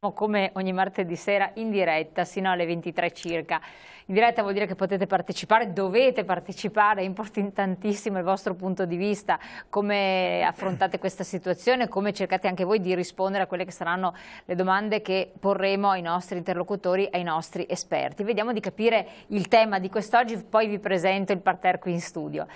Come ogni martedì sera in diretta sino alle 23 circa. In diretta vuol dire che potete partecipare, dovete partecipare, è importantissimo il vostro punto di vista, come affrontate questa situazione, come cercate anche voi di rispondere a quelle che saranno le domande che porremo ai nostri interlocutori, ai nostri esperti. Vediamo di capire il tema di quest'oggi, poi vi presento il parterre qui in studio.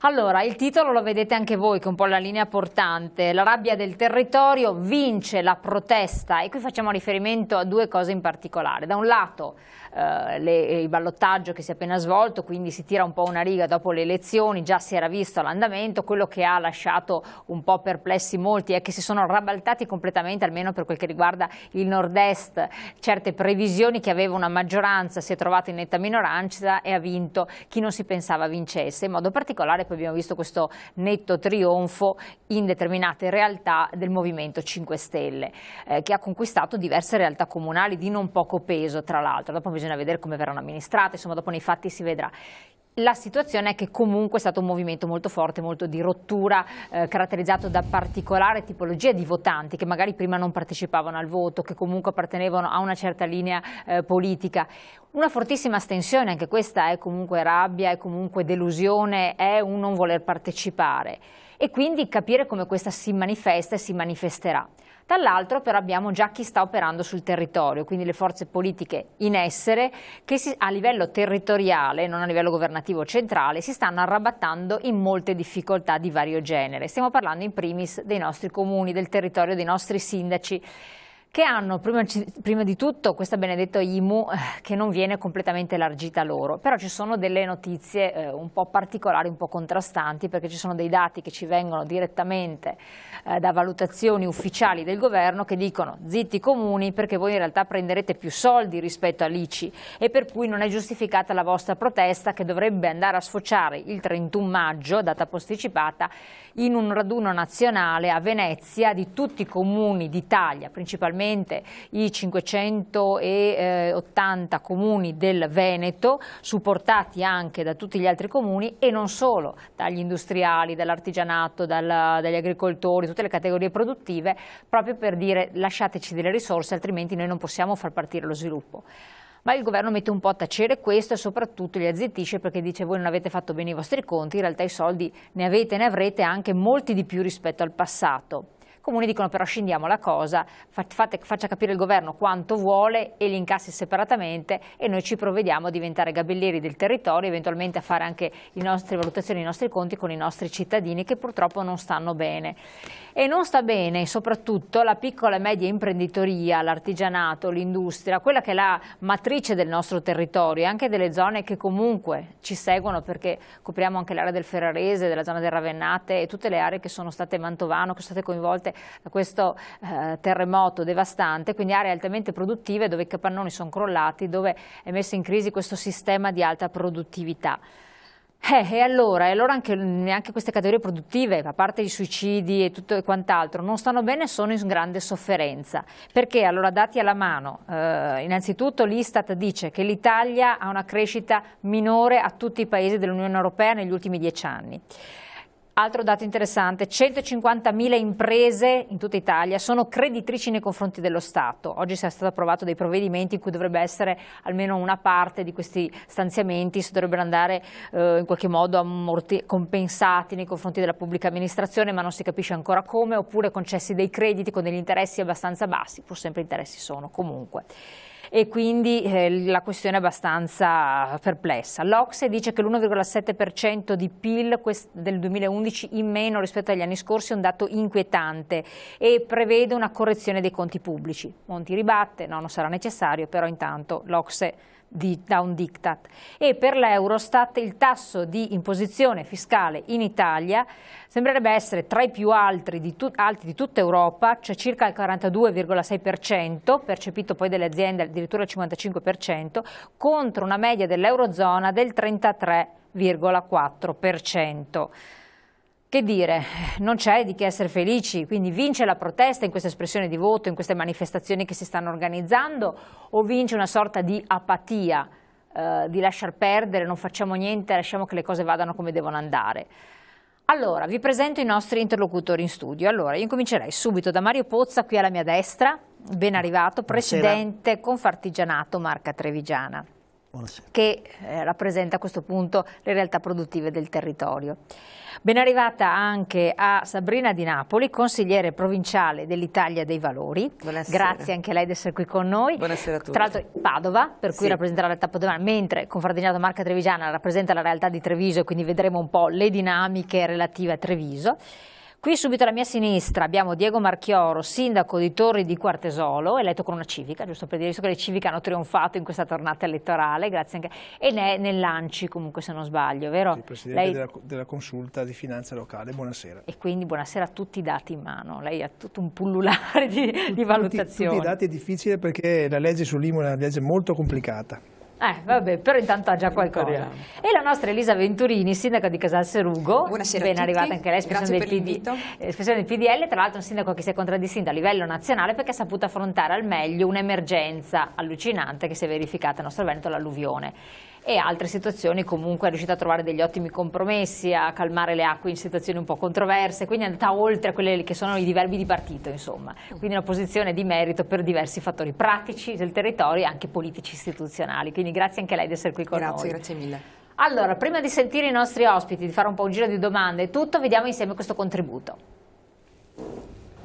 Allora, il titolo lo vedete anche voi, che è un po' la linea portante, la rabbia del territorio, vince la protesta, e qui facciamo riferimento a due cose in particolare. Da un lato il ballottaggio che si è appena svolto, quindi si tira un po' una riga dopo le elezioni, già si era visto l'andamento. Quello che ha lasciato un po' perplessi molti è che si sono rabaltati completamente, almeno per quel che riguarda il nord-est, certe previsioni. Che aveva una maggioranza si è trovato in netta minoranza e ha vinto chi non si pensava vincesse. In modo particolare poi abbiamo visto questo netto trionfo in determinate realtà del Movimento 5 Stelle, che ha conquistato diverse realtà comunali di non poco peso, tra l'altro. Dopo bisogna vedere come verranno amministrate, insomma dopo nei fatti si vedrà. La situazione è che comunque è stato un movimento molto forte, molto di rottura, caratterizzato da particolare tipologia di votanti che magari prima non partecipavano al voto, che comunque appartenevano a una certa linea politica. Una fortissima astensione, anche questa è comunque rabbia, è comunque delusione, è un non voler partecipare, e quindi capire come questa si manifesta e si manifesterà. Dall'altro però abbiamo già chi sta operando sul territorio, quindi le forze politiche in essere che a livello territoriale, non a livello governativo centrale, si stanno arrabattando in molte difficoltà di vario genere. Stiamo parlando in primis dei nostri comuni, del territorio, dei nostri sindaci, che hanno prima di tutto questa benedetta IMU che non viene completamente elargita loro. Però ci sono delle notizie un po' particolari, un po' contrastanti, perché ci sono dei dati che ci vengono direttamente da valutazioni ufficiali del governo che dicono: zitti comuni, perché voi in realtà prenderete più soldi rispetto all'ICI, e per cui non è giustificata la vostra protesta, che dovrebbe andare a sfociare il 31 maggio, data posticipata, in un raduno nazionale a Venezia di tutti i comuni d'Italia, principalmente i 580 comuni del Veneto, supportati anche da tutti gli altri comuni, e non solo, dagli industriali, dall'artigianato, dagli agricoltori, tutte le categorie produttive, proprio per dire: lasciateci delle risorse, altrimenti noi non possiamo far partire lo sviluppo. Ma il governo mette un po' a tacere questo e soprattutto li azzittisce, perché dice: voi non avete fatto bene i vostri conti, in realtà i soldi ne avete e ne avrete anche molti di più rispetto al passato. I comuni dicono: però scendiamo la cosa, faccia capire il governo quanto vuole e li incassi separatamente, e noi ci provvediamo a diventare gabellieri del territorio, eventualmente a fare anche le nostre valutazioni, i nostri conti con i nostri cittadini, che purtroppo non stanno bene. E non sta bene soprattutto la piccola e media imprenditoria, l'artigianato, l'industria, quella che è la matrice del nostro territorio, e anche delle zone che comunque ci seguono, perché copriamo anche l'area del Ferrarese, della zona del Ravennate e tutte le aree che sono state Mantovano, che sono state coinvolte da questo terremoto devastante, quindi aree altamente produttive dove i capannoni sono crollati, dove è messo in crisi questo sistema di alta produttività. E allora anche, neanche queste categorie produttive, a parte i suicidi e tutto e quant'altro, non stanno bene, sono in grande sofferenza. Perché? Allora, dati alla mano, innanzitutto l'Istat dice che l'Italia ha una crescita minore a tutti i paesi dell'Unione Europea negli ultimi 10 anni. Altro dato interessante: 150.000 imprese in tutta Italia sono creditrici nei confronti dello Stato. Oggi sono stato approvato dei provvedimenti in cui dovrebbe essere almeno una parte di questi stanziamenti, si dovrebbero andare in qualche modo compensati nei confronti della pubblica amministrazione, ma non si capisce ancora come, oppure concessi dei crediti con degli interessi abbastanza bassi, pur sempre interessi sono comunque. E quindi la questione è abbastanza perplessa. L'Ocse dice che l'1,7% di PIL del 2011 in meno rispetto agli anni scorsi è un dato inquietante, e prevede una correzione dei conti pubblici. Monti ribatte: no, non sarà necessario, però intanto l'Ocse dà un diktat. E per l'Eurostat il tasso di imposizione fiscale in Italia sembrerebbe essere tra i più alti di tutta Europa, cioè circa il 42,6%, percepito poi dalle aziende addirittura il 55%, contro una media dell'Eurozona del 33,4%. Che dire, non c'è di che essere felici, quindi vince la protesta in questa espressione di voto, in queste manifestazioni che si stanno organizzando, o vince una sorta di apatia, di lasciar perdere, non facciamo niente, lasciamo che le cose vadano come devono andare? Allora, vi presento i nostri interlocutori in studio. Allora, io incomincerei subito da Mario Pozza, qui alla mia destra. ben arrivato, presidente Confartigianato Marca Trevigiana. Buonasera. Che rappresenta a questo punto le realtà produttive del territorio. Ben arrivata anche a Sabrina Di Napoli, consigliere provinciale dell'Italia dei Valori. Buonasera. Grazie anche a lei di essere qui con noi. Buonasera a tutti. Tra l'altro Padova, per cui rappresenta la realtà padovana, mentre Confartigianato Marca Trevigiana rappresenta la realtà di Treviso, e quindi vedremo un po' le dinamiche relative a Treviso. Qui subito alla mia sinistra abbiamo Diego Marchioro, sindaco di Torri di Quartesolo, eletto con una civica, giusto per dire, visto che le civiche hanno trionfato in questa tornata elettorale, grazie anche, e nell'Anci comunque, se non sbaglio, vero? Sì, Presidente della Consulta di Finanza Locale, buonasera. E quindi buonasera, a tutti i dati in mano, lei ha tutto un pullulare di valutazioni. Tutti i dati è difficile perché la legge sull'IMU è una legge molto complicata. Vabbè, però intanto ha già qualcosa. E la nostra Elisa Venturini, sindaco di Casalserugo, buonasera ben a tutti. arrivata anche lei, Grazie per l'invito. espressione del PDL, tra l'altro un sindaco che si è contraddistinto a livello nazionale perché ha saputo affrontare al meglio un'emergenza allucinante che si è verificata nel nostro Veneto, l'alluvione. E altre situazioni comunque è riuscita a trovare degli ottimi compromessi, a calmare le acque in situazioni un po' controverse, quindi è andata oltre a quelli che sono i diverbi di partito, insomma. Quindi una posizione di merito per diversi fattori pratici del territorio e anche politici istituzionali. Quindi grazie anche a lei di essere qui con noi. Grazie mille. Allora, prima di sentire i nostri ospiti, di fare un po' un giro di domande e tutto, vediamo insieme questo contributo.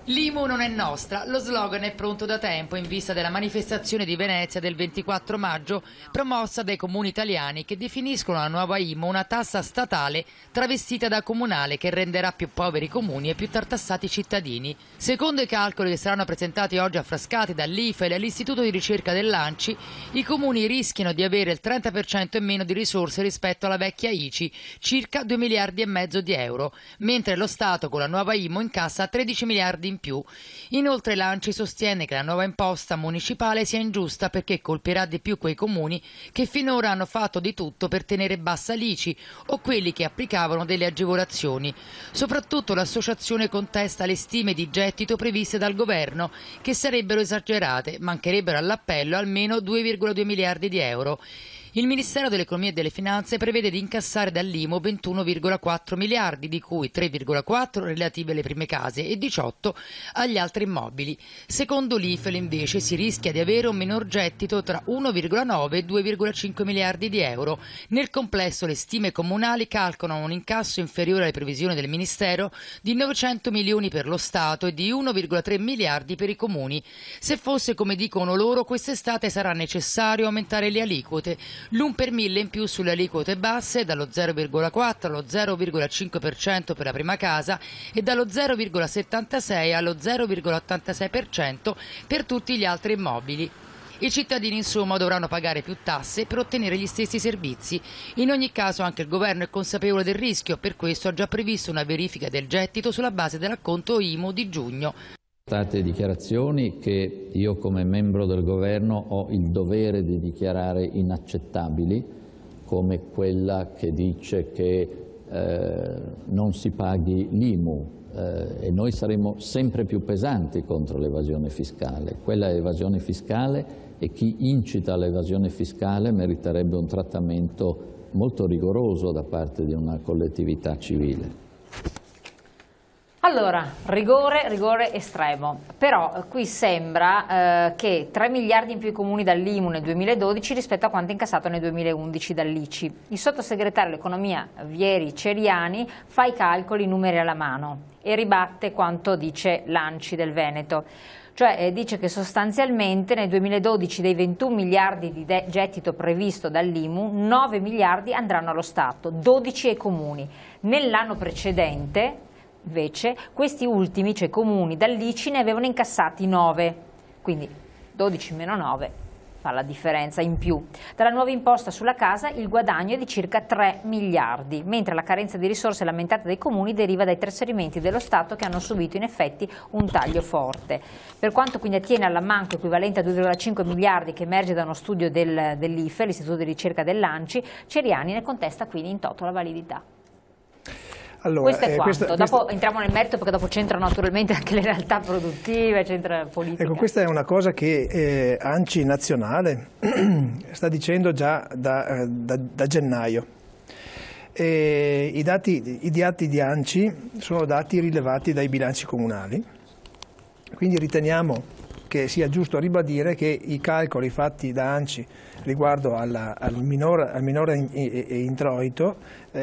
L'IMU non è nostra, lo slogan è pronto da tempo in vista della manifestazione di Venezia del 24 maggio promossa dai comuni italiani che definiscono la nuova IMU una tassa statale travestita da comunale che renderà più poveri i comuni e più tartassati i cittadini. Secondo i calcoli che saranno presentati oggi a Frascati dall'IFE e dall'Istituto di ricerca dell'Anci, i comuni rischiano di avere il 30% in meno di risorse rispetto alla vecchia ICI, circa 2,5 miliardi di euro, mentre lo Stato con la nuova IMU incassa 13 miliardi in più. Inoltre l'Anci sostiene che la nuova imposta municipale sia ingiusta perché colpirà di più quei comuni che finora hanno fatto di tutto per tenere bassa l'ICI o quelli che applicavano delle agevolazioni. Soprattutto l'associazione contesta le stime di gettito previste dal governo, che sarebbero esagerate, mancherebbero all'appello almeno 2,2 miliardi di euro. Il Ministero dell'Economia e delle Finanze prevede di incassare dall'IMU 21,4 miliardi, di cui 3,4 relativi alle prime case e 18 agli altri immobili. Secondo l'IFEL invece si rischia di avere un minor gettito tra 1,9 e 2,5 miliardi di euro. Nel complesso le stime comunali calcolano un incasso inferiore alle previsioni del Ministero di 900 milioni per lo Stato e di 1,3 miliardi per i comuni. Se fosse come dicono loro, quest'estate sarà necessario aumentare le aliquote, l'1 per 1000 in più sulle aliquote basse, dallo 0,4 allo 0,5% per la prima casa e dallo 0,76 allo 0,86% per tutti gli altri immobili. I cittadini insomma dovranno pagare più tasse per ottenere gli stessi servizi. In ogni caso anche il governo è consapevole del rischio, per questo ha già previsto una verifica del gettito sulla base dell'acconto IMU di giugno. State dichiarazioni che io come membro del governo ho il dovere di dichiarare inaccettabili, come quella che dice che non si paghi l'IMU e noi saremo sempre più pesanti contro l'evasione fiscale. Quella è evasione fiscale e chi incita all'evasione fiscale meriterebbe un trattamento molto rigoroso da parte di una collettività civile. Allora, rigore estremo, però qui sembra che 3 miliardi in più i comuni dall'IMU nel 2012 rispetto a quanto incassato nel 2011 dall'ICI. Il sottosegretario all'economia Vieri Ceriani fa i calcoli numeri alla mano e ribatte quanto dice l'Anci del Veneto. Cioè dice che sostanzialmente nel 2012 dei 21 miliardi di gettito previsto dall'IMU, 9 miliardi andranno allo Stato, 12 ai comuni. Nell'anno precedente invece questi ultimi, cioè i comuni dall'ICI, ne avevano incassati 9, quindi 12 meno 9 fa la differenza in più. Dalla nuova imposta sulla casa il guadagno è di circa 3 miliardi, mentre la carenza di risorse lamentata dai comuni deriva dai trasferimenti dello Stato che hanno subito in effetti un taglio forte. Per quanto quindi attiene all'ammanco equivalente a 2,5 miliardi che emerge da uno studio dell'IFE, l'Istituto di ricerca dell'Anci, Ceriani ne contesta quindi in toto la validità. Allora, questo è quanto. Dopo entriamo nel merito perché dopo c'entrano naturalmente anche le realtà produttive, c'entra politica. Ecco, questa è una cosa che Anci Nazionale sta dicendo già da gennaio. I dati di Anci sono dati rilevati dai bilanci comunali, quindi riteniamo che sia giusto ribadire che i calcoli fatti da ANCI riguardo al minore introito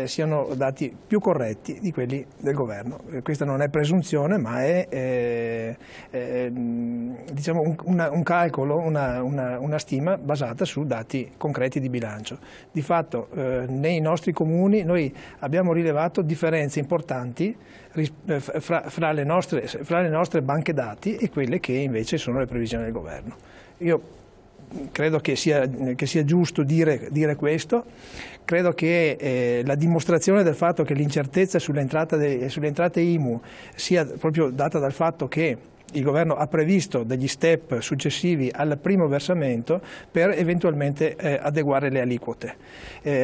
siano dati più corretti di quelli del governo. Questa non è presunzione, ma è diciamo un calcolo, una stima basata su dati concreti di bilancio. Di fatto nei nostri comuni noi abbiamo rilevato differenze importanti fra le nostre banche dati e quelle che invece sono le previsioni del governo. Io credo che sia giusto dire questo. Credo che la dimostrazione del fatto che l'incertezza sulle entrate IMU sia proprio data dal fatto che il governo ha previsto degli step successivi al primo versamento per eventualmente adeguare le aliquote,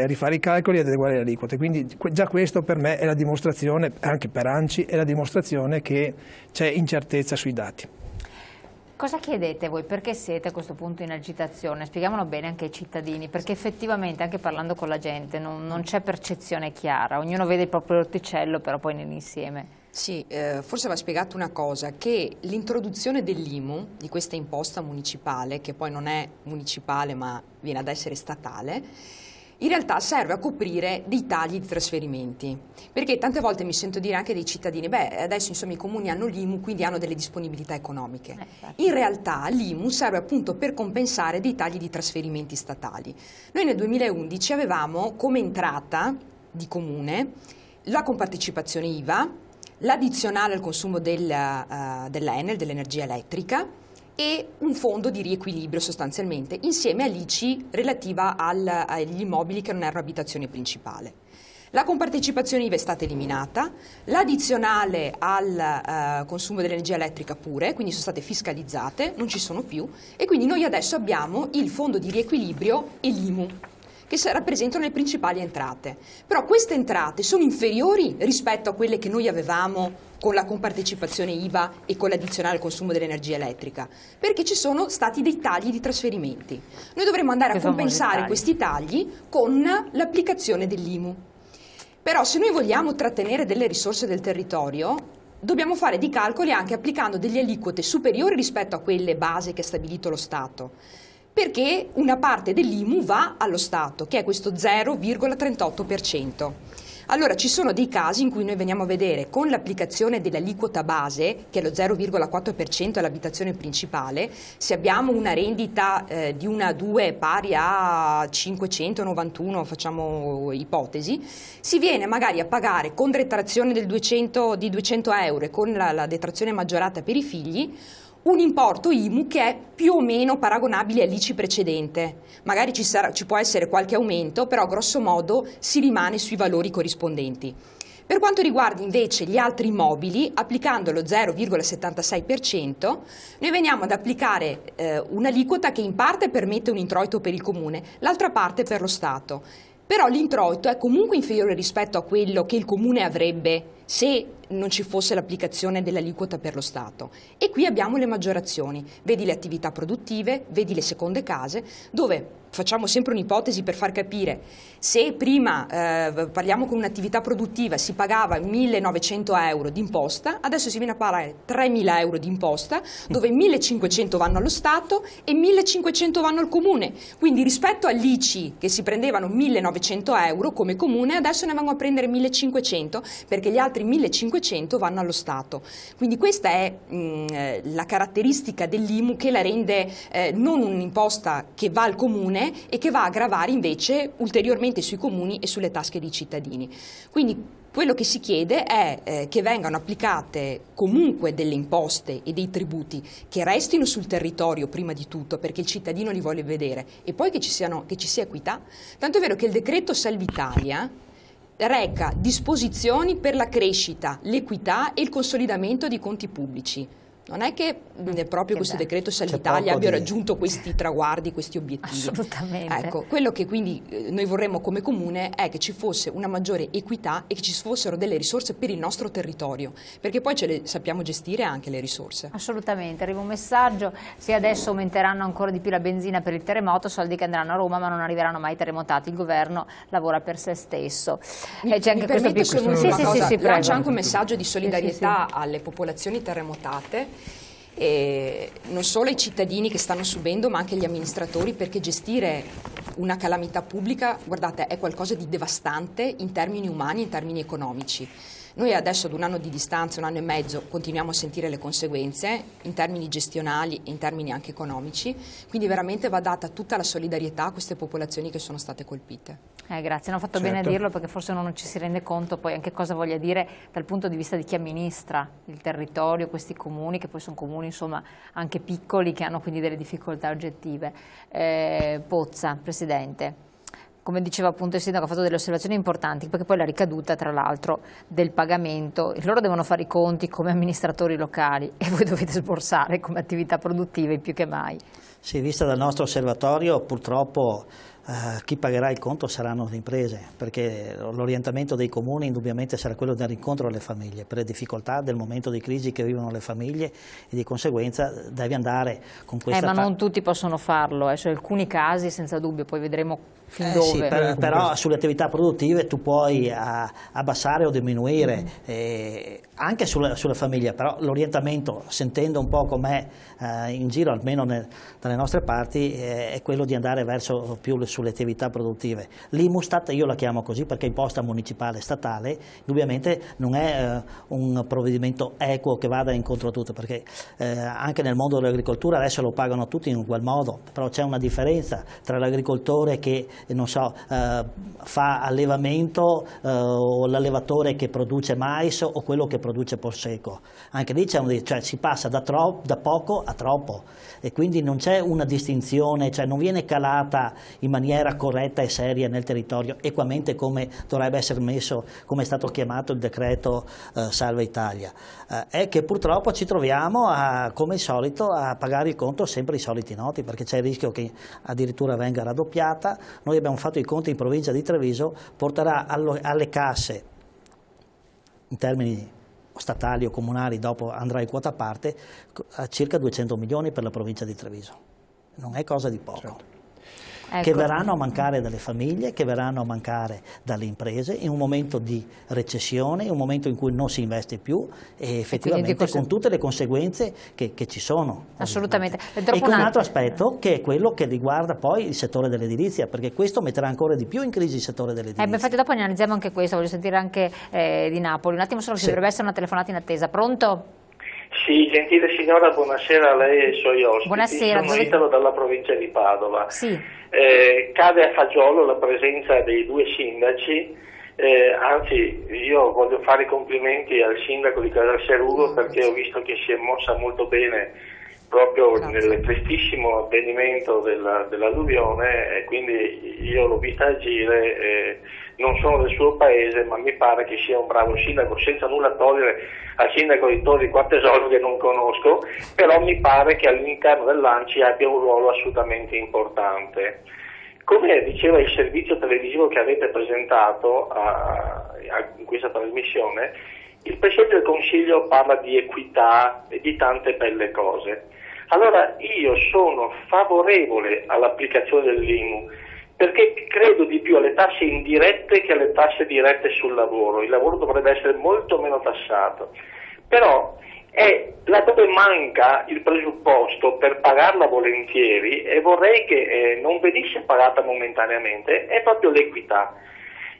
rifare i calcoli e adeguare le aliquote. Quindi già questo per me è la dimostrazione, anche per ANCI, è la dimostrazione che c'è incertezza sui dati. Cosa chiedete voi? Perché siete a questo punto in agitazione? Spieghiamolo bene anche ai cittadini, perché effettivamente anche parlando con la gente non c'è percezione chiara, ognuno vede il proprio orticello però poi nell'insieme. Sì, forse va spiegato una cosa, che l'introduzione dell'IMU, di questa imposta municipale, che poi non è municipale ma viene ad essere statale, in realtà serve a coprire dei tagli di trasferimenti, perché tante volte mi sento dire anche dei cittadini, adesso insomma i comuni hanno l'IMU, quindi hanno delle disponibilità economiche. In realtà l'IMU serve appunto per compensare dei tagli di trasferimenti statali. Noi nel 2011 avevamo come entrata di comune la compartecipazione IVA, l'addizionale al consumo dell'Enel, dell'energia elettrica, e un fondo di riequilibrio sostanzialmente, insieme all'ICI relativa agli immobili che non erano abitazione principale. La compartecipazione IVA è stata eliminata, l'addizionale al consumo dell'energia elettrica pure, quindi sono state fiscalizzate, non ci sono più, e quindi noi adesso abbiamo il fondo di riequilibrio e l'IMU, che rappresentano le principali entrate. Però queste entrate sono inferiori rispetto a quelle che noi avevamo con la compartecipazione IVA e con l'addizionale al consumo dell'energia elettrica, perché ci sono stati dei tagli di trasferimenti. Noi dovremmo andare a compensare questi tagli con l'applicazione dell'IMU. Però se noi vogliamo trattenere delle risorse del territorio, dobbiamo fare dei calcoli anche applicando delle aliquote superiori rispetto a quelle base che ha stabilito lo Stato, perché una parte dell'IMU va allo Stato, che è questo 0,38%. Allora ci sono dei casi in cui noi veniamo a vedere con l'applicazione dell'aliquota base, che è lo 0,4% all'abitazione principale, se abbiamo una rendita di una 2 pari a 591, facciamo ipotesi, si viene magari a pagare con detrazione di 200 euro e con la detrazione maggiorata per i figli, un importo IMU che è più o meno paragonabile all'ICI precedente. Magari ci può essere qualche aumento, però grosso modo si rimane sui valori corrispondenti. Per quanto riguarda invece gli altri immobili, applicando lo 0,76%, noi veniamo ad applicare un'aliquota che in parte permette un introito per il Comune, l'altra parte per lo Stato. Però l'introito è comunque inferiore rispetto a quello che il Comune avrebbe se non ci fosse l'applicazione dell'aliquota per lo Stato. E qui abbiamo le maggiorazioni, vedi le attività produttive, vedi le seconde case, dove facciamo sempre un'ipotesi per far capire, se prima parliamo con un'attività produttiva si pagava 1.900 euro di imposta, adesso si viene a pagare 3.000 euro di imposta, dove 1.500 vanno allo Stato e 1.500 vanno al Comune. Quindi rispetto all'ICI che si prendevano 1.900 euro come Comune, adesso ne vanno a prendere 1.500 perché gli altri 1.500 vanno allo Stato. Quindi questa è la caratteristica dell'IMU che la rende non un'imposta che va al Comune e che va a gravare invece ulteriormente sui comuni e sulle tasche dei cittadini. Quindi quello che si chiede è che vengano applicate comunque delle imposte e dei tributi che restino sul territorio prima di tutto, perché il cittadino li vuole vedere, e poi che ci sia equità. Tanto è vero che il decreto Salva Italia reca disposizioni per la crescita, l'equità e il consolidamento dei conti pubblici. Non è che proprio questo decreto Salva Italia abbia raggiunto questi traguardi, questi obiettivi. Assolutamente. Ecco, quello che quindi noi vorremmo come Comune è che ci fosse una maggiore equità e che ci fossero delle risorse per il nostro territorio, perché poi ce le sappiamo gestire anche le risorse. Assolutamente, arriva un messaggio, se adesso aumenteranno ancora di più la benzina per il terremoto, soldi che andranno a Roma ma non arriveranno mai terremotati, il governo lavora per se stesso. C'è anche questo piccolo... Lancio anche un messaggio di solidarietà alle popolazioni terremotate non solo i cittadini che stanno subendo, ma anche gli amministratori, perché gestire una calamità pubblica, guardate, è qualcosa di devastante in termini umani e in termini economici. Noi adesso, ad un anno di distanza, un anno e mezzo, continuiamo a sentire le conseguenze in termini gestionali e in termini anche economici, quindi veramente va data tutta la solidarietà a queste popolazioni che sono state colpite. Grazie, non ho fatto bene a dirlo, perché forse non ci si rende conto poi anche cosa voglia dire dal punto di vista di chi amministra il territorio, questi comuni, che poi sono comuni insomma anche piccoli, che hanno quindi delle difficoltà oggettive. Pozza, Presidente. Come diceva appunto il Sindaco, ha fatto delle osservazioni importanti, perché poi la ricaduta tra l'altro del pagamento, loro devono fare i conti come amministratori locali e voi dovete sborsare come attività produttive più che mai. Sì, vista dal nostro osservatorio, purtroppo chi pagherà il conto saranno le imprese, perché l'orientamento dei comuni indubbiamente sarà quello del rincontro alle famiglie, per le difficoltà del momento di crisi che vivono le famiglie, e di conseguenza deve andare con questa... Ma non tutti possono farlo, cioè alcuni casi senza dubbio, poi vedremo fin dove. Sì, però sulle attività produttive tu puoi abbassare o diminuire, anche sulle famiglie, però l'orientamento, sentendo un po' com'è in giro, almeno dalle nostre parti, è quello di andare verso più sulle attività produttive. L'Imustat io la chiamo così perché è imposta municipale statale, indubbiamente non è un provvedimento equo che vada incontro a tutto, perché anche nel mondo dell'agricoltura adesso lo pagano tutti in ugual modo, però c'è una differenza tra l'agricoltore che non so, fa allevamento o l'allevatore che produce mais o quello che produce prosecco. Anche lì cioè, si passa da poco a troppo, e quindi non c'è una distinzione, cioè non viene calata in maniera corretta e seria nel territorio, equamente come dovrebbe essere messo, come è stato chiamato il decreto Salva Italia. È che purtroppo ci troviamo come al solito a pagare il conto sempre i soliti noti, perché c'è il rischio che addirittura venga raddoppiata. Noi abbiamo fatto i conti in provincia di Treviso, porterà alle casse, in termini statali o comunali, dopo andrà in quota parte, a circa 200 milioni per la provincia di Treviso. Non è cosa di poco. Certo. Che verranno a mancare dalle famiglie, che verranno a mancare dalle imprese in un momento di recessione, in un momento in cui non si investe più, e effettivamente con tutte le conseguenze che ci sono. Assolutamente. E con un altro aspetto, che è quello che riguarda poi il settore dell'edilizia, perché questo metterà ancora di più in crisi il settore dell'edilizia. Infatti dopo analizziamo anche questo, voglio sentire anche di Napoli. Un attimo solo, ci dovrebbe essere una telefonata in attesa. Pronto? Sì, gentile signora, buonasera a lei e ai suoi ospiti. Buonasera. Sono Italo dalla provincia di Padova. Sì. Cade a fagiolo la presenza dei due sindaci, anzi io voglio fare i complimenti al sindaco di Casalserugo, perché ho visto che si è mossa molto bene proprio nel tristissimo avvenimento dell'alluvione, e quindi io l'ho vista agire. Non sono del suo paese, ma mi pare che sia un bravo sindaco, senza nulla togliere al sindaco di Torri Quattesolo, che non conosco, però mi pare che all'interno dell'ANCI abbia un ruolo assolutamente importante. Come diceva il servizio televisivo che avete presentato in questa trasmissione, il Presidente del Consiglio parla di equità e di tante belle cose. Allora io sono favorevole all'applicazione dell'IMU, perché credo di più alle tasse indirette che alle tasse dirette sul lavoro. Il lavoro dovrebbe essere molto meno tassato, però laddove manca il presupposto per pagarla volentieri, e vorrei che non venisse pagata momentaneamente, è proprio l'equità.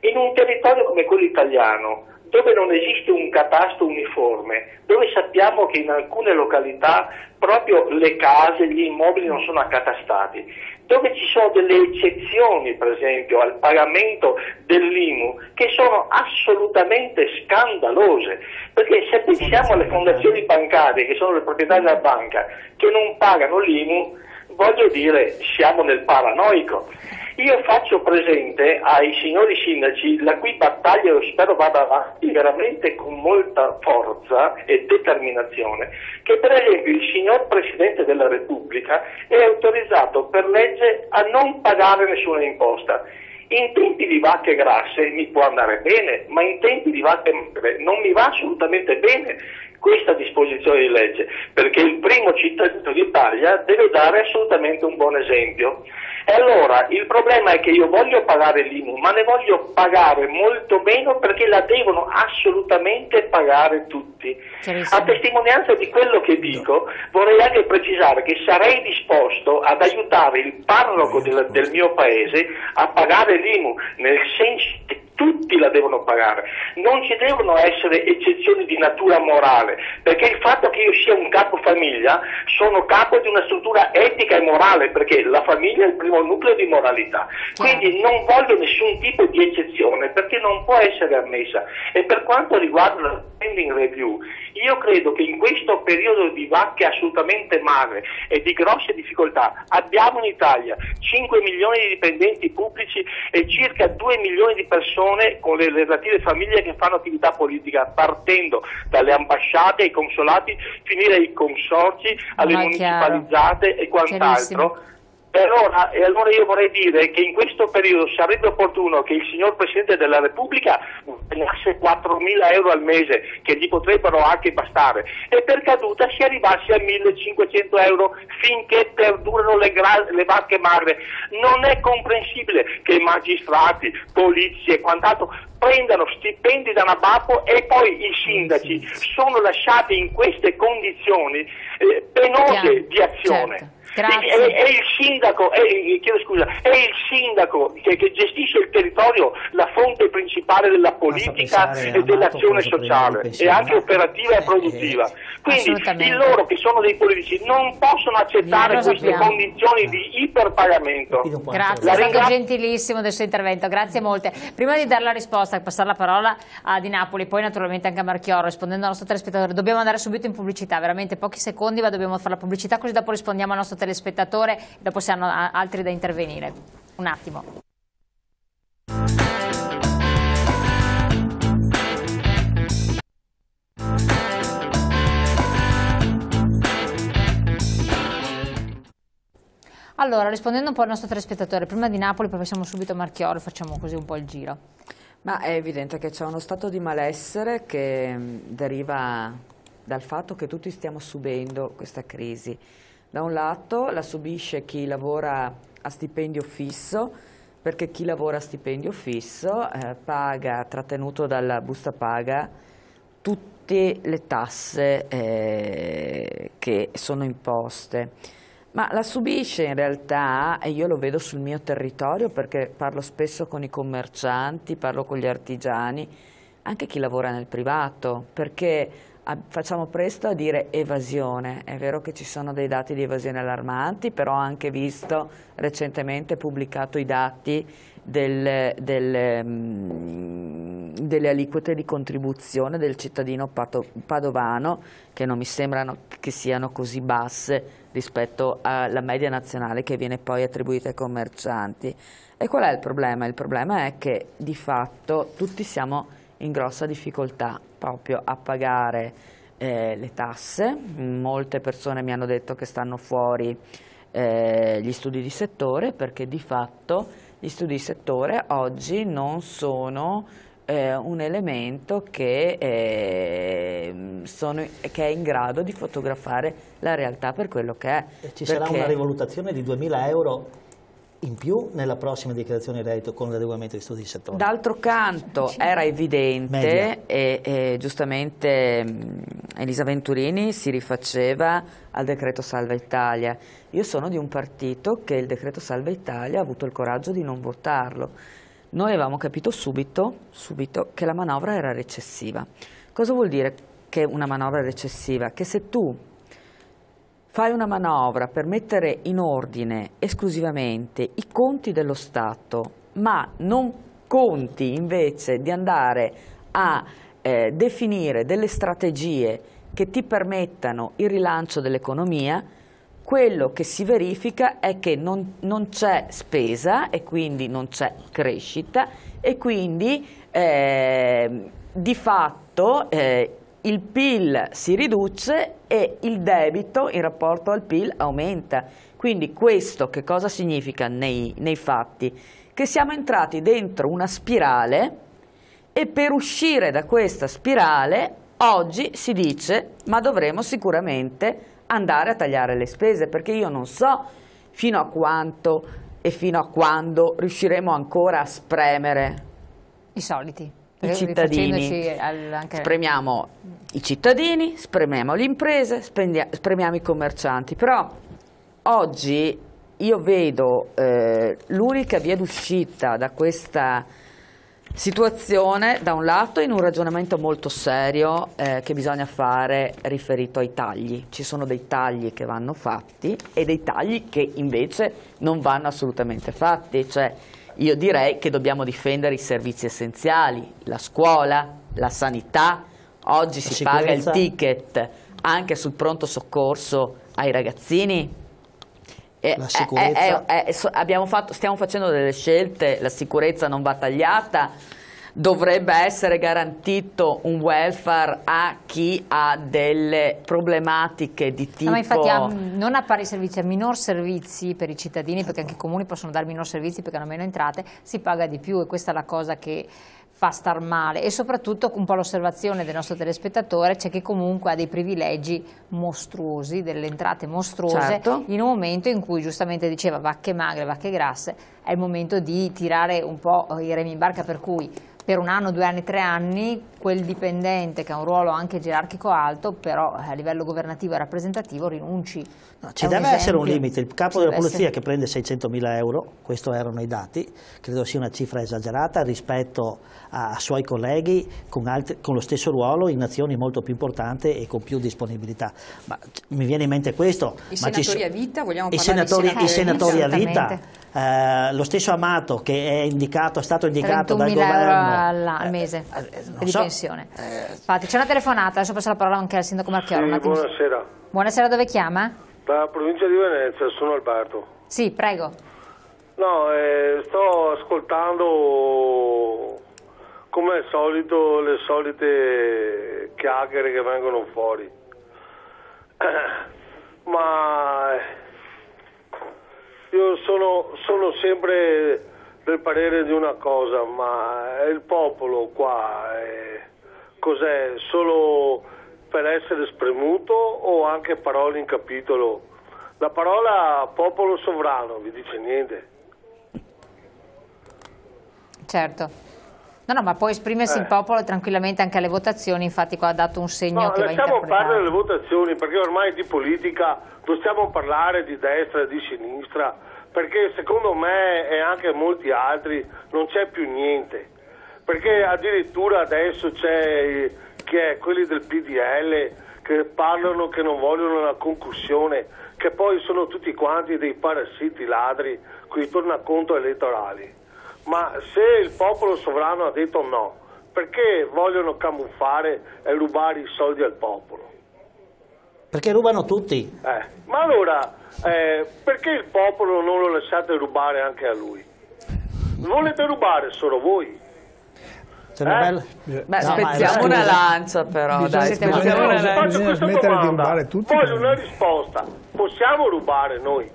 In un territorio come quello italiano, dove non esiste un catasto uniforme, dove sappiamo che in alcune località proprio le case, gli immobili non sono accatastati, dove ci sono delle eccezioni, per esempio, al pagamento dell'IMU, che sono assolutamente scandalose, perché se pensiamo alle fondazioni bancarie, che sono le proprietà della banca, che non pagano l'IMU, voglio dire, siamo nel paranoico. Io faccio presente ai signori sindaci, la cui battaglia io spero vada avanti veramente con molta forza e determinazione, che per esempio il signor Presidente della Repubblica è autorizzato per legge a non pagare nessuna imposta. In tempi di vacche grasse mi può andare bene, ma in tempi di vacche magre non mi va assolutamente bene. questa disposizione di legge, perché il primo cittadino d'Italia deve dare assolutamente un buon esempio. E allora il problema è che io voglio pagare l'IMU, ma ne voglio pagare molto meno perché la devono assolutamente pagare tutti. A testimonianza di quello che dico, vorrei anche precisare che sarei disposto ad aiutare il parroco del mio paese a pagare l'IMU, nel senso che tutti la devono pagare, non ci devono essere eccezioni di natura morale, perché il fatto che io sia un capofamiglia, sono capo di una struttura etica e morale, perché la famiglia è il primo nucleo di moralità, quindi non voglio nessun tipo di eccezione, perché non può essere ammessa. E per quanto riguarda la spending review, io credo che in questo periodo di vacche assolutamente magre e di grosse difficoltà abbiamo in Italia 5 milioni di dipendenti pubblici e circa 2 milioni di persone con le relative famiglie che fanno attività politica, partendo dalle ambasciate, ai consolati, finire ai consorzi, alle municipalizzate e quant'altro. E allora io vorrei dire che in questo periodo sarebbe opportuno che il signor Presidente della Repubblica guadagnasse 4.000 euro al mese, che gli potrebbero anche bastare, e per caduta si arrivasse a 1.500 euro finché perdurano le vacche magre. Non è comprensibile che magistrati, polizie e quant'altro prendano stipendi da Nabapo e poi i sindaci sono lasciati in queste condizioni penose di azione. Certo. È il sindaco, che gestisce il territorio, la fonte principale della politica e dell'azione sociale, e anche operativa e produttiva. Quindi loro che sono dei politici non possono accettare queste condizioni di iperpagamento. Grazie, è stato gentilissimo del suo intervento, grazie molte. Prima di dare la risposta, passare la parola a Di Napoli, poi naturalmente anche a Marchioro, rispondendo al nostro telespettatore, dobbiamo andare subito in pubblicità, veramente pochi secondi, ma dobbiamo fare la pubblicità, così dopo rispondiamo al nostro telespettatore, dopo se hanno altri da intervenire. Un attimo. Allora, rispondendo un po' al nostro telespettatore, prima di Napoli, poi passiamo subito a Marchioro, facciamo così un po' il giro. Ma è evidente che c'è uno stato di malessere che deriva dal fatto che tutti stiamo subendo questa crisi. Da un lato la subisce chi lavora a stipendio fisso, perché chi lavora a stipendio fisso paga, trattenuto dalla busta paga, tutte le tasse che sono imposte. Ma la subisce in realtà, e io lo vedo sul mio territorio perché parlo spesso con i commercianti, parlo con gli artigiani, anche chi lavora nel privato, perché facciamo presto a dire evasione. È vero che ci sono dei dati di evasione allarmanti, però ho anche visto recentemente pubblicato i dati delle aliquote di contribuzione del cittadino padovano, che non mi sembrano che siano così basse rispetto alla media nazionale che viene poi attribuita ai commercianti. E qual è il problema? Il problema è che di fatto tutti siamo in grossa difficoltà proprio a pagare le tasse. Molte persone mi hanno detto che stanno fuori gli studi di settore, perché di fatto gli studi di settore oggi non sono un elemento che è in grado di fotografare la realtà per quello che è. Ci sarà una rivalutazione di 2.000 euro in più nella prossima dichiarazione di reddito con l'adeguamento di studi di settore. D'altro canto era evidente e giustamente Elisa Venturini si rifaceva al decreto Salva Italia. Io sono di un partito che il decreto Salva Italia ha avuto il coraggio di non votarlo. Noi avevamo capito subito che la manovra era recessiva. Cosa vuol dire che una manovra è recessiva? Che se tu fai una manovra per mettere in ordine esclusivamente i conti dello Stato, ma non conti invece di andare a definire delle strategie che ti permettano il rilancio dell'economia, quello che si verifica è che non c'è spesa e quindi non c'è crescita e quindi di fatto il PIL si riduce e il debito in rapporto al PIL aumenta. Quindi questo che cosa significa nei fatti? Che siamo entrati dentro una spirale e per uscire da questa spirale oggi si dice ma dovremo sicuramente andare a tagliare le spese, perché io non so fino a quanto e fino a quando riusciremo ancora a spremere i soliti, i cittadini. Spremiamo i cittadini, spremiamo le imprese, spremiamo i commercianti, però oggi io vedo l'unica via d'uscita da questa situazione, da un lato, in un ragionamento molto serio che bisogna fare riferito ai tagli. Ci sono dei tagli che vanno fatti e dei tagli che invece non vanno assolutamente fatti. Cioè, io direi che dobbiamo difendere i servizi essenziali, la scuola, la sanità. Oggi si paga il ticket anche sul pronto soccorso ai ragazzini. La sicurezza. Stiamo facendo delle scelte, la sicurezza non va tagliata, dovrebbe essere garantito un welfare a chi ha delle problematiche di tipo... No, ma infatti non a pari servizi, a minor servizi per i cittadini, perché anche i comuni possono dare minor servizi perché hanno meno entrate, si paga di più, e questa è la cosa che fa star male. E soprattutto un po' l'osservazione del nostro telespettatore c'è che comunque ha dei privilegi mostruosi, delle entrate mostruose, certo, in un momento in cui giustamente diceva vacche magre, vacche grasse, è il momento di tirare un po' i remi in barca, per cui per 1 anno, 2 anni, 3 anni quel dipendente che ha un ruolo anche gerarchico alto, però a livello governativo e rappresentativo rinunci. No, ci deve essere un limite. Il capo della polizia che prende 600.000 euro, questi erano i dati, credo sia una cifra esagerata rispetto a suoi colleghi con lo stesso ruolo in azioni molto più importanti e con più disponibilità. Ma mi viene in mente questo. I senatori a vita, vogliamo i parlare I senatori a vita. Lo stesso Amato che è stato indicato dal governo al mese di pensione. Infatti c'è una telefonata, adesso passo la parola anche al sindaco Marchioro. Sì, buonasera. Buonasera, dove chiama? Da provincia di Venezia, sono Alberto. Sì, prego. No, sto ascoltando come al solito le solite chiacchiere che vengono fuori. Ma io sono sempre del parere di una cosa, ma il popolo qua cos'è? Solo per essere spremuto o anche parole in capitolo? La parola popolo sovrano vi dice niente? Certo. No, ma può esprimersi il popolo tranquillamente anche alle votazioni, infatti qua ha dato un segno che va interpretato. Lasciamo parlare delle votazioni, perché ormai di politica possiamo parlare di destra e di sinistra, perché secondo me e anche molti altri non c'è più niente, perché addirittura adesso c'è quelli del PDL che parlano che non vogliono la concussione, che poi sono tutti quanti dei parassiti ladri con i tornaconto elettorali. Ma se il popolo sovrano ha detto no, perché vogliono camuffare e rubare i soldi al popolo? Perché rubano tutti. Ma allora, perché il popolo non lo lasciate rubare anche a lui? Volete rubare solo voi? Spezziamo una lancia però. Bisogna smettere di rubare tutti. Voglio una risposta. Possiamo rubare noi?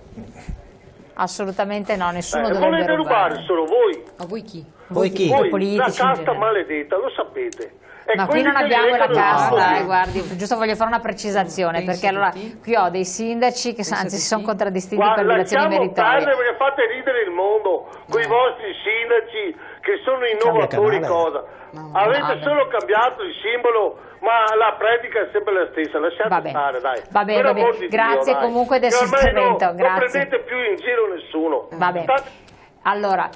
Assolutamente no, nessuno dovrebbe volete rubare solo voi? Ma voi chi? Voi chi? I politici. La casta maledetta, lo sapete. Ma qui non abbiamo la casta, guardi, giusto voglio fare una precisazione, perché allora qui ho dei sindaci che anzi si sono contraddistinti per violazioni meritorie. Perché fate ridere il mondo con i vostri sindaci che sono innovatori, cosa. Avete solo cambiato il simbolo, ma la predica è sempre la stessa, lasciate stare, dai. Va bene, grazie comunque del suo intervento. Non prendete più in giro nessuno. Va bene. Allora,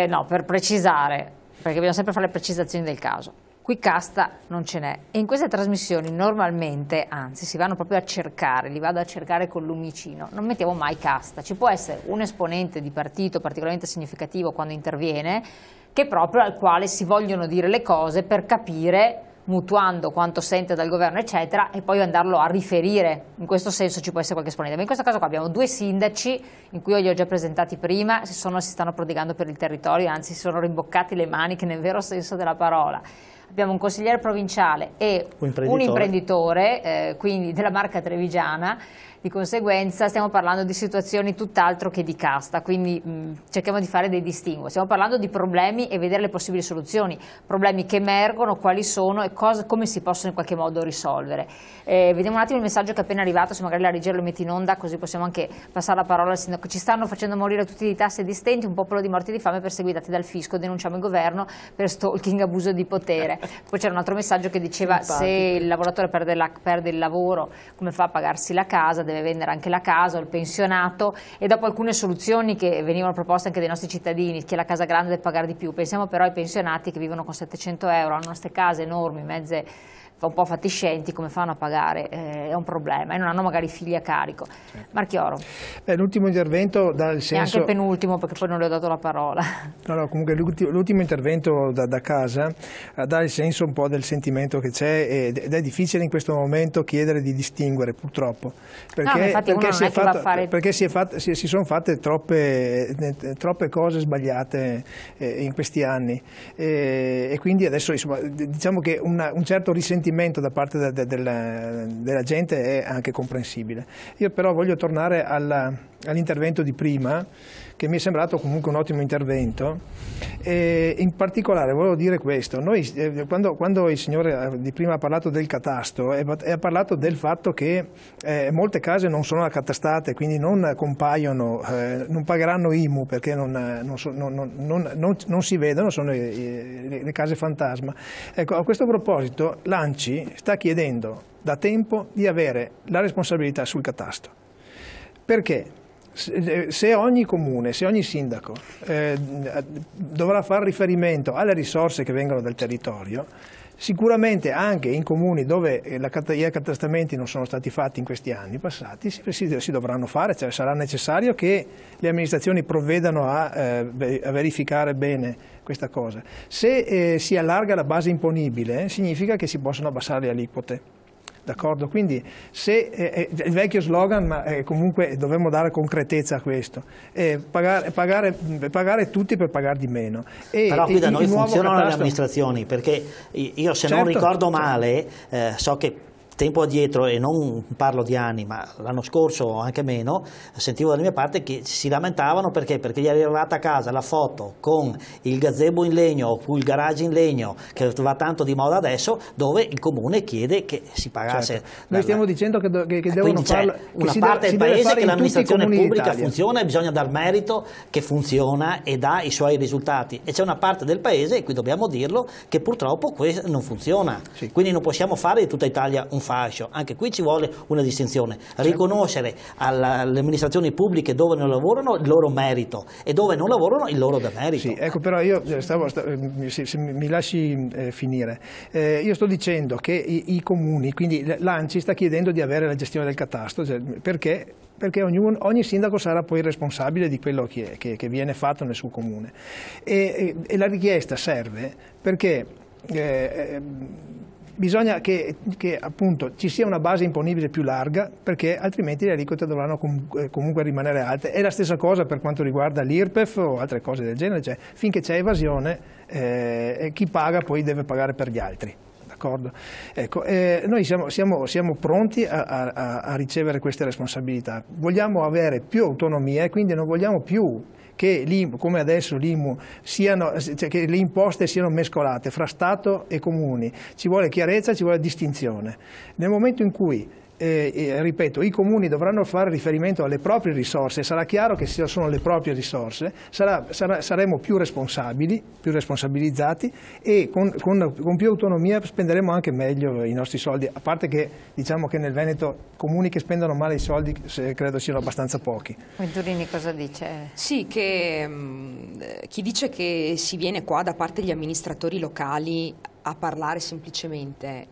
no, per precisare, perché bisogna sempre fare le precisazioni del caso. Qui casta non ce n'è, e in queste trasmissioni normalmente, anzi si vanno proprio a cercare, li vado a cercare con lumicino, non mettiamo mai casta. Ci può essere un esponente di partito particolarmente significativo quando interviene, che proprio al quale si vogliono dire le cose per capire, mutuando quanto sente dal governo eccetera, e poi andarlo a riferire. In questo senso ci può essere qualche esponente, ma in questo caso qua abbiamo 2 sindaci in cui io li ho già presentati prima, si stanno prodigando per il territorio, anzi si sono rimboccati le maniche nel vero senso della parola. abbiamo un consigliere provinciale e un imprenditore, quindi della marca trevigiana. Di conseguenza stiamo parlando di situazioni tutt'altro che di casta, quindi cerchiamo di fare dei distinguo. Stiamo parlando di problemi e vedere le possibili soluzioni, problemi che emergono, quali sono e come si possono in qualche modo risolvere. Vediamo un attimo il messaggio che è appena arrivato, se magari la regia lo mette in onda, così possiamo anche passare la parola al sindaco. Ci stanno facendo morire tutti di tasse esistenti, un popolo di morti di fame perseguitati dal fisco, denunciamo il governo per stalking, abuso di potere. Poi c'era un altro messaggio che diceva se il lavoratore perde il lavoro, come fa a pagarsi la casa? Deve vendere anche la casa o il pensionato, e dopo alcune soluzioni che venivano proposte anche dai nostri cittadini, che la casa grande deve pagare di più. Pensiamo però ai pensionati che vivono con 700 euro, hanno queste case enormi, mezze un po' fatiscenti, come fanno a pagare? È un problema, e non hanno magari figli a carico. Certo. Marchioro. L'ultimo intervento dà il senso... E anche il penultimo, perché poi non le ho dato la parola. No, comunque l'ultimo intervento da casa dà il senso un po' del sentimento che c'è, ed è difficile in questo momento chiedere di distinguere, purtroppo, perché si sono fatte troppe cose sbagliate in questi anni, e quindi adesso insomma, diciamo che un certo risentimento da parte della gente è anche comprensibile. Io però voglio tornare all'intervento di prima, che mi è sembrato comunque un ottimo intervento, e in particolare volevo dire questo: noi, quando il signore di prima ha parlato del catasto, ha parlato del fatto che molte case non sono accatastate, quindi non compaiono, non pagheranno IMU perché non si vedono, sono le case fantasma. Ecco, a questo proposito l'ANCI sta chiedendo da tempo di avere la responsabilità sul catasto. Perché? Se ogni comune, se ogni sindaco dovrà fare riferimento alle risorse che vengono dal territorio, sicuramente anche in comuni dove gli accatastamenti non sono stati fatti in questi anni passati si dovranno fare, cioè sarà necessario che le amministrazioni provvedano a verificare bene questa cosa. Se si allarga la base imponibile, significa che si possono abbassare le aliquote. D'accordo? Quindi se il vecchio slogan, ma comunque dovremmo dare concretezza a questo, pagare tutti per pagare di meno. Però qui da noi funzionano le amministrazioni, perché io se non ricordo male, so che tempo addietro, e non parlo di anni, ma l'anno scorso o anche meno, sentivo dalla mia parte che si lamentavano perché gli è arrivata a casa la foto con il gazebo in legno o il garage in legno, che va tanto di moda adesso, dove il comune chiede che si pagasse. Certo. Noi stiamo dicendo che devono farlo. Una parte del paese che l'amministrazione pubblica funziona e bisogna dar merito che funziona e dà i suoi risultati, e c'è una parte del paese, e qui dobbiamo dirlo, che purtroppo questo non funziona. Sì. Quindi non possiamo fare di tutta Italia un fascio, anche qui ci vuole una distinzione, riconoscere alle amministrazioni pubbliche dove non lavorano il loro merito e dove non lavorano il loro demerito. Sì, ecco, però io se mi lasci finire, io sto dicendo che i comuni, quindi l'ANCI sta chiedendo di avere la gestione del catasto, perché ogni sindaco sarà poi responsabile di quello che viene fatto nel suo comune, e la richiesta serve perché bisogna che appunto ci sia una base imponibile più larga, perché altrimenti le aliquote dovranno comunque rimanere alte. È la stessa cosa per quanto riguarda l'IRPEF o altre cose del genere, cioè finché c'è evasione chi paga poi deve pagare per gli altri. D'accordo? Ecco, noi siamo pronti a ricevere queste responsabilità, vogliamo avere più autonomia e quindi non vogliamo più che come adesso l'IMU che le imposte siano mescolate fra Stato e comuni. Ci vuole chiarezza, ci vuole distinzione. Nel momento in cui ripeto, i comuni dovranno fare riferimento alle proprie risorse, sarà chiaro che se sono le proprie risorse, saremo più responsabili, più responsabilizzati, e con più autonomia spenderemo anche meglio i nostri soldi, a parte che diciamo che nel Veneto comuni che spendono male i soldi credo siano abbastanza pochi. Venturini cosa dice? Sì, che chi dice che si viene qua da parte degli amministratori locali a parlare semplicemente,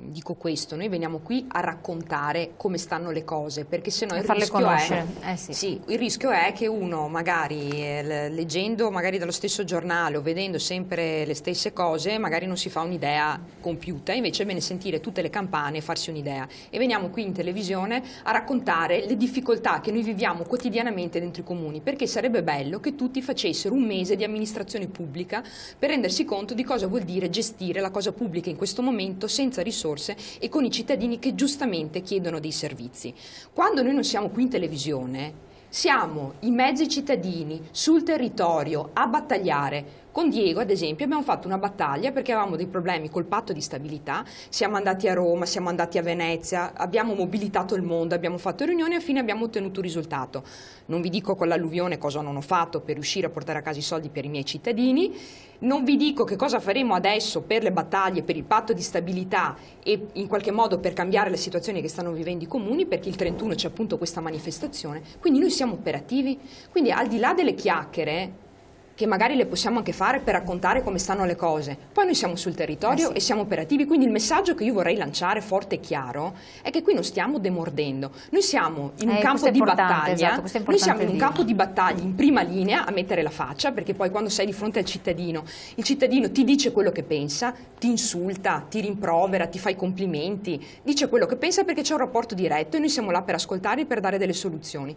dico questo: noi veniamo qui a raccontare come stanno le cose, perché se no il rischio è, sì, il rischio è che uno magari leggendo magari dallo stesso giornale o vedendo sempre le stesse cose magari non si fa un'idea compiuta, invece è bene sentire tutte le campane e farsi un'idea, e veniamo qui in televisione a raccontare le difficoltà che noi viviamo quotidianamente dentro i comuni, perché sarebbe bello che tutti facessero un mese di amministrazione pubblica per rendersi conto di cosa vuol dire gestire gestire la cosa pubblica in questo momento senza risorse e con i cittadini che giustamente chiedono dei servizi. Quando noi non siamo qui in televisione, siamo in mezzo ai cittadini, sul territorio, a battagliare. Con Diego, ad esempio, abbiamo fatto una battaglia perché avevamo dei problemi col patto di stabilità, siamo andati a Roma, siamo andati a Venezia, abbiamo mobilitato il mondo, abbiamo fatto riunioni e alla fine abbiamo ottenuto un risultato. Non vi dico con l'alluvione cosa non ho fatto per riuscire a portare a casa i soldi per i miei cittadini, non vi dico che cosa faremo adesso per le battaglie, per il patto di stabilità e in qualche modo per cambiare le situazioni che stanno vivendo i comuni, perché il 31 c'è appunto questa manifestazione, quindi noi siamo operativi, quindi al di là delle chiacchiere, che magari le possiamo anche fare per raccontare come stanno le cose. Poi noi siamo sul territorio e siamo operativi, quindi il messaggio che io vorrei lanciare forte e chiaro è che qui non stiamo demordendo, noi siamo in un campo di battaglia, esatto, noi siamo in un campo di battaglia in prima linea a mettere la faccia, perché poi quando sei di fronte al cittadino, il cittadino ti dice quello che pensa, ti insulta, ti rimprovera, ti fa i complimenti, dice quello che pensa perché c'è un rapporto diretto e noi siamo là per ascoltare e per dare delle soluzioni.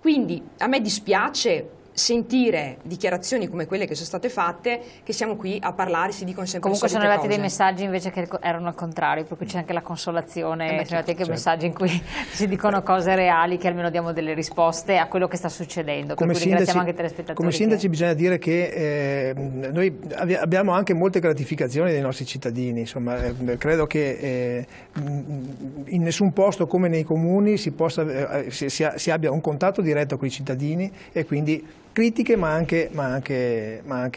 Quindi a me dispiace sentire dichiarazioni come quelle che sono state fatte, che siamo qui a parlare, si dicono sempre comunque le solite sono arrivati cose. Dei messaggi invece che erano al contrario, per cui c'è anche la consolazione, sono arrivati anche messaggi in cui si dicono cose reali, che almeno diamo delle risposte a quello che sta succedendo. Come per cui ringraziamo anche i telespettatori. Come sindaci bisogna dire che noi abbiamo anche molte gratificazioni dei nostri cittadini, insomma, credo che in nessun posto come nei comuni si abbia un contatto diretto con i cittadini e quindi critiche ma anche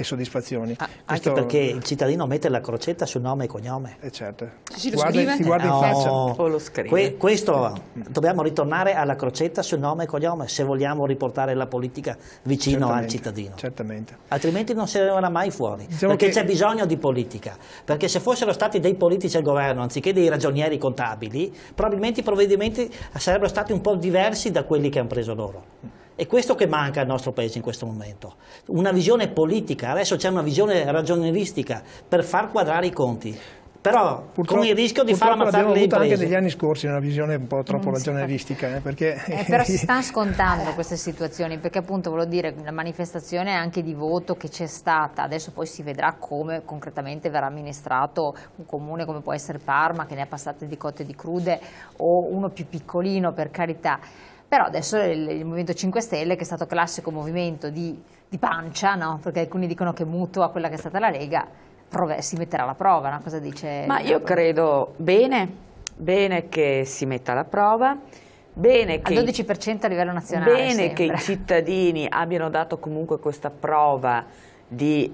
soddisfazioni. Anche perché il cittadino mette la crocetta sul nome e cognome. Certo. Si guarda in faccia. O lo scrive. Questo dobbiamo ritornare alla crocetta sul nome e cognome se vogliamo riportare la politica vicino al cittadino. Certamente. Altrimenti non se ne verrà mai fuori. Diciamo perché che c'è bisogno di politica. Perché se fossero stati dei politici al governo anziché dei ragionieri contabili, probabilmente i provvedimenti sarebbero stati un po' diversi da quelli che hanno preso loro. È questo che manca al nostro paese in questo momento, una visione politica. Adesso c'è una visione ragionieristica per far quadrare i conti, però con il rischio di far ammazzare le imprese. Abbiamo avuto anche negli anni scorsi una visione un po' troppo ragionieristica. Però si stanno scontando queste situazioni, perché appunto volevo dire, la manifestazione anche di voto che c'è stata, adesso poi si vedrà come concretamente verrà amministrato un comune come può essere Parma, che ne ha passate di cotte e di crude, o uno più piccolino, per carità. Però adesso il Movimento 5 Stelle, che è stato classico movimento di pancia, no? Perché alcuni dicono che mutua a quella che è stata la Lega, si metterà alla prova, no? Cosa dice? Ma io credo bene che si metta alla prova, bene che al 12% a livello nazionale. Bene che i cittadini abbiano dato comunque questa prova di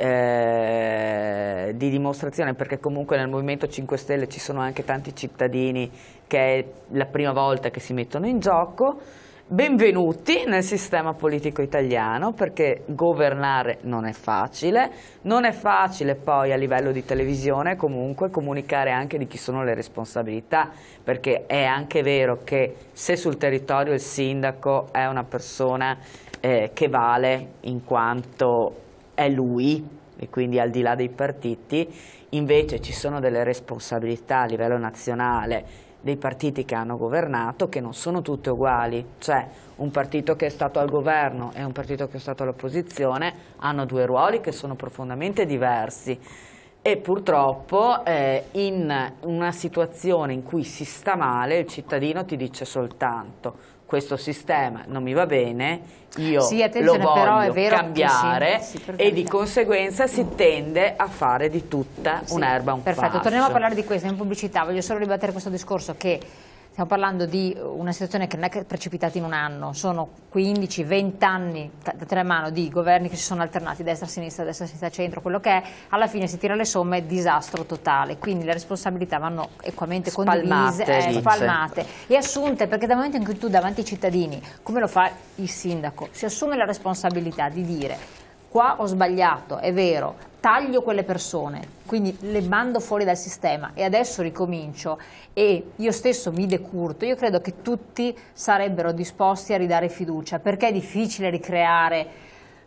dimostrazione, perché comunque nel Movimento 5 Stelle ci sono anche tanti cittadini che è la prima volta che si mettono in gioco. Benvenuti nel sistema politico italiano, perché governare non è facile poi a livello di televisione comunque comunicare anche di chi sono le responsabilità, perché è anche vero che se sul territorio il sindaco è una persona che vale in quanto è lui, e quindi al di là dei partiti, invece ci sono delle responsabilità a livello nazionale dei partiti che hanno governato, che non sono tutte uguali, cioè un partito che è stato al governo e un partito che è stato all'opposizione hanno due ruoli che sono profondamente diversi e purtroppo in una situazione in cui si sta male il cittadino ti dice soltanto questo sistema non mi va bene, io lo voglio cambiare e di conseguenza si tende a fare di tutta un'erba un fascio. Perfetto, torniamo a parlare di questo in pubblicità. Voglio solo ribattere questo discorso che stiamo parlando di una situazione che non è che è precipitata in un anno, sono 15-20 anni da mano di governi che si sono alternati destra, sinistra, centro, quello che è, alla fine si tira le somme, disastro totale, quindi le responsabilità vanno equamente condivise, spalmate e assunte, perché dal momento in cui tu davanti ai cittadini, come lo fa il sindaco, si assume la responsabilità di dire qua ho sbagliato, è vero, taglio quelle persone, quindi le mando fuori dal sistema e adesso ricomincio e io stesso mi decurto, io credo che tutti sarebbero disposti a ridare fiducia, perché è difficile ricreare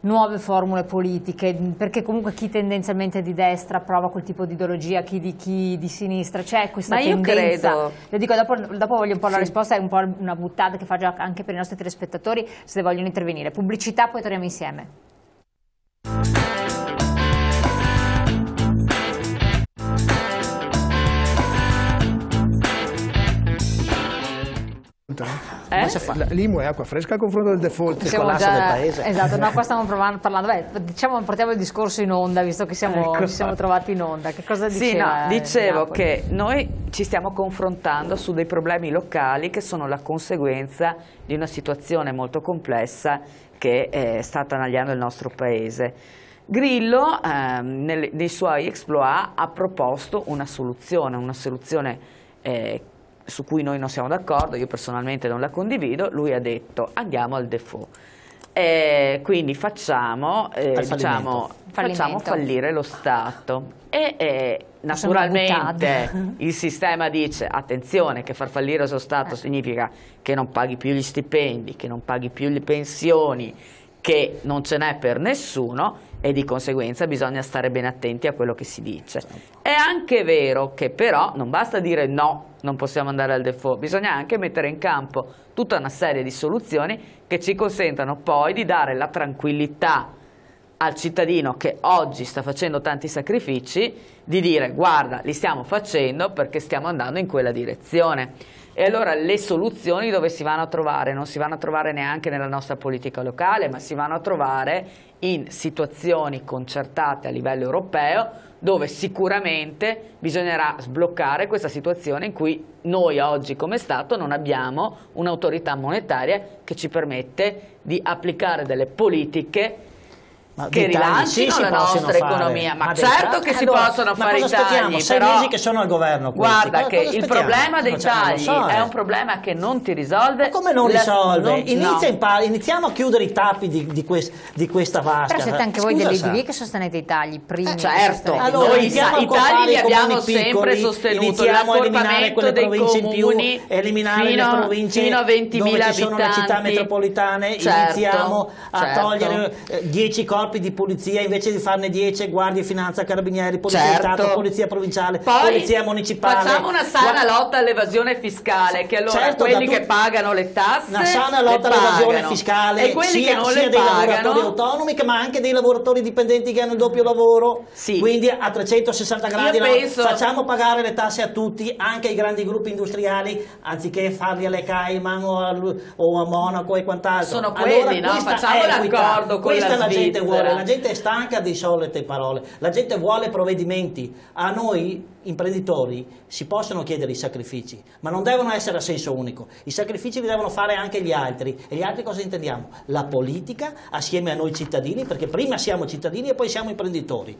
nuove formule politiche, perché comunque chi tendenzialmente è di destra prova quel tipo di ideologia, chi di sinistra, c'è questa tendenza. Credo... Lo dico, dopo voglio un po' la risposta, è un po' una buttata che faccio anche per i nostri telespettatori se vogliono intervenire. Pubblicità, poi torniamo insieme. default? L'IMU è acqua fresca a confronto del default? Del paese. Esatto, no, qua stiamo parlando, diciamo, portiamo il discorso in onda, visto che ci siamo trovati in onda. Che cosa diceva? Sì, no, dicevo che noi ci stiamo confrontando su dei problemi locali che sono la conseguenza di una situazione molto complessa che sta attanagliando il nostro paese. Grillo nei suoi exploit ha proposto una soluzione su cui noi non siamo d'accordo, io personalmente non la condivido. Lui ha detto andiamo al default, quindi facciamo fallire lo Stato e naturalmente il sistema dice attenzione che far fallire lo Stato significa che non paghi più gli stipendi, che non paghi più le pensioni, che non ce n'è per nessuno e di conseguenza bisogna stare ben attenti a quello che si dice. È anche vero che però non basta dire no, non possiamo andare al default, bisogna anche mettere in campo tutta una serie di soluzioni che ci consentano poi di dare la tranquillità al cittadino che oggi sta facendo tanti sacrifici, di dire guarda, li stiamo facendo perché stiamo andando in quella direzione. E allora le soluzioni dove si vanno a trovare? Non si vanno a trovare neanche nella nostra politica locale, ma si vanno a trovare in situazioni concertate a livello europeo, dove sicuramente bisognerà sbloccare questa situazione in cui noi oggi come Stato non abbiamo un'autorità monetaria che ci permette di applicare delle politiche che rilancino la nostra economia, ma certo che si possono fare i tagli, 6 mesi che sono al governo guarda che il problema dei tagli è un problema che non ti risolve. Ma come non risolve? Iniziamo a chiudere i tappi di questa vasca. Però siete anche voi dell'IDV che sostenete i tagli primi. Certo, allora, noi i tagli li abbiamo sempre sostenuti, iniziamo a eliminare quelle province in più, eliminare le province fino a 20.000 dove ci sono le abitanti. città metropolitane, iniziamo a togliere 10 corpi di polizia invece di farne 10, guardie, finanza, carabinieri, polizia di Stato, polizia provinciale, polizia municipale. Facciamo una sana lotta all'evasione fiscale, che allora quelli che pagano le tasse una sana lotta all'evasione fiscale e quelli che non sia le dei pagano, lavoratori autonomi ma anche dei lavoratori dipendenti che hanno il doppio lavoro, quindi a 360 gradi facciamo pagare le tasse a tutti, anche ai grandi gruppi industriali, anziché farli alle Cayman o a Monaco e quant'altro. Sono quelli, no? Facciamo l'accordo con la Svizzera. La gente è stanca di solite parole, la gente vuole provvedimenti. A noi imprenditori si possono chiedere i sacrifici, ma non devono essere a senso unico. I sacrifici li devono fare anche gli altri. E gli altri cosa intendiamo? La politica assieme a noi cittadini, perché prima siamo cittadini e poi siamo imprenditori.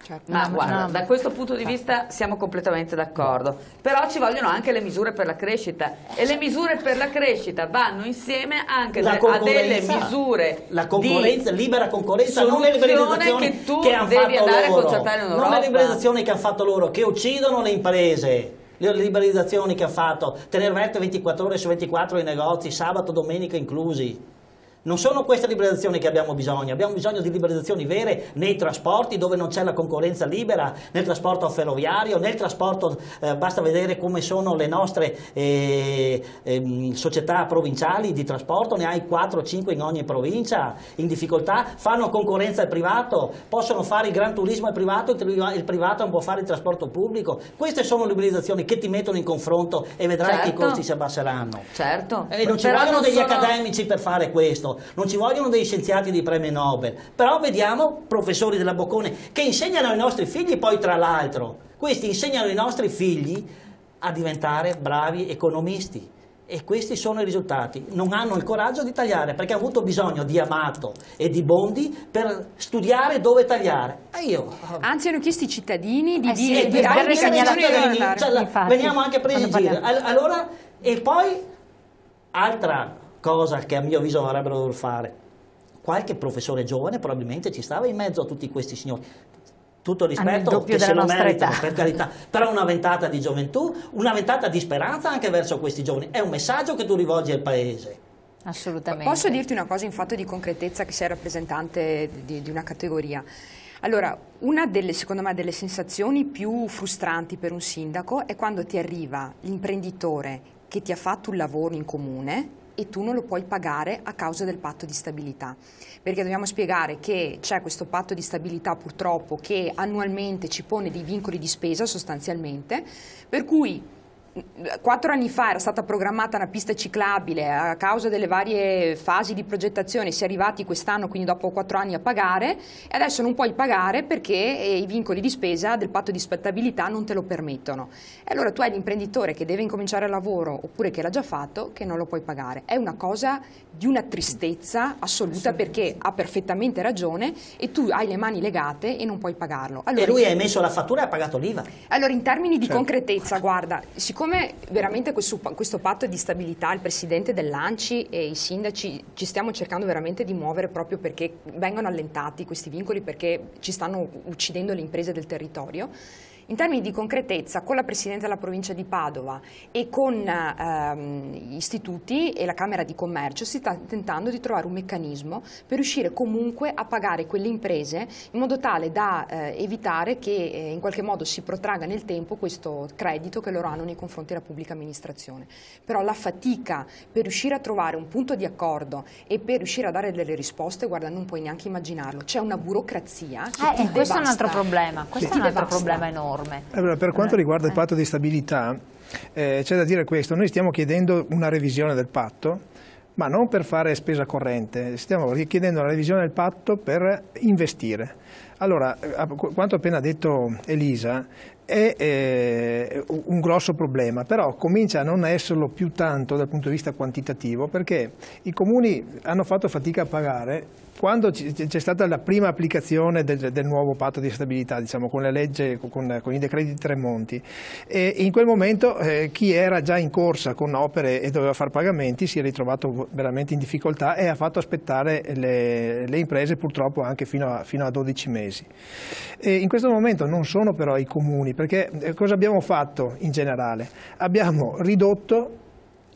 Certo. Ma guarda, da questo punto di vista siamo completamente d'accordo, però ci vogliono anche le misure per la crescita e le misure per la crescita vanno insieme anche a delle misure la concorrenza, libera concorrenza, non le liberalizzazioni che tu devi andare a concertare in Europa. Non le liberalizzazioni che hanno fatto loro, che uccidono le imprese. Le liberalizzazioni che ha fatto, tenere aperto 24 ore su 24 i negozi, sabato, domenica inclusi. Non sono queste liberalizzazioni che abbiamo bisogno di liberalizzazioni vere nei trasporti dove non c'è la concorrenza libera, nel trasporto ferroviario, nel trasporto, basta vedere come sono le nostre società provinciali di trasporto, ne hai 4-5 in ogni provincia, in difficoltà, fanno concorrenza al privato, possono fare il gran turismo al privato, il privato non può fare il trasporto pubblico. Queste sono liberalizzazioni che ti mettono in confronto e vedrai che i costi si abbasseranno. Certo. E non ci vogliono degli accademici per fare questo. Non ci vogliono dei scienziati di premi Nobel, però vediamo professori della Boccone che insegnano ai nostri figli, poi tra l'altro, questi insegnano ai nostri figli a diventare bravi economisti e questi sono i risultati. Non hanno il coraggio di tagliare perché hanno avuto bisogno di Amato e di Bondi per studiare dove tagliare. Anzi hanno chiesto i cittadini di veniamo anche presi in giro. Allora, e poi altra cosa che a mio avviso avrebbero dovuto fare, qualche professore giovane probabilmente ci stava in mezzo a tutti questi signori, tutto rispetto che se lo meritano per carità, però una ventata di gioventù, una ventata di speranza anche verso questi giovani, è un messaggio che tu rivolgi al paese. Assolutamente. Posso dirti una cosa in fatto di concretezza, che sei rappresentante di una categoria? Allora, secondo me delle sensazioni più frustranti per un sindaco è quando ti arriva l'imprenditore che ti ha fatto un lavoro in comune e tu non lo puoi pagare a causa del patto di stabilità, perché dobbiamo spiegare che c'è questo patto di stabilità purtroppo che annualmente ci pone dei vincoli di spesa sostanzialmente, per cui 4 anni fa era stata programmata una pista ciclabile, a causa delle varie fasi di progettazione si è arrivati quest'anno, quindi dopo 4 anni, a pagare, e adesso non puoi pagare perché i vincoli di spesa del patto di stabilità non te lo permettono. E allora tu hai l'imprenditore che deve incominciare il lavoro oppure che l'ha già fatto, che non lo puoi pagare. È una cosa di una tristezza assoluta, perché ha perfettamente ragione e tu hai le mani legate e non puoi pagarlo. Allora, e lui ha emesso la fattura e ha pagato l'IVA. Allora, in termini di concretezza, guarda, siccome veramente questo patto di stabilità, il presidente dell'ANCI e i sindaci ci stiamo cercando veramente di muovere proprio perché vengano allentati questi vincoli, perché ci stanno uccidendo le imprese del territorio. In termini di concretezza, con la Presidente della Provincia di Padova e con gli istituti e la Camera di Commercio si sta tentando di trovare un meccanismo per riuscire comunque a pagare quelle imprese in modo tale da evitare che in qualche modo si protragga nel tempo questo credito che loro hanno nei confronti della pubblica amministrazione. Però la fatica per riuscire a trovare un punto di accordo e per riuscire a dare delle risposte, guarda, non puoi neanche immaginarlo. C'è una burocrazia che questo è un altro problema, questo è un altro problema enorme. Allora, per quanto riguarda il patto di stabilità, c'è da dire questo: noi stiamo chiedendo una revisione del patto, ma non per fare spesa corrente, stiamo chiedendo una revisione del patto per investire. Allora, quanto appena detto Elisa è un grosso problema, però comincia a non esserlo più tanto dal punto di vista quantitativo, perché i comuni hanno fatto fatica a pagare quando c'è stata la prima applicazione del nuovo patto di stabilità, diciamo, con la legge, con i decreti Tremonti, e in quel momento chi era già in corsa con opere e doveva fare pagamenti si è ritrovato veramente in difficoltà e ha fatto aspettare le imprese purtroppo anche fino a 12 mesi. E in questo momento non sono però i comuni, perché cosa abbiamo fatto in generale? Abbiamo ridotto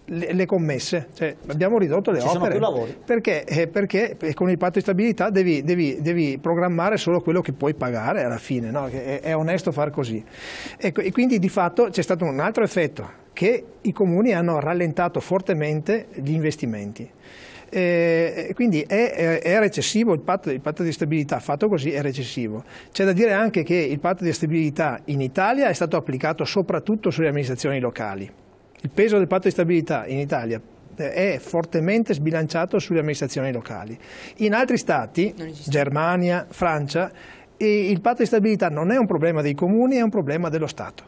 le commesse, cioè abbiamo ridotto le opere. Ci sono più lavori. Perché con il patto di stabilità devi programmare solo quello che puoi pagare alla fine, no? È onesto far così. E quindi di fatto c'è stato un altro effetto, che i comuni hanno rallentato fortemente gli investimenti. Quindi è recessivo il patto di stabilità, fatto così è recessivo. C'è da dire anche che il patto di stabilità in Italia è stato applicato soprattutto sulle amministrazioni locali. Il peso del patto di stabilità in Italia è fortemente sbilanciato sulle amministrazioni locali. In altri stati, Germania, Francia, il patto di stabilità non è un problema dei comuni, è un problema dello Stato.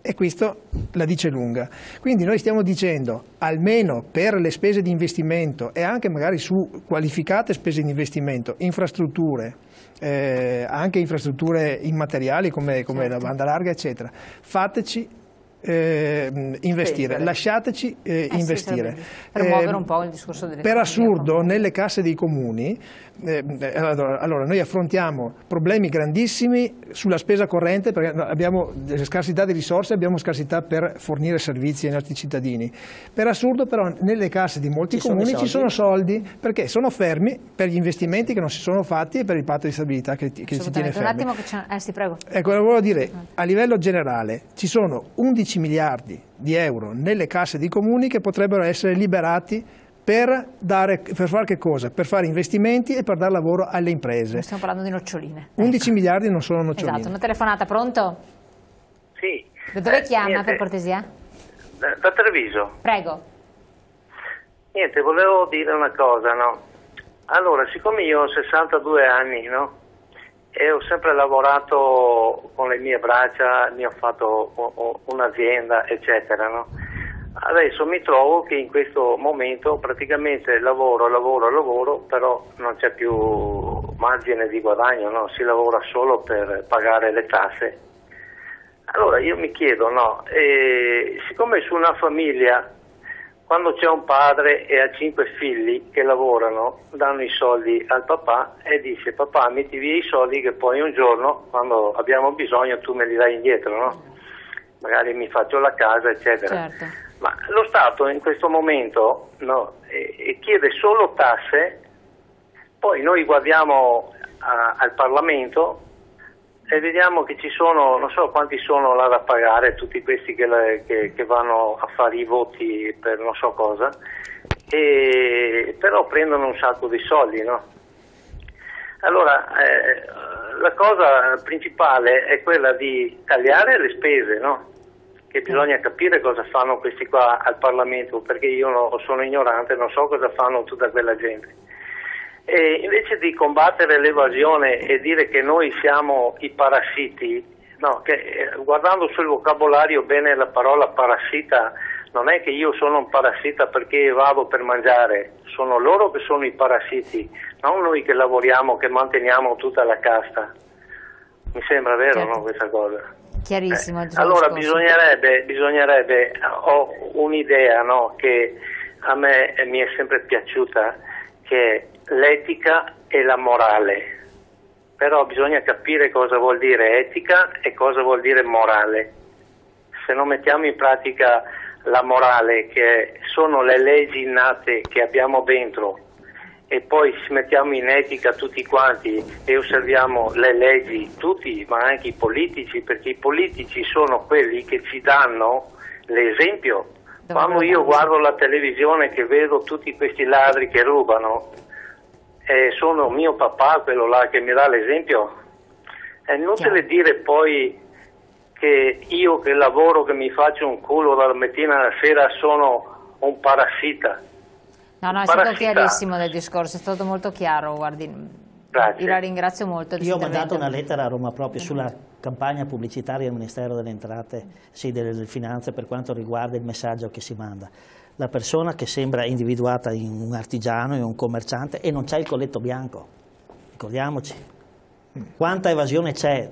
E questo la dice lunga. Quindi noi stiamo dicendo, almeno per le spese di investimento e anche magari su qualificate spese di investimento, infrastrutture, anche infrastrutture immateriali come la banda larga, eccetera, fateci investire, lasciateci investire. Per muovere un po' il discorso delle per assurdo nelle casse dei comuni allora noi affrontiamo problemi grandissimi sulla spesa corrente, perché abbiamo scarsità di risorse, abbiamo scarsità per fornire servizi ai nostri cittadini. Per assurdo però nelle casse di molti comuni ci sono soldi, perché sono fermi per gli investimenti che non si sono fatti e per il patto di stabilità che si tiene fermi. Un attimo che c'è, sì, prego. Ecco, volevo dire, a livello generale ci sono 11 miliardi di euro nelle casse dei comuni che potrebbero essere liberati per fare che cosa? Per fare investimenti e per dare lavoro alle imprese. Stiamo parlando di noccioline. 11 miliardi non sono noccioline. Esatto, una telefonata, pronto? Sì. Da dove chiama, per cortesia? Da Treviso. Prego. Niente, volevo dire una cosa, no? Allora, siccome io ho 62 anni, no? E ho sempre lavorato con le mie braccia, ne ho fatto un'azienda, eccetera, no? Adesso mi trovo che in questo momento praticamente lavoro, però non c'è più margine di guadagno, no? Si lavora solo per pagare le tasse. Allora io mi chiedo, no? Siccome su una famiglia, quando c'è un padre e ha 5 figli che lavorano, danno i soldi al papà e dice: papà, metti via i soldi che poi un giorno, quando abbiamo bisogno, tu me li dai indietro, no? Magari mi faccio la casa, eccetera. Certo. Ma lo Stato in questo momento, no, chiede solo tasse, poi noi guardiamo al Parlamento e vediamo che ci sono, non so quanti sono là da pagare, tutti questi che vanno a fare i voti per non so cosa, però prendono un sacco di soldi, no? Allora, la cosa principale è quella di tagliare le spese, no? che bisogna capire cosa fanno questi qua al Parlamento, perché io sono ignorante, non so cosa fanno tutta quella gente. E invece di combattere l'evasione e dire che noi siamo i parassiti, no, che guardando sul vocabolario bene la parola parassita, non è che io sono un parassita perché vado per mangiare, sono loro che sono i parassiti, non noi che lavoriamo, che manteniamo tutta la casta. Mi sembra vero, certo, no, questa cosa? Chiarissimo. Allora bisognerebbe, ho un'idea, no, che a me mi è sempre piaciuta, che è l'etica e la morale. Però bisogna capire cosa vuol dire etica e cosa vuol dire morale. Se non mettiamo in pratica la morale, che sono le leggi innate che abbiamo dentro, e poi ci mettiamo in etica tutti quanti e osserviamo le leggi, tutti, ma anche i politici, perché i politici sono quelli che ci danno l'esempio. Quando io guardo la televisione che vedo tutti questi ladri che rubano, sono mio papà quello là che mi dà l'esempio. È inutile dire poi che io che lavoro, che mi faccio un culo dalla mattina alla sera, sono un parassita. No, è stato chiarissimo del discorso, è stato molto chiaro, guardi. Grazie. Io la ringrazio molto. Io ho mandato una lettera a Roma proprio sulla campagna pubblicitaria del Ministero delle Entrate, sì, delle Finanze, per quanto riguarda il messaggio che si manda. La persona che sembra individuata in un artigiano, in un commerciante, e non c'è il colletto bianco, ricordiamoci. Quanta evasione c'è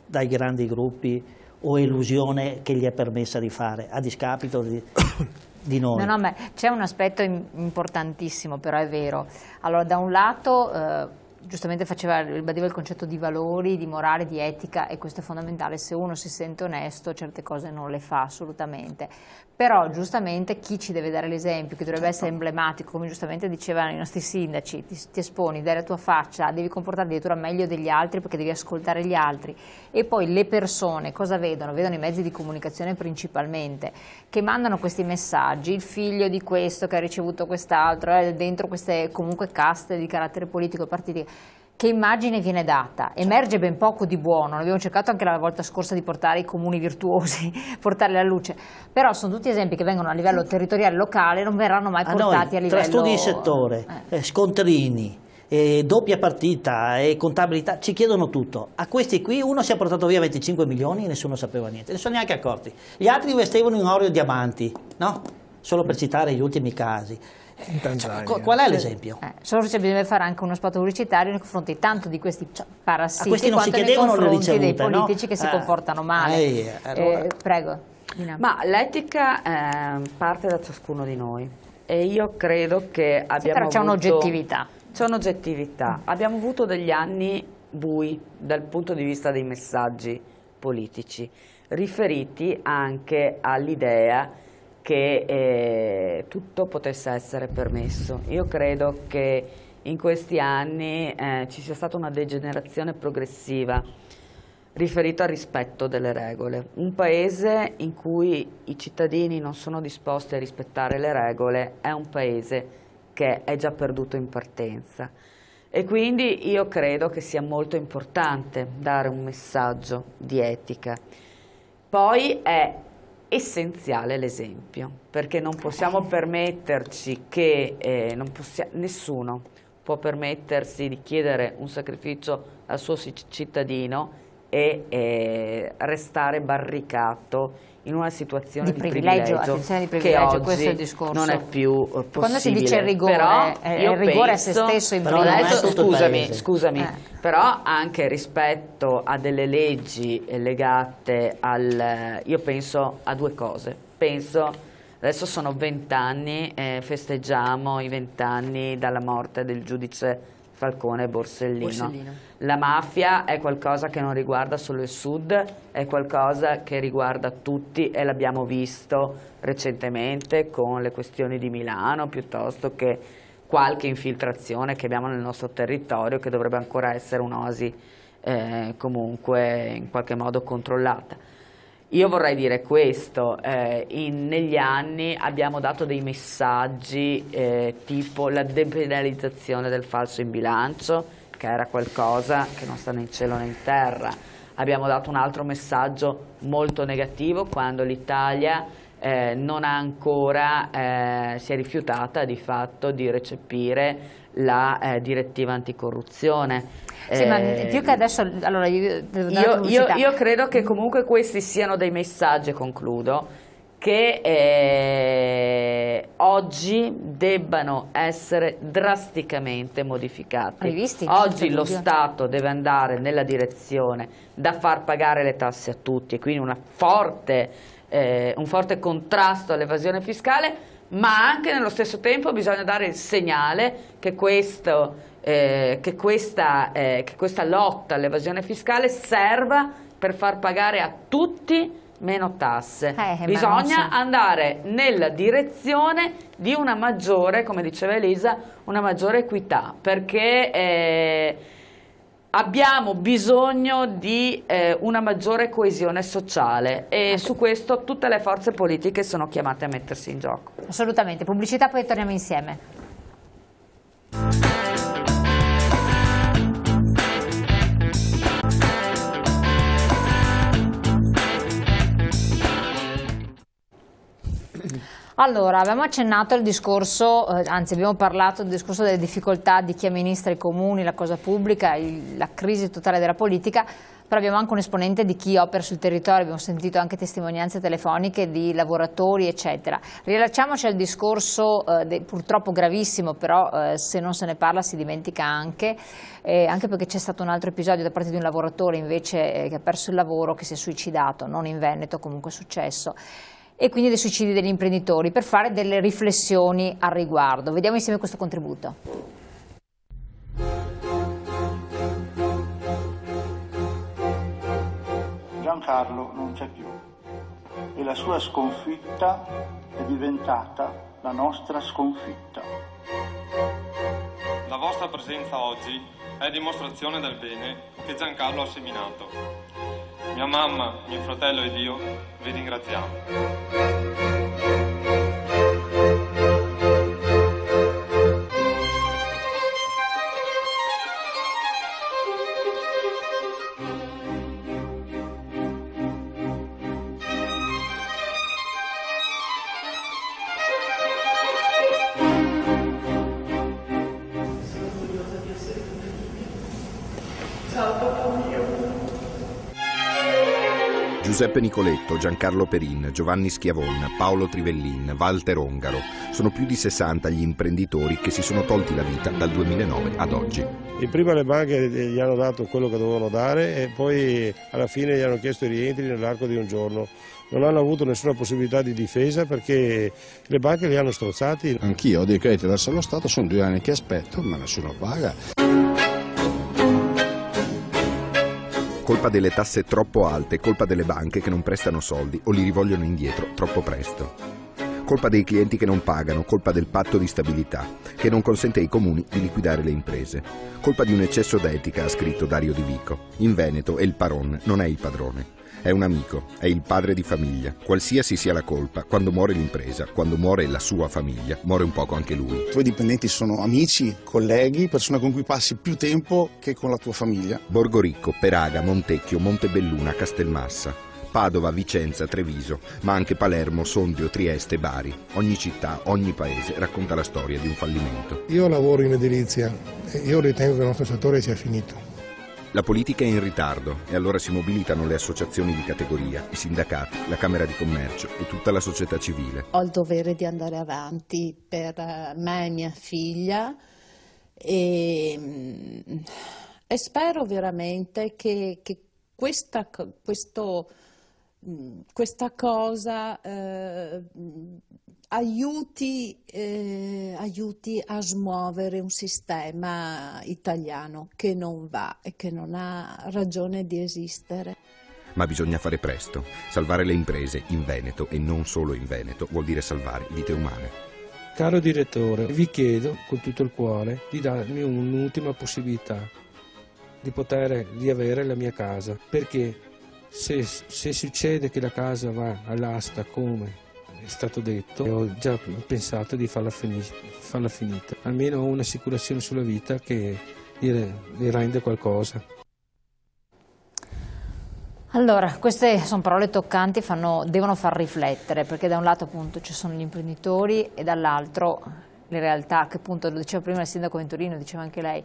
dai grandi gruppi o elusione che gli è permessa di fare, a discapito di noi. No, ma c'è un aspetto importantissimo, però è vero. Allora, da un lato, giustamente ribadiva il concetto di valori, di morale, di etica, e questo è fondamentale. Se uno si sente onesto, certe cose non le fa assolutamente. Però giustamente chi ci deve dare l'esempio, che dovrebbe essere emblematico, come giustamente dicevano i nostri sindaci, ti esponi, dai la tua faccia, devi comportarti addirittura meglio degli altri perché devi ascoltare gli altri. E poi le persone cosa vedono? Vedono i mezzi di comunicazione principalmente, che mandano questi messaggi, il figlio di questo che ha ricevuto quest'altro, dentro queste comunque caste di carattere politico e partitico. Che immagine viene data? Emerge ben poco di buono, abbiamo cercato anche la volta scorsa di portare i comuni virtuosi, portarli alla luce, però sono tutti esempi che vengono a livello territoriale locale, non verranno mai portati a livello... Tra studi di settore, scontrini, doppia partita e contabilità, ci chiedono tutto. A questi qui uno si è portato via 25 milioni e nessuno sapeva niente, ne sono neanche accorti. Gli altri investevano in oro e diamanti, no? Solo per citare gli ultimi casi. Qual è l'esempio? Solo se bisogna fare anche uno spot pubblicitario nei confronti tanto di questi parassiti questi non quanto si nei confronti le ricevute, dei politici, no? Che si comportano male. Allora. Prego. Ma l'etica parte da ciascuno di noi e io credo che abbiamo però c'è un'oggettività. C'è un'oggettività. Abbiamo avuto degli anni bui dal punto di vista dei messaggi politici, riferiti anche all'idea che tutto potesse essere permesso. Io credo che in questi anni ci sia stata una degenerazione progressiva riferita al rispetto delle regole. Un paese in cui i cittadini non sono disposti a rispettare le regole è un paese che è già perduto in partenza. E quindi io credo che sia molto importante dare un messaggio di etica. Poi è essenziale l'esempio, perché non possiamo permetterci che nessuno può permettersi di chiedere un sacrificio al suo cittadino e restare barricato in una situazione di privilegio che oggi questo è il discorso. Non è più possibile. Quando si dice rigore, però il rigore a se stesso in privilegio. Scusami, però anche rispetto a delle leggi legate io penso a due cose. Adesso sono 20 anni, festeggiamo i 20 anni dalla morte del giudice Falcone e Borsellino. La mafia è qualcosa che non riguarda solo il Sud, è qualcosa che riguarda tutti e l'abbiamo visto recentemente con le questioni di Milano, piuttosto che qualche infiltrazione che abbiamo nel nostro territorio che dovrebbe ancora essere un'oasi comunque in qualche modo controllata. Io vorrei dire questo, negli anni abbiamo dato dei messaggi tipo la depenalizzazione del falso in bilancio, che era qualcosa che non sta né in cielo né in terra. abbiamo dato un altro messaggio molto negativo quando l'Italia non ha ancora, si è rifiutata di fatto di recepire la direttiva anticorruzione. Sì, ma più che adesso, allora io credo che comunque questi siano dei messaggi, e concludo, che oggi debbano essere drasticamente modificati. Rivisti, oggi lo Stato deve andare nella direzione da far pagare le tasse a tutti, e quindi un forte contrasto all'evasione fiscale, ma anche nello stesso tempo bisogna dare il segnale che questa lotta all'evasione fiscale serva per far pagare a tutti meno tasse. Bisogna andare nella direzione di una maggiore, come diceva Elisa, una maggiore equità, perché abbiamo bisogno di una maggiore coesione sociale, e su questo tutte le forze politiche sono chiamate a mettersi in gioco. Assolutamente. Pubblicità, poi torniamo insieme. Allora, abbiamo accennato al discorso, anzi abbiamo parlato del discorso delle difficoltà di chi amministra i comuni, la cosa pubblica, la crisi totale della politica, però abbiamo anche un esponente di chi opera sul territorio, abbiamo sentito anche testimonianze telefoniche di lavoratori, eccetera. Riallacciamoci al discorso purtroppo gravissimo, però se non se ne parla si dimentica anche perché c'è stato un altro episodio da parte di un lavoratore invece che ha perso il lavoro, che si è suicidato, non in Veneto, comunque è successo, e quindi dei suicidi degli imprenditori, per fare delle riflessioni al riguardo. Vediamo insieme questo contributo. Giancarlo non c'è più e la sua sconfitta è diventata la nostra sconfitta. La vostra presenza oggi è dimostrazione del bene che Giancarlo ha seminato. Mia mamma, mio fratello ed io vi ringraziamo. Giuseppe Nicoletto, Giancarlo Perin, Giovanni Schiavon, Paolo Trivellin, Walter Ongaro. Sono più di 60 gli imprenditori che si sono tolti la vita dal 2009 ad oggi. E prima le banche gli hanno dato quello che dovevano dare e poi alla fine gli hanno chiesto i rientri nell'arco di un giorno. Non hanno avuto nessuna possibilità di difesa perché le banche li hanno strozzati. Anch'io ho dei crediti verso lo Stato, sono 2 anni che aspetto, ma nessuno paga. Colpa delle tasse troppo alte, colpa delle banche che non prestano soldi o li rivogliono indietro troppo presto. Colpa dei clienti che non pagano, colpa del patto di stabilità, che non consente ai comuni di liquidare le imprese. Colpa di un eccesso d'etica, ha scritto Dario Di Vico. In Veneto El Paron non è il padrone. È un amico, è il padre di famiglia. Qualsiasi sia la colpa, quando muore l'impresa, quando muore la sua famiglia, muore un poco anche lui. I tuoi dipendenti sono amici, colleghi, persone con cui passi più tempo che con la tua famiglia. Borgoricco, Peraga, Montecchio, Montebelluna, Castelmassa, Padova, Vicenza, Treviso, ma anche Palermo, Sondrio, Trieste, Bari. Ogni città, ogni paese racconta la storia di un fallimento. Io lavoro in edilizia e io ritengo che il nostro settore sia finito. La politica è in ritardo e allora si mobilitano le associazioni di categoria, i sindacati, la Camera di Commercio e tutta la società civile. Ho il dovere di andare avanti per me e mia figlia e spero veramente che questa cosa aiuti a smuovere un sistema italiano che non va e che non ha ragione di esistere. Ma bisogna fare presto. Salvare le imprese in Veneto e non solo in Veneto vuol dire salvare vite umane. Caro direttore, vi chiedo con tutto il cuore di darmi un'ultima possibilità di poter riavere la mia casa, perché se succede che la casa va all'asta come è stato detto, ho già pensato di farla finita. Almeno ho un'assicurazione sulla vita che gli rende qualcosa. Allora, queste sono parole toccanti, devono far riflettere, perché da un lato appunto ci sono gli imprenditori e dall'altro le realtà che appunto, lo diceva prima il sindaco Venturino, diceva anche lei,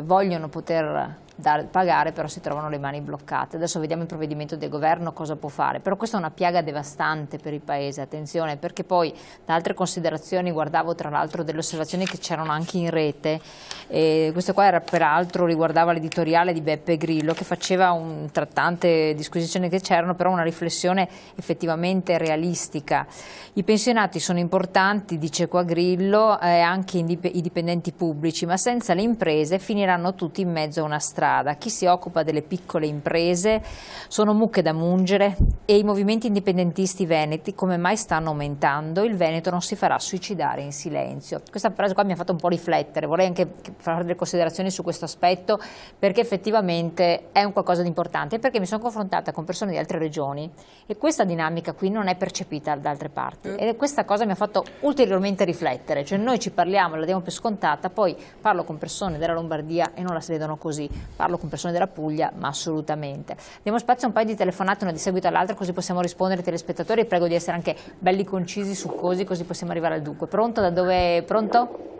vogliono poter pagare, però si trovano le mani bloccate. Adesso vediamo il provvedimento del governo cosa può fare, però questa è una piaga devastante per il paese, attenzione, perché poi da altre considerazioni guardavo tra l'altro delle osservazioni che c'erano anche in rete, e questo qua era peraltro riguardava l'editoriale di Beppe Grillo che faceva tra tante disquisizioni che c'erano, però una riflessione effettivamente realistica. I pensionati sono importanti, dice qua Grillo, anche i dipendenti pubblici, ma senza le imprese finiranno tutti in mezzo a una strada. Chi si occupa delle piccole imprese sono mucche da mungere e i movimenti indipendentisti veneti come mai stanno aumentando, il Veneto non si farà suicidare in silenzio. Questa frase qua mi ha fatto un po' riflettere, vorrei anche fare delle considerazioni su questo aspetto perché effettivamente è un qualcosa di importante, perché mi sono confrontata con persone di altre regioni e questa dinamica qui non è percepita da altre parti e questa cosa mi ha fatto ulteriormente riflettere, cioè noi ci parliamo, la diamo per scontata, poi parlo con persone della Lombardia e non la si vedono così, parlo con persone della Puglia ma assolutamente. Diamo spazio a un paio di telefonate una di seguito all'altra così possiamo rispondere ai telespettatori, prego di essere anche belli concisi su così possiamo arrivare al dunque. Pronto? Da dove? Pronto?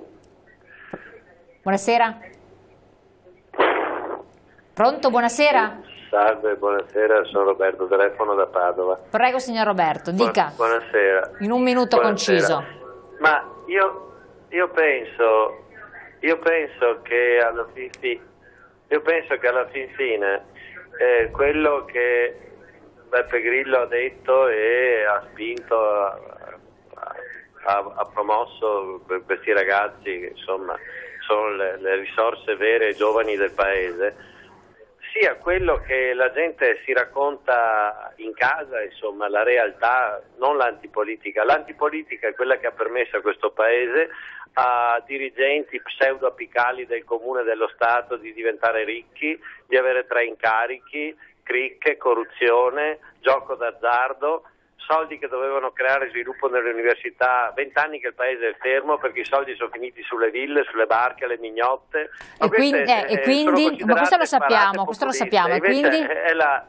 Buonasera. Pronto? Buonasera. Salve, buonasera, sono Roberto, telefono da Padova. Prego signor Roberto, dica. Buonasera. In un minuto conciso. Ma io penso che alla fin fine quello che Beppe Grillo ha detto e ha spinto, ha promosso questi ragazzi che insomma sono le risorse vere e giovani del paese, sia quello che la gente si racconta in casa, insomma la realtà, non l'antipolitica. L'antipolitica è quella che ha permesso a questo paese, a dirigenti pseudo-apicali del comune e dello Stato di diventare ricchi, di avere 3 incarichi, cricche, corruzione, gioco d'azzardo, soldi che dovevano creare sviluppo nelle università, 20 anni che il paese è fermo perché i soldi sono finiti sulle ville, sulle barche, le mignotte. Ma questo lo sappiamo, e quindi è la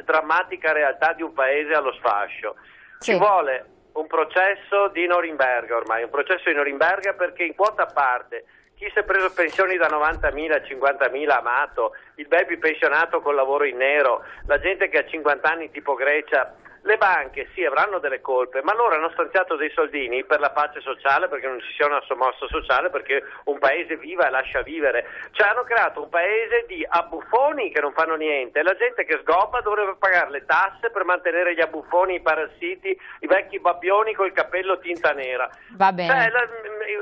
drammatica realtà di un paese allo sfascio. Ci vuole un processo di Norimberga ormai, un processo di Norimberga perché in quota a parte chi si è preso pensioni da 90.000, 50.000 amato, il baby pensionato col lavoro in nero, la gente che ha 50 anni tipo Grecia. Le banche sì avranno delle colpe, ma loro hanno stanziato dei soldini per la pace sociale, perché non ci sia una sommossa sociale, perché un paese viva e lascia vivere. Cioè hanno creato un paese di abbuffoni che non fanno niente, la gente che sgoba dovrebbe pagare le tasse per mantenere gli abbuffoni, i parassiti, i vecchi babbioni col cappello tinta nera. Va bene.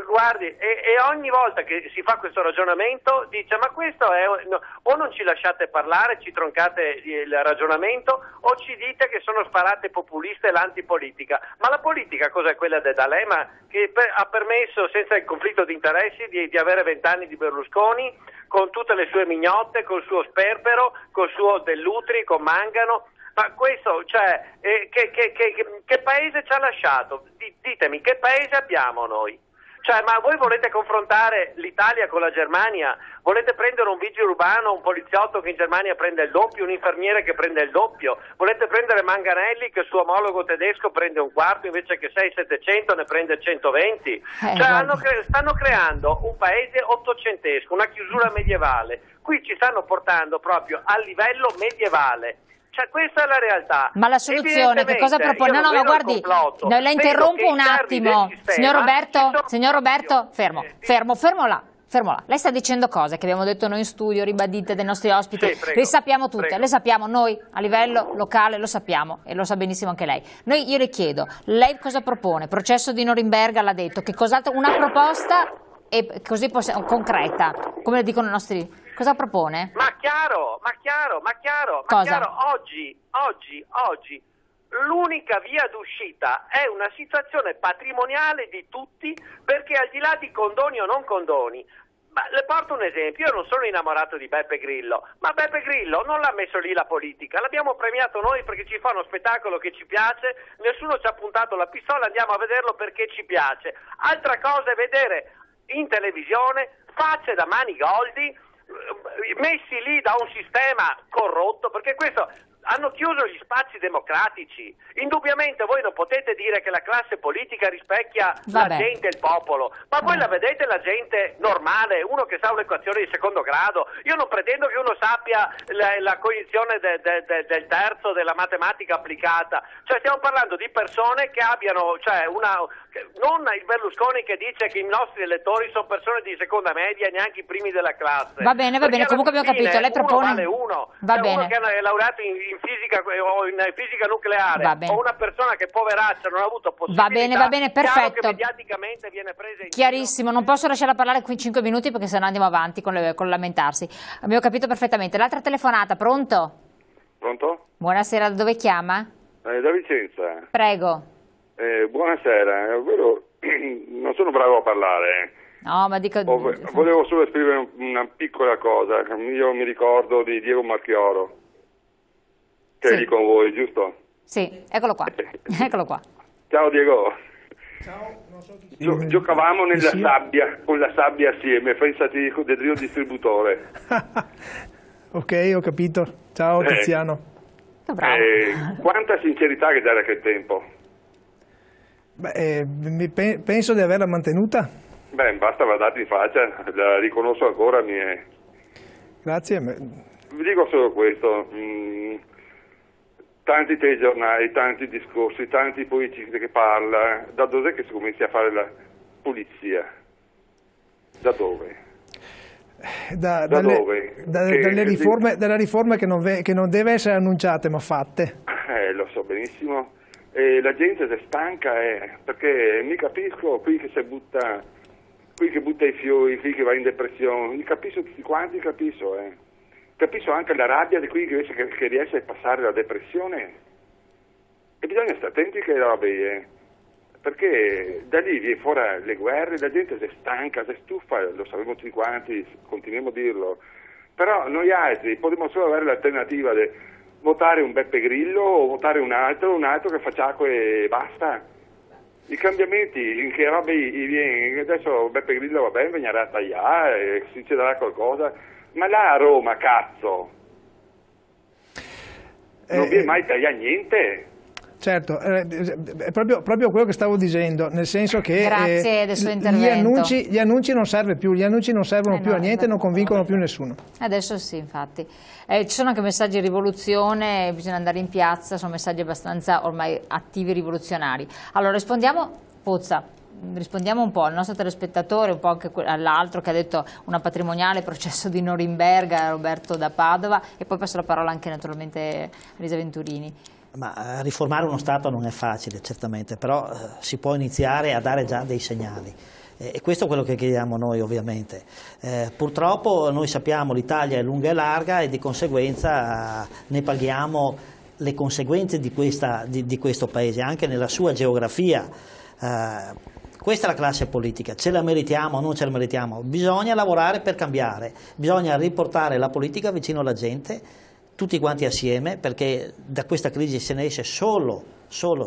Guardi, e ogni volta che si fa questo ragionamento dice ma questo è, o non ci lasciate parlare, ci troncate il ragionamento, o ci dite che sono sparate populiste e l'antipolitica. Ma la politica cos'è? Quella di D'Alema che ha permesso senza il conflitto di interessi di avere 20 anni di Berlusconi con tutte le sue mignotte, col suo sperpero, col suo Dell'Utri, con Mangano. Ma questo, cioè, che paese ci ha lasciato? Ditemi, che paese abbiamo noi? Cioè, ma voi volete confrontare l'Italia con la Germania? Volete prendere un vigile urbano, un poliziotto che in Germania prende il doppio, un infermiere che prende il doppio? Volete prendere Manganelli che il suo omologo tedesco prende un quarto invece che 600-700 ne prende 120? Stanno creando un paese ottocentesco, una chiusura medievale. Qui ci stanno portando proprio a livello medievale. Cioè questa è la realtà. Ma la soluzione che cosa propone? No, ma guardi, la interrompo un attimo. Signor Roberto, fermo là. Lei sta dicendo cose che abbiamo detto noi in studio, ribadite dai nostri ospiti, le sappiamo tutte, le sappiamo noi a livello locale, lo sappiamo e lo sa benissimo anche lei. Io le chiedo, lei cosa propone? Processo di Norimberga l'ha detto, che cos'altro? Una proposta e così concreta, come le dicono i nostri. Cosa propone? Ma chiaro. Oggi l'unica via d'uscita è una situazione patrimoniale di tutti, perché al di là di condoni o non condoni, ma le porto un esempio, io non sono innamorato di Beppe Grillo, ma Beppe Grillo non l'ha messo lì la politica, l'abbiamo premiato noi perché ci fa uno spettacolo che ci piace, nessuno ci ha puntato la pistola, andiamo a vederlo perché ci piace. Altra cosa è vedere in televisione facce da manigoldi messi lì da un sistema corrotto, perché questo hanno chiuso gli spazi democratici. Indubbiamente voi non potete dire che la classe politica rispecchia la gente e il popolo, ma voi la vedete la gente normale, uno che sa un'equazione di secondo grado. Io non pretendo che uno sappia la cognizione del terzo della matematica applicata, cioè stiamo parlando di persone che abbiano, cioè non il Berlusconi che dice che i nostri elettori sono persone di seconda media e neanche i primi della classe. Va bene, comunque abbiamo capito, lei propone... Uno vale uno. Va bene. Uno che è laureato in fisica o in fisica nucleare, o una persona che poveraccia non ha avuto possibilità. Va bene, perfetto. Che mediaticamente viene presa in chiarissimo, non posso lasciarla parlare qui 5 minuti perché sennò andiamo avanti con lamentarsi. Abbiamo capito perfettamente. L'altra telefonata, pronto? Pronto? Buonasera, da dove chiama? Da Vicenza. Prego. Buonasera, non sono bravo a parlare. No, ma dico... Volevo solo esprimere una piccola cosa. Io mi ricordo di Diego Marchioro, che è lì con voi, giusto? Sì, eccolo qua. Eccolo qua. Ciao Diego. Ciao. Giocavamo nella sabbia, con la sabbia assieme, pensati del Rio Distributore. Ok, ho capito. Ciao Tiziano. Quanta sincerità che c'era a quel tempo. Penso di averla mantenuta. Basta guardarti in faccia, la riconosco ancora. Grazie. Vi dico solo questo, tanti telegiornali, tanti discorsi, tanti politici che parla, da dov'è che si comincia a fare la pulizia? Da dove? Dalle riforme che non deve essere annunciate ma fatte. Lo so benissimo. E la gente si è stanca perché mi capisco qui che butta i fiori, qui che va in depressione, li capisco tutti quanti, capisco anche la rabbia di qui che riesce a passare la depressione, e bisogna stare attenti che robe, perché da lì viene fuori le guerre, la gente si è stanca, si è stufa, lo sappiamo tutti quanti, continuiamo a dirlo, però noi altri potremmo solo avere l'alternativa di votare un Beppe Grillo o votare un altro che faccia e basta. I cambiamenti, in che robe viene, adesso Beppe Grillo va bene, venirà a tagliare, succederà qualcosa, ma là a Roma, cazzo, non viene mai tagliare niente. Certo, è proprio quello che stavo dicendo, nel senso che grazie del suo intervento. Gli annunci non servono più, più a niente, non convincono più nessuno. Adesso sì, infatti. Ci sono anche messaggi di rivoluzione, bisogna andare in piazza, sono messaggi abbastanza ormai attivi rivoluzionari. Allora rispondiamo, Pozza, rispondiamo un po' al nostro telespettatore, un po' anche all'altro che ha detto una patrimoniale, processo di Norimberga, Roberto da Padova, e poi passo la parola anche naturalmente a Elisa Venturini. Ma riformare uno Stato non è facile, certamente, però si può iniziare a dare già dei segnali. E questo è quello che chiediamo noi, ovviamente. Purtroppo noi sappiamo l'Italia è lunga e larga e di conseguenza ne paghiamo le conseguenze di questo Paese, anche nella sua geografia. Questa è la classe politica, ce la meritiamo o non ce la meritiamo? Bisogna lavorare per cambiare, bisogna riportare la politica vicino alla gente, tutti quanti assieme, perché da questa crisi se ne esce solo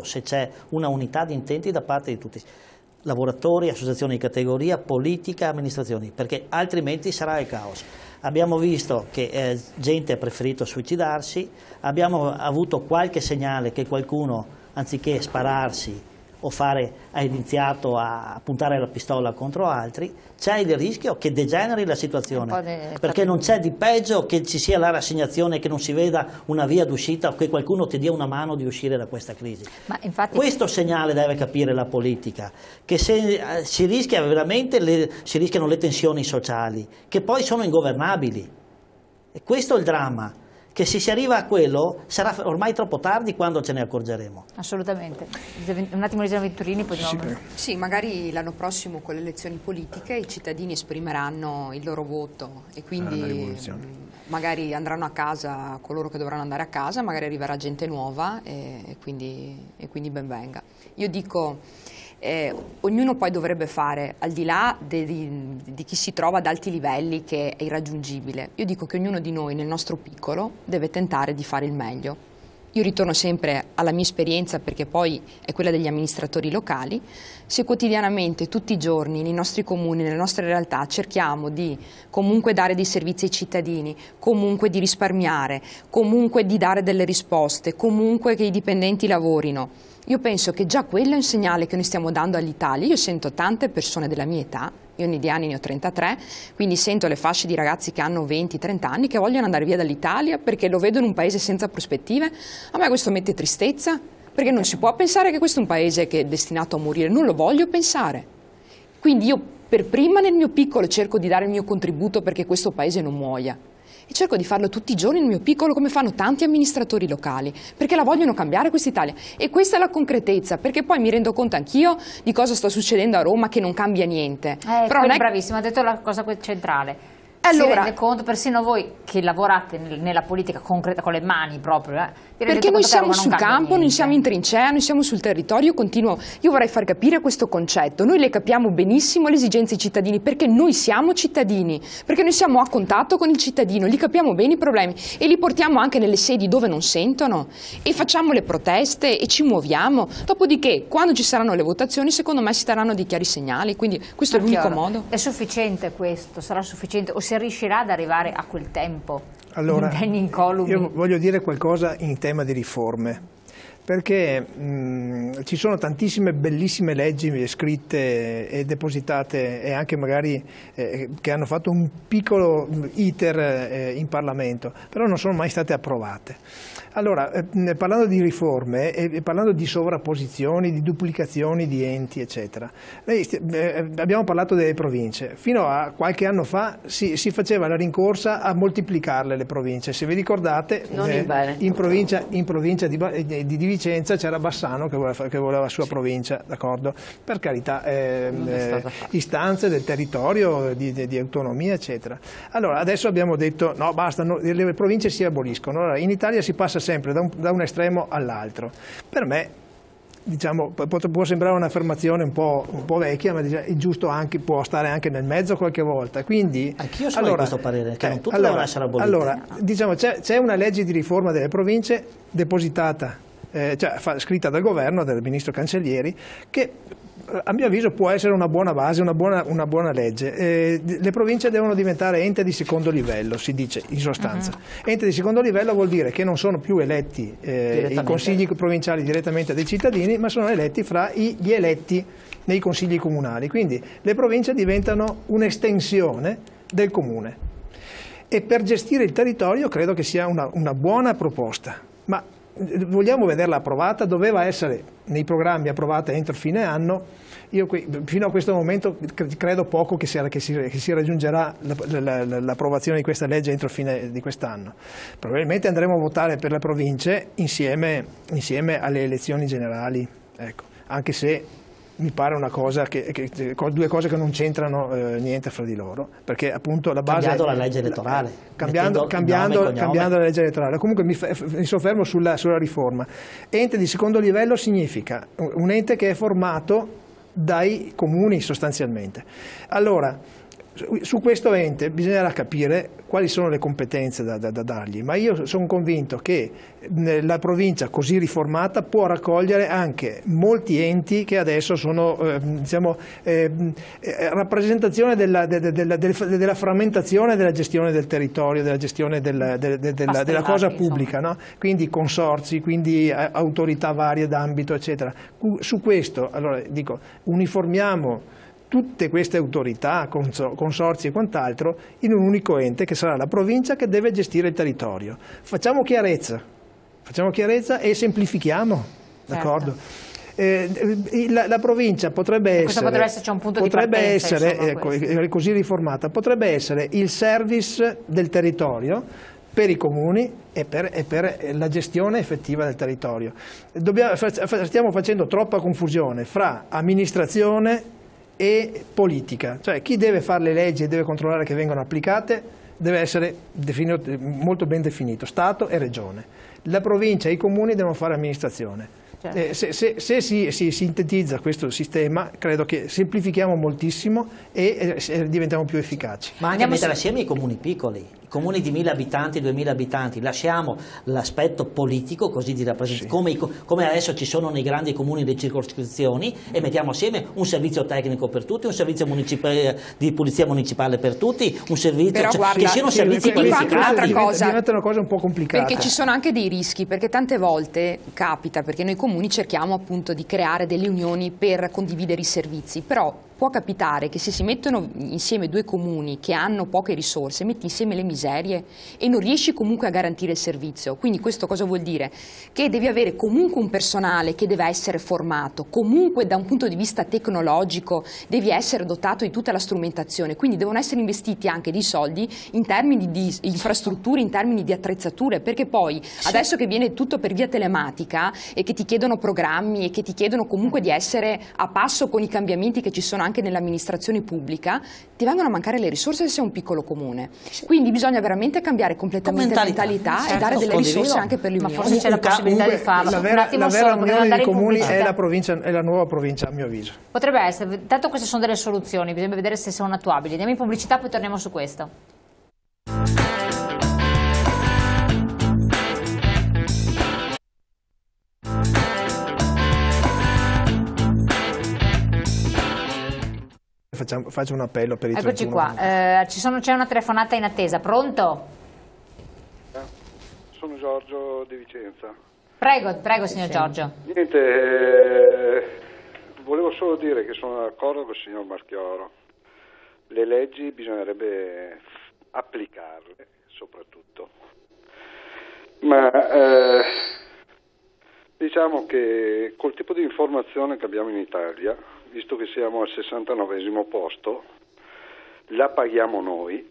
se c'è una unità di intenti da parte di tutti, lavoratori, associazioni di categoria, politica, amministrazioni, perché altrimenti sarà il caos. Abbiamo visto che gente ha preferito suicidarsi, abbiamo avuto qualche segnale che qualcuno, anziché spararsi o ha iniziato a puntare la pistola contro altri, c'è il rischio che degeneri la situazione, perché non c'è di peggio che ci sia la rassegnazione, che non si veda una via d'uscita o che qualcuno ti dia una mano di uscire da questa crisi. Ma infatti... Questo segnale deve capire la politica, che se si rischia veramente, si rischiano le tensioni sociali, che poi sono ingovernabili. E questo è il dramma. Che se si arriva a quello sarà ormai troppo tardi quando ce ne accorgeremo. Assolutamente. Un attimo Elisa Venturini, poi sì, magari l'anno prossimo con le elezioni politiche i cittadini esprimeranno il loro voto e quindi magari andranno a casa coloro che dovranno andare a casa, magari arriverà gente nuova e quindi ben venga. Io dico... ognuno poi dovrebbe fare, al di là di chi si trova ad alti livelli che è irraggiungibile, io dico che ognuno di noi nel nostro piccolo deve tentare di fare il meglio. io ritorno sempre alla mia esperienza perché poi è quella degli amministratori locali, se quotidianamente, tutti i giorni, nei nostri comuni, nelle nostre realtà cerchiamo di comunque dare dei servizi ai cittadini, comunque di risparmiare, comunque di dare delle risposte, comunque che i dipendenti lavorino, io penso che già quello è un segnale che noi stiamo dando all'Italia. Io sento tante persone della mia età, io di anni ne ho 33, quindi sento le fasce di ragazzi che hanno 20-30 anni che vogliono andare via dall'Italia perché lo vedono un paese senza prospettive. A me questo mette tristezza, perché non si può pensare che questo è un paese che è destinato a morire, non lo voglio pensare. Quindi io per prima nel mio piccolo cerco di dare il mio contributo perché questo paese non muoia. E cerco di farlo tutti i giorni nel mio piccolo come fanno tanti amministratori locali, perché la vogliono cambiare quest'Italia. E questa è la concretezza, perché poi mi rendo conto anch'io di cosa sta succedendo a Roma che non cambia niente. Però non è bravissimo, ha detto la cosa centrale. Allora, si rende conto, persino voi che lavorate nella politica concreta con le mani proprio, perché noi siamo sul campo, noi siamo in trincea, noi siamo sul territorio, io vorrei far capire questo concetto, noi le capiamo benissimo le esigenze dei cittadini, perché noi siamo cittadini, perché noi siamo a contatto con il cittadino, li capiamo bene i problemi e li portiamo anche nelle sedi dove non sentono e facciamo le proteste e ci muoviamo, dopodiché quando ci saranno le votazioni secondo me si daranno dei chiari segnali, quindi questo è l'unico modo. È sufficiente questo? Sarà sufficiente? O si riuscirà ad arrivare a quel tempo? Allora, io voglio dire qualcosa in tema di riforme, perché ci sono tantissime bellissime leggi scritte e depositate e anche magari che hanno fatto un piccolo iter in Parlamento, però non sono mai state approvate. Allora, parlando di riforme e parlando di sovrapposizioni, di duplicazioni di enti, eccetera, abbiamo parlato delle province. Fino a qualche anno fa si faceva la rincorsa a moltiplicarle le province. Se vi ricordate, in provincia di Vicenza c'era Bassano che voleva la sua provincia, d'accordo? Per carità, istanze del territorio, di autonomia, eccetera. Allora, adesso abbiamo detto no, basta, le province si aboliscono. Allora, in Italia si passa sempre da un estremo all'altro. Per me, diciamo, può sembrare un'affermazione un po' vecchia, ma è giusto anche, può stare anche nel mezzo qualche volta. Quindi, anch'io sono di questo parere, che non tutte devono essere abolite. Allora, diciamo, c'è una legge di riforma delle province depositata, scritta dal governo, dal ministro Cancellieri, che a mio avviso può essere una buona base, una buona legge. Le province devono diventare ente di secondo livello, si dice in sostanza. Ente di secondo livello vuol dire che non sono più eletti i consigli provinciali direttamente dai cittadini, ma sono eletti fra gli eletti nei consigli comunali. Quindi le province diventano un'estensione del comune. E per gestire il territorio credo che sia una buona proposta. Ma vogliamo vederla approvata? Doveva essere nei programmi approvata entro fine anno. Io fino a questo momento credo poco che si raggiungerà l'approvazione di questa legge entro fine di quest'anno. Probabilmente andremo a votare per le province insieme alle elezioni generali, ecco. Anche se mi pare una cosa due cose che non c'entrano niente fra di loro, perché appunto la base cambiando la legge elettorale, cambiando la legge elettorale. Comunque mi soffermo sulla riforma. Ente di secondo livello significa un ente che è formato dai comuni sostanzialmente. Allora, su questo ente bisognerà capire quali sono le competenze da dargli, ma io sono convinto che la provincia così riformata può raccogliere anche molti enti che adesso sono rappresentazione della frammentazione della gestione del territorio, della gestione della cosa pubblica, no? Quindi consorzi, quindi autorità varie d'ambito, eccetera. Su questo, allora dico, uniformiamo tutte queste autorità, consorzi e quant'altro in un unico ente che sarà la provincia che deve gestire il territorio. Facciamo chiarezza e semplifichiamo, d'accordo? La provincia potrebbe essere così riformata, potrebbe essere il service del territorio per i comuni e per la gestione effettiva del territorio. Stiamo facendo troppa confusione fra amministrazione e politica, cioè chi deve fare le leggi e deve controllare che vengano applicate deve essere molto ben definito, Stato e Regione. La provincia e i comuni devono fare amministrazione. Se si sintetizza questo sistema, credo che semplifichiamo moltissimo e diventiamo più efficaci. Ma anche mettere assieme i comuni piccoli comuni di 1000 abitanti, 2000 abitanti, lasciamo l'aspetto politico così di rappresentazione, come adesso ci sono nei grandi comuni le circoscrizioni, e mettiamo assieme un servizio tecnico per tutti, un servizio di polizia municipale per tutti, un servizio che siano servizi qualificati. Diventa una cosa un po' complicata. Perché ci sono anche dei rischi, perché tante volte capita, perché noi comuni cerchiamo appunto di creare delle unioni per condividere i servizi, però può capitare che se si mettono insieme due comuni che hanno poche risorse, metti insieme le miserie e non riesci comunque a garantire il servizio. Quindi questo cosa vuol dire? Che devi avere comunque un personale che deve essere formato, comunque da un punto di vista tecnologico devi essere dotato di tutta la strumentazione, quindi devono essere investiti anche dei soldi in termini di infrastrutture, in termini di attrezzature, perché poi adesso che viene tutto per via telematica e che ti chiedono programmi e che ti chiedono comunque di essere a passo con i cambiamenti che ci sono anche nell'amministrazione pubblica, ti vengono a mancare le risorse se sei un piccolo comune. Quindi bisogna veramente cambiare completamente la mentalità e dare delle risorse anche per l'unione. Ma forse c'è la possibilità di farlo. La vera unione dei comuni è la nuova provincia, a mio avviso. Potrebbe essere, tanto queste sono delle soluzioni, bisogna vedere se sono attuabili. Andiamo in pubblicità, poi torniamo su questo. Faccio un appello per i Eccoci qua, c'è una telefonata in attesa, pronto? Sono Giorgio di Vicenza. Prego signor Giorgio. Niente, volevo solo dire che sono d'accordo con il signor Marchioro. Le leggi bisognerebbe applicarle soprattutto, ma diciamo che col tipo di informazione che abbiamo in Italia, visto che siamo al 69esimo posto, la paghiamo noi,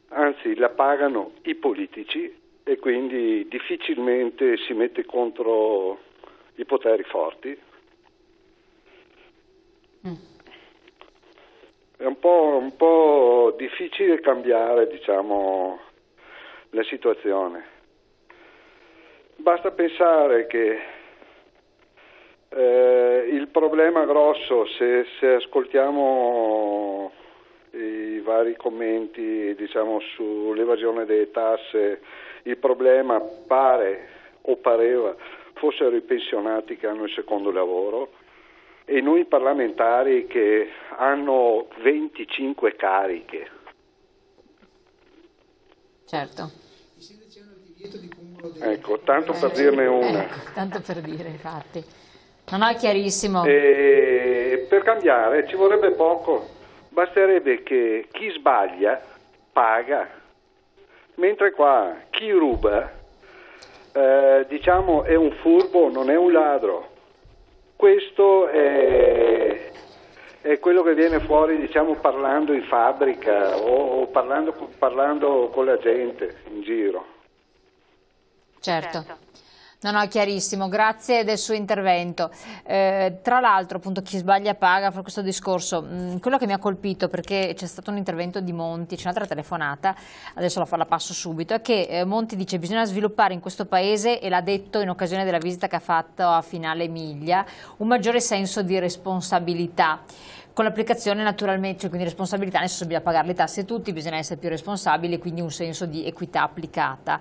anzi la pagano i politici, e quindi difficilmente si mette contro i poteri forti. È un po' difficile cambiare, diciamo, la situazione. Basta pensare che il problema grosso, se ascoltiamo i vari commenti, diciamo, sull'evasione delle tasse, il problema pareva fossero i pensionati che hanno il secondo lavoro e noi parlamentari che hanno 25 cariche. Certo. Ecco, tanto per dirne una. Tanto per dire, infatti. No, è chiarissimo. Per cambiare ci vorrebbe poco, basterebbe che chi sbaglia paga, mentre qua chi ruba, diciamo, è un furbo, non è un ladro. Questo è quello che viene fuori, diciamo, parlando in fabbrica o parlando con la gente in giro. Certo. No, è chiarissimo, grazie del suo intervento. Tra l'altro, appunto, chi sbaglia paga, per questo discorso, quello che mi ha colpito, perché c'è stato un intervento di Monti, c'è un'altra telefonata, adesso la passo subito, è che Monti dice che bisogna sviluppare in questo paese, e l'ha detto in occasione della visita che ha fatto a Finale Emilia, un maggiore senso di responsabilità. Con l'applicazione naturalmente, cioè, quindi responsabilità, nel senso bisogna pagare le tasse tutti, bisogna essere più responsabili, quindi un senso di equità applicata.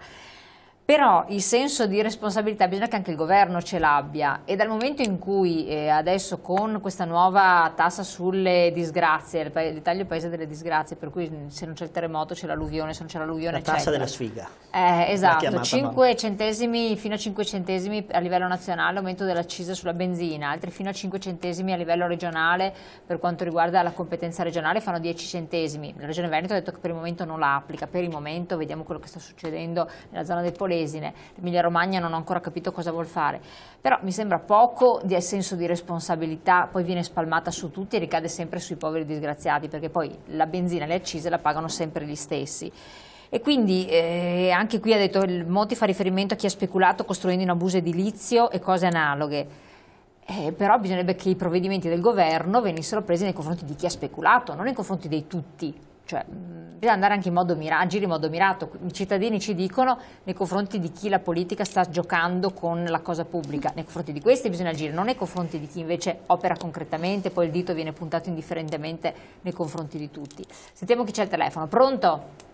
Però il senso di responsabilità bisogna che anche il governo ce l'abbia, e dal momento in cui adesso con questa nuova tassa sulle disgrazie, l'Italia è il paese delle disgrazie, per cui se non c'è il terremoto c'è l'alluvione, se non c'è l'alluvione c'è la tassa della sfiga. Esatto, 5 centesimi fino a 5 centesimi a livello nazionale, aumento dell'accisa sulla benzina, altri fino a 5 centesimi a livello regionale per quanto riguarda la competenza regionale, fanno 10 centesimi. La Regione Veneto ha detto che per il momento non la applica, per il momento vediamo quello che sta succedendo nella zona del Polesine. L'Emilia Romagna non ho ancora capito cosa vuol fare, però mi sembra poco di senso di responsabilità, poi viene spalmata su tutti e ricade sempre sui poveri disgraziati, perché poi la benzina e le accise la pagano sempre gli stessi. E quindi anche qui ha detto, Monti fa riferimento a chi ha speculato costruendo in abuso edilizio e cose analoghe. Però bisognerebbe che i provvedimenti del governo venissero presi nei confronti di chi ha speculato, non nei confronti dei tutti. Cioè, bisogna andare anche agire in modo mirato. I cittadini ci dicono nei confronti di chi la politica sta giocando con la cosa pubblica, nei confronti di questi bisogna agire, non nei confronti di chi invece opera concretamente, poi il dito viene puntato indifferentemente nei confronti di tutti. Sentiamo chi c'è al telefono. Pronto?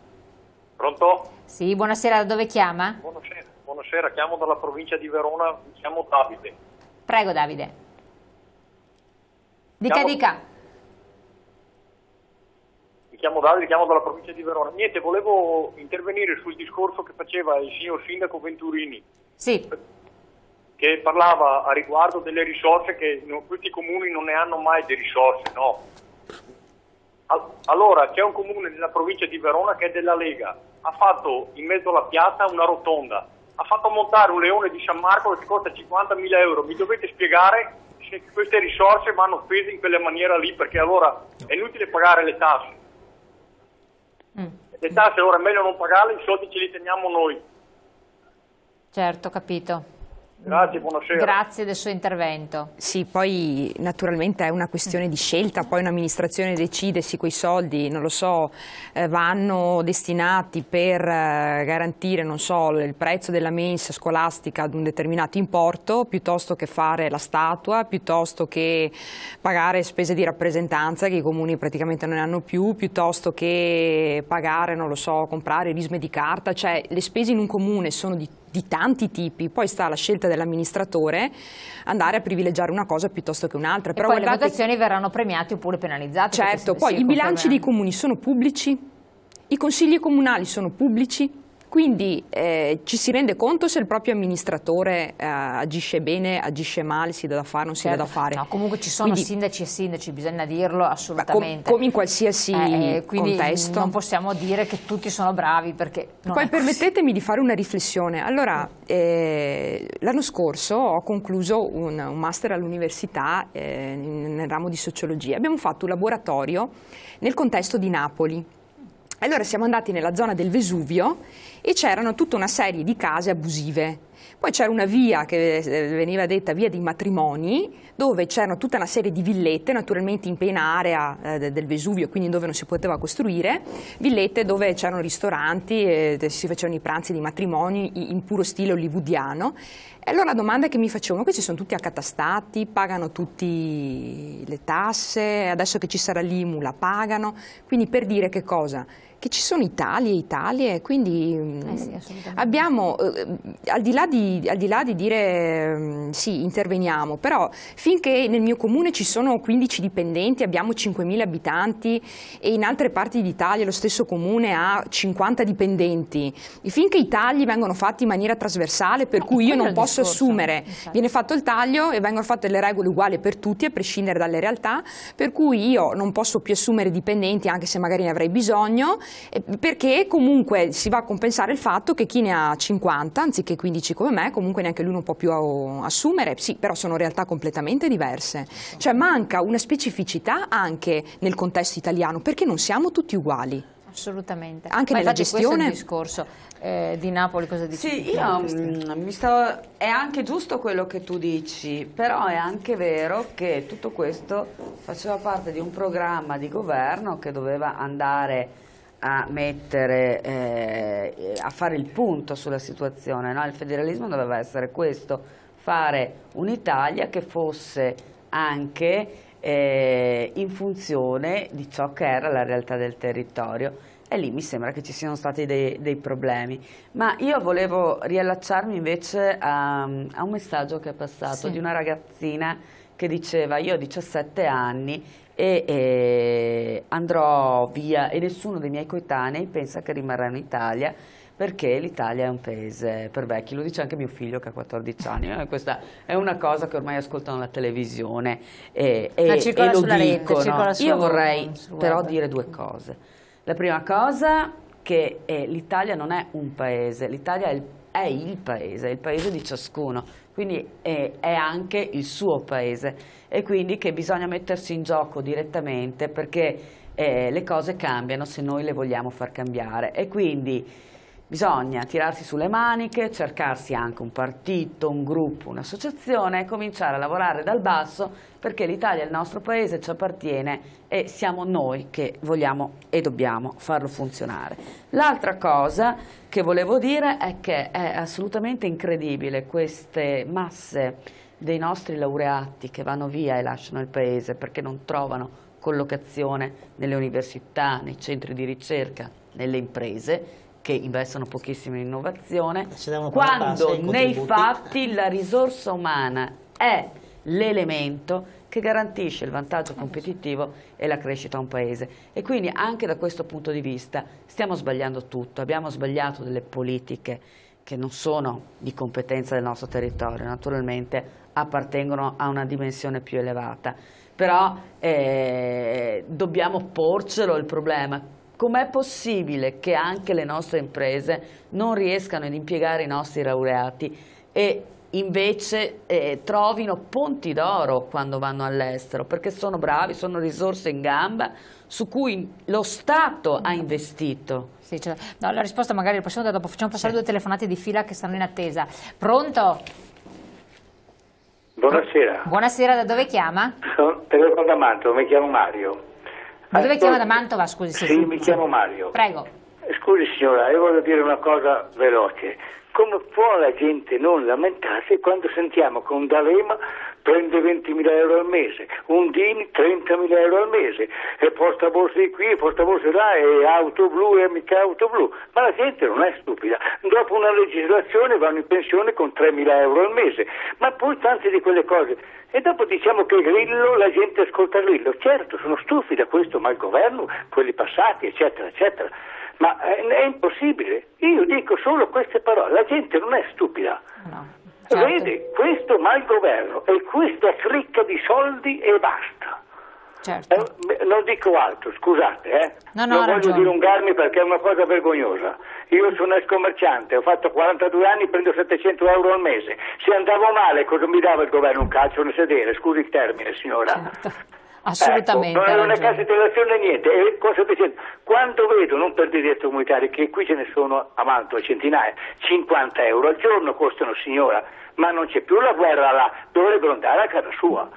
Pronto? Sì, buonasera, da dove chiama? Buonasera, chiamo dalla provincia di Verona, mi chiamo Davide. Prego Davide. Dica. Mi chiamo Davide, chiamo dalla provincia di Verona. Niente, volevo intervenire sul discorso che faceva il signor sindaco Venturini. Sì. Che parlava a riguardo delle risorse che questi comuni non ne hanno mai di risorse, no? Allora, c'è un comune nella provincia di Verona che è della Lega, ha fatto in mezzo alla piazza una rotonda, ha fatto montare un leone di San Marco che costa 50.000 euro. Mi dovete spiegare se queste risorse vanno spese in quella maniera lì, perché allora è inutile pagare le tasse. Le tasse ora è meglio non pagarle, i soldi ce li teniamo noi. Certo, capito. Grazie, buonasera. Grazie del suo intervento. Sì, poi naturalmente è una questione di scelta, poi un'amministrazione decide se quei soldi, non lo so, vanno destinati per garantire, non so, il prezzo della mensa scolastica ad un determinato importo, piuttosto che fare la statua, piuttosto che pagare spese di rappresentanza che i comuni praticamente non ne hanno più, piuttosto che pagare, non lo so, comprare risme di carta, cioè le spese in un comune sono di tanti tipi, poi sta alla scelta dell'amministratore andare a privilegiare una cosa piuttosto che un'altra. Però poi le votazioni verranno premiate oppure penalizzate. Certo, poi i bilanci dei comuni sono pubblici, i consigli comunali sono pubblici, quindi ci si rende conto se il proprio amministratore agisce bene, agisce male, si dà da fare, non si dà da fare. No, comunque ci sono sindaci e sindaci, bisogna dirlo assolutamente. Come in qualsiasi quindi contesto. Non possiamo dire che tutti sono bravi, perché non poi è così. permettetemi di fare una riflessione. Allora, l'anno scorso ho concluso un master all'università nel ramo di sociologia. Abbiamo fatto un laboratorio nel contesto di Napoli. Allora siamo andati nella zona del Vesuvio e c'erano tutta una serie di case abusive. Poi c'era una via che veniva detta via dei matrimoni, dove c'erano tutta una serie di villette, naturalmente in piena area del Vesuvio, quindi dove non si poteva costruire, villette dove c'erano ristoranti, si facevano i pranzi di matrimoni in puro stile hollywoodiano. E allora la domanda che mi facevano, questi sono tutti accatastati, pagano tutti le tasse, adesso che ci sarà l'IMU la pagano, quindi per dire che cosa? Che ci sono Italie, quindi sì, abbiamo, al di là di dire sì, interveniamo, però finché nel mio comune ci sono 15 dipendenti, abbiamo 5.000 abitanti e in altre parti d'Italia lo stesso comune ha 50 dipendenti, e finché i tagli vengono fatti in maniera trasversale, per cui io non posso assumere, viene fatto il taglio e vengono fatte le regole uguali per tutti a prescindere dalle realtà, per cui io non posso più assumere dipendenti anche se magari ne avrei bisogno, perché comunque si va a compensare il fatto che chi ne ha 50 anziché 15 come me, comunque neanche lui non può più assumere. Sì, però sono realtà completamente diverse, cioè manca una specificità anche nel contesto italiano, perché non siamo tutti uguali. Assolutamente. Anche nella gestione. Questo è il discorso di Napoli, cosa dici? Sì, è anche giusto quello che tu dici, però è anche vero che tutto questo faceva parte di un programma di governo che doveva andare a mettere, a fare il punto sulla situazione, no? Il federalismo doveva essere questo, fare un'Italia che fosse anche in funzione di ciò che era la realtà del territorio, e lì mi sembra che ci siano stati dei problemi. Ma io volevo riallacciarmi invece a un messaggio che è passato di una ragazzina che diceva: io ho 17 anni e andrò via e nessuno dei miei coetanei pensa che rimarrà in Italia, perché l'Italia è un paese per vecchi. Lo dice anche mio figlio che ha 14 anni. Questa è una cosa che ormai ascoltano la televisione e lo dicono. Io vorrei però dire due cose. La prima cosa, che l'Italia non è un paese, l'Italia è il paese di ciascuno, quindi è anche il suo paese, e quindi che bisogna mettersi in gioco direttamente, perché le cose cambiano se noi le vogliamo far cambiare, e quindi bisogna tirarsi sulle maniche, cercarsi anche un partito, un gruppo, un'associazione e cominciare a lavorare dal basso, perché l'Italia è il nostro paese, ci appartiene e siamo noi che vogliamo e dobbiamo farlo funzionare. L'altra cosa che volevo dire è che è assolutamente incredibile queste masse dei nostri laureati che vanno via e lasciano il paese perché non trovano collocazione nelle università, nei centri di ricerca, nelle imprese, che investono pochissimo in innovazione, quando nei fatti la risorsa umana è l'elemento che garantisce il vantaggio competitivo e la crescita a un paese. E quindi anche da questo punto di vista stiamo sbagliando tutto, abbiamo sbagliato delle politiche che non sono di competenza del nostro territorio, naturalmente appartengono a una dimensione più elevata, però dobbiamo porcelo il problema. Com'è possibile che anche le nostre imprese non riescano ad impiegare i nostri laureati e invece trovino ponti d'oro quando vanno all'estero, perché sono bravi, sono risorse in gamba su cui lo Stato ha investito. Sì, cioè, no, la risposta magari la prossima dopo, facciamo passare due telefonate di fila che stanno in attesa. Pronto? Buonasera. Buonasera, da dove chiama? Telefono da Mantova, mi chiamo Mario. Da dove chiama, da Mantova, scusi? Sì, mi chiamo Mario. Prego. Scusi signora, io voglio dire una cosa veloce. Come può la gente non lamentarsi quando sentiamo che un D'Alema prende 20.000 euro al mese, un Dini 30.000 euro al mese, e porta borse di qui, e porta borse là, e auto blu, e mica auto blu. Ma la gente non è stupida. Dopo una legislazione vanno in pensione con 3.000 euro al mese, ma poi tante di quelle cose. E dopo diciamo che Grillo, la gente ascolta Grillo. Certo, sono stufi da questo malgoverno, quelli passati, eccetera, eccetera. Ma è impossibile. Io dico solo queste parole. La gente non è stupida. No, certo. Vede, questo malgoverno e questa cricca di soldi e basta. Certo. Non dico altro, scusate, No, non voglio ragione. dilungarmi perché è una cosa vergognosa. Io sono ex commerciante, ho fatto 42 anni, prendo 700 euro al mese. Se andavo male, cosa mi dava il governo? Un calcio nel sedere, scusi il termine, signora. Certo. Assolutamente. Ecco, non è cassa integrazione niente. E cosa sto dicendo? Quando vedo, non per dire comunitari, che qui ce ne sono a Mantova centinaia, 50 euro al giorno costano, signora, ma non c'è più la guerra là, dovrebbero andare a casa sua.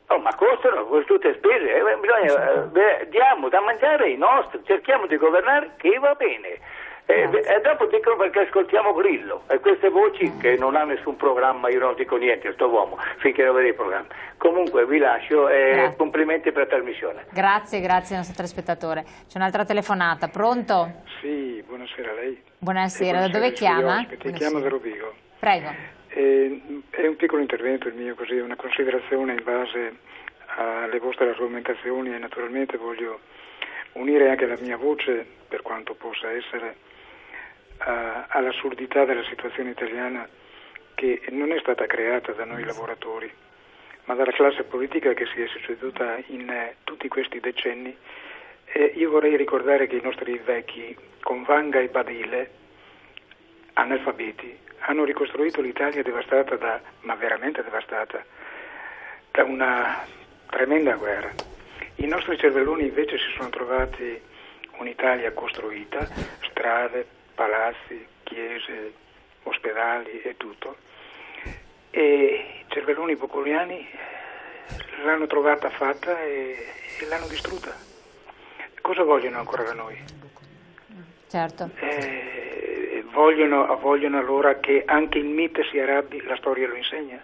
Oh, ma costano tutte spese, bisogna, diamo da mangiare ai nostri, cerchiamo di governare che va bene. E dopo dicono perché ascoltiamo Grillo e queste voci che non ha nessun programma, io non dico niente a sto uomo finché non vede il programma. Comunque vi lascio e complimenti per la trasmissione. Grazie, grazie al nostro telespettatore. C'è un'altra telefonata, pronto? Sì, buonasera a lei. Buonasera, da dove chiama? Ti chiamo da Rovigo. Prego. È un piccolo intervento il mio, così, una considerazione in base alle vostre argomentazioni e naturalmente voglio unire anche la mia voce, per quanto possa essere, all'assurdità della situazione italiana, che non è stata creata da noi lavoratori, ma dalla classe politica che si è succeduta in tutti questi decenni. Io vorrei ricordare che i nostri vecchi, con Vanga e Badile, analfabeti, hanno ricostruito l'Italia devastata, ma veramente devastata, da una tremenda guerra. I nostri cervelloni invece si sono trovati un'Italia costruita, strade, palazzi, chiese, ospedali e tutto. E i cervelloni boccoliani l'hanno trovata fatta e l'hanno distrutta. Cosa vogliono ancora da noi? Certo. Vogliono allora che anche il mite si arrabbi, la storia lo insegna.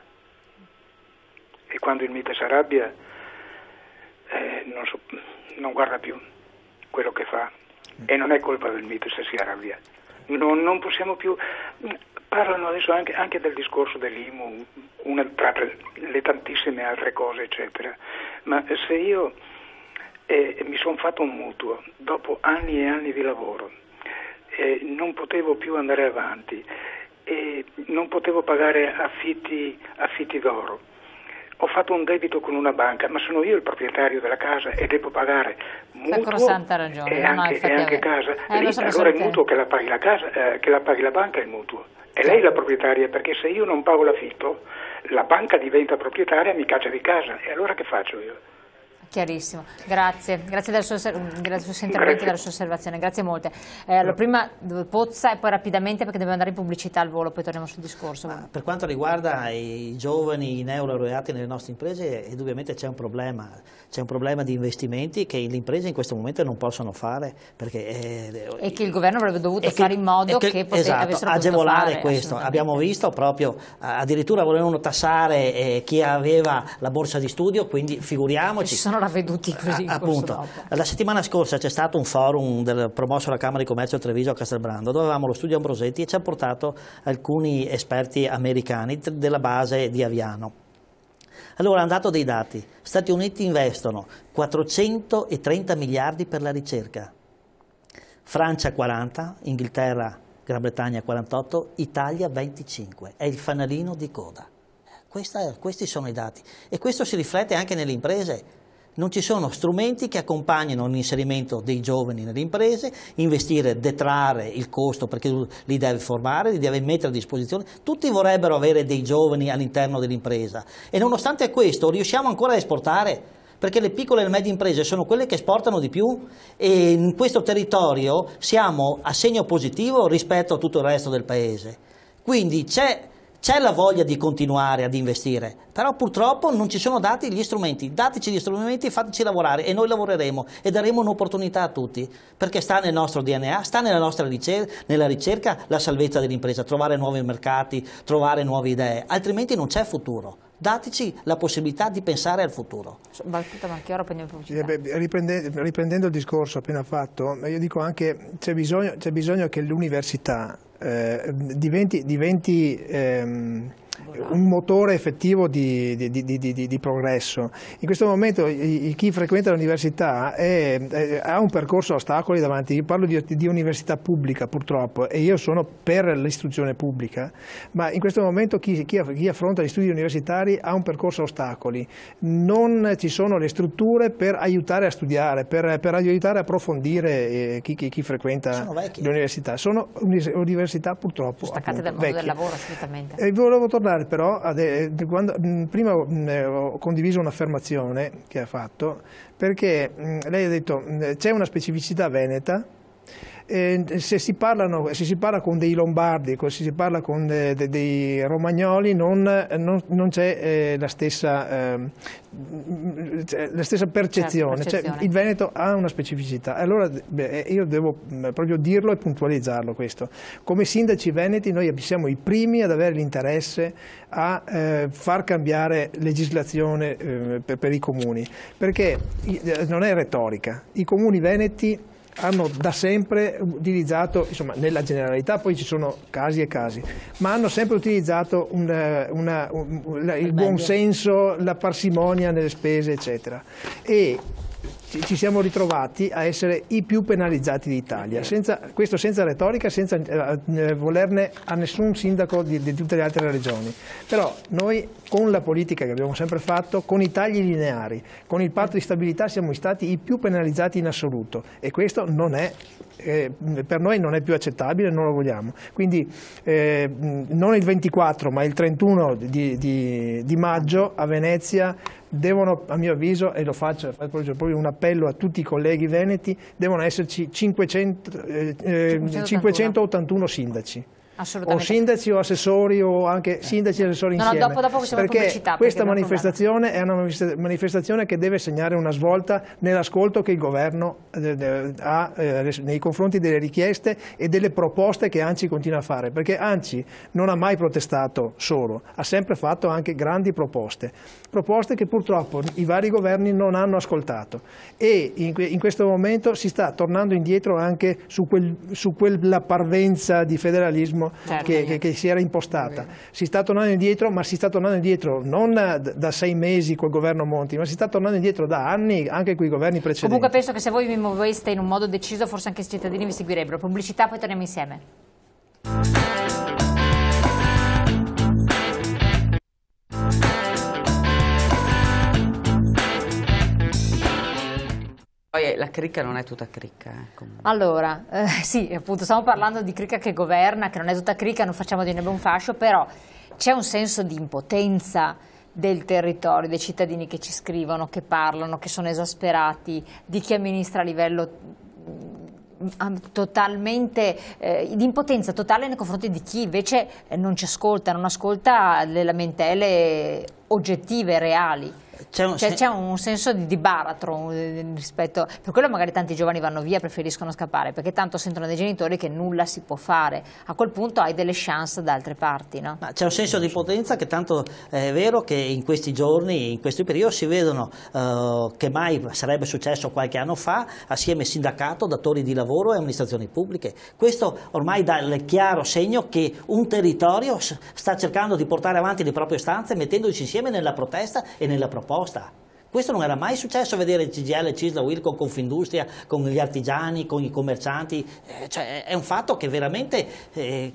E quando il mite si arrabbia non guarda più quello che fa. E non è colpa del mite se si arrabbia. Non possiamo più. Parlano adesso anche del discorso dell'IMU, tra le tantissime altre cose, eccetera. Ma se io mi sono fatto un mutuo dopo anni e anni di lavoro, non potevo più andare avanti, non potevo pagare affitti d'oro. Ho fatto un debito con una banca, ma sono io il proprietario della casa e devo pagare mutuo ragione. e anche casa. Allora il mutuo che la paghi la casa, che la paghi la banca è il mutuo. E lei è la proprietaria, perché se io non pago l'affitto, la banca diventa proprietaria e mi caccia di casa. E allora che faccio io? Chiarissimo, grazie del suo intervento e della sua osservazione, grazie molte. Allora, prima Pozza e poi rapidamente perché dobbiamo andare in pubblicità al volo, poi torniamo sul discorso. Per quanto riguarda i giovani, i neolaureati nelle nostre imprese, indubbiamente c'è un problema di investimenti che le imprese in questo momento non possono fare perché, e che il governo avrebbe dovuto fare in modo che avessero agevolare fare, questo. Abbiamo visto proprio addirittura volevano tassare chi aveva la borsa di studio, quindi figuriamoci. sono ravveduti così. Appunto, la settimana scorsa c'è stato un forum promosso dalla Camera di Commercio Treviso a Castelbrando, dove avevamo lo studio Ambrosetti e ci ha portato alcuni esperti americani della base di Aviano. Allora hanno dato dei dati: Stati Uniti investono 430 miliardi per la ricerca, Francia 40, Inghilterra, Gran Bretagna 48, Italia 25, è il fanalino di coda. Questi sono i dati e questo si riflette anche nelle imprese. Non ci sono strumenti che accompagnino l'inserimento dei giovani nelle imprese, investire, detrarre il costo perché li deve formare, li deve mettere a disposizione. Tutti vorrebbero avere dei giovani all'interno dell'impresa e nonostante questo riusciamo ancora a esportare, perché le piccole e le medie imprese sono quelle che esportano di più e in questo territorio siamo a segno positivo rispetto a tutto il resto del paese. Quindi c'è la voglia di continuare ad investire, però purtroppo non ci sono dati gli strumenti. Dateci gli strumenti, fateci lavorare e noi lavoreremo e daremo un'opportunità a tutti, perché sta nel nostro DNA, sta nella nostra ricerca la salvezza dell'impresa, trovare nuovi mercati, trovare nuove idee, altrimenti non c'è futuro. Dateci la possibilità di pensare al futuro. Riprendendo il discorso appena fatto, io dico anche c'è bisogno che l'università diventi un motore effettivo di progresso. In questo momento chi frequenta l'università ha un percorso a ostacoli davanti. Io parlo di università pubblica purtroppo e io sono per l'istruzione pubblica, ma in questo momento chi affronta gli studi universitari ha un percorso a ostacoli. Non ci sono le strutture per aiutare a studiare, per aiutare a approfondire chi frequenta l'università. Sono università purtroppo staccate dal mondo del lavoro assolutamente. E volevo tornare però, prima ho condiviso un'affermazione che ha fatto, perché lei ha detto c'è una specificità veneta. Se si parla con dei lombardi, se si parla con dei romagnoli non c'è la stessa percezione. Certo, il Veneto ha una specificità. Allora io devo proprio dirlo e puntualizzarlo questo. Come sindaci veneti noi siamo i primi ad avere l'interesse a far cambiare legislazione per i comuni, perché non è retorica. I comuni veneti hanno da sempre utilizzato, insomma nella generalità, poi ci sono casi e casi, ma hanno sempre utilizzato il buon senso, la parsimonia nelle spese, eccetera. E ci siamo ritrovati a essere i più penalizzati d'Italia, questo senza retorica, senza volerne a nessun sindaco di tutte le altre regioni. Però noi con la politica che abbiamo sempre fatto, con i tagli lineari, con il patto di stabilità siamo stati i più penalizzati in assoluto e questo non è, per noi non è più accettabile, non lo vogliamo. Quindi non il 24 ma il 31 di maggio a Venezia devono, a mio avviso, e lo faccio proprio un appello a tutti i colleghi veneti, devono esserci 581 sindaci. O sindaci o assessori o anche sindaci e assessori insieme. Dopo perché questa manifestazione è una manifestazione che deve segnare una svolta nell'ascolto che il governo ha nei confronti delle richieste e delle proposte che ANCI continua a fare, perché ANCI non ha mai protestato solo, ha sempre fatto anche grandi proposte che purtroppo i vari governi non hanno ascoltato e in questo momento si sta tornando indietro anche su quella parvenza di federalismo che si era impostata. Si sta tornando indietro, ma si sta tornando indietro non da 6 mesi col governo Monti, ma si sta tornando indietro da anni anche con i governi precedenti. Comunque penso che se voi vi muoveste in un modo deciso forse anche i cittadini vi seguirebbero. Pubblicità, poi torniamo insieme. Poi la cricca non è tutta cricca. Allora, sì, appunto, stiamo parlando di cricca che governa, che non è tutta cricca, non facciamo di neve un fascio, però c'è un senso di impotenza del territorio, dei cittadini che ci scrivono, che parlano, che sono esasperati, di chi amministra a livello totalmente di impotenza totale nei confronti di chi invece non ci ascolta, non ascolta le lamentele oggettive, reali. c'è un senso di baratro rispetto, per quello magari tanti giovani vanno via, preferiscono scappare, perché tanto sentono dai genitori che nulla si può fare. A quel punto hai delle chance da altre parti, no? C'è un senso di potenza che tanto è vero che in questi giorni, in questi periodi si vedono che mai sarebbe successo qualche anno fa, assieme sindacato, datori di lavoro e amministrazioni pubbliche. Questo ormai dà il chiaro segno che un territorio sta cercando di portare avanti le proprie istanze mettendosi insieme nella protesta e nella proposta. Questo non era mai successo, vedere il CGIL, CISL, Wilcon, Confindustria, con gli artigiani, con i commercianti, cioè è un fatto che veramente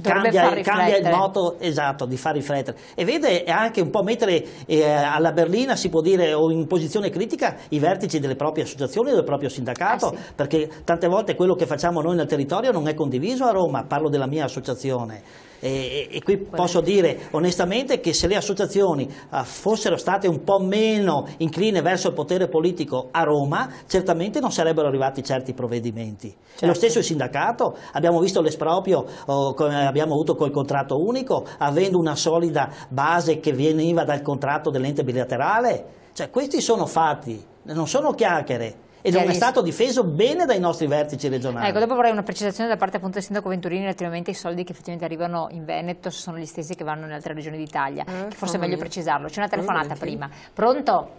cambia il modo esatto di far riflettere, e vede anche un po' mettere alla berlina, si può dire, o in posizione critica i vertici delle proprie associazioni, del proprio sindacato, perché tante volte quello che facciamo noi nel territorio non è condiviso a Roma. Parlo della mia associazione. E qui posso dire onestamente che se le associazioni fossero state un po' meno incline verso il potere politico a Roma, certamente non sarebbero arrivati certi provvedimenti. E lo stesso il sindacato, abbiamo visto l'esproprio come abbiamo avuto col contratto unico, avendo una solida base che veniva dal contratto dell'ente bilaterale. Cioè, questi sono fatti, non sono chiacchiere. E non è stato difeso bene dai nostri vertici regionali. Ecco, dopo vorrei una precisazione da parte appunto del sindaco Venturini relativamente ai soldi che effettivamente arrivano in Veneto, se sono gli stessi che vanno in altre regioni d'Italia, che forse è meglio precisarlo. C'è una telefonata prima. Pronto?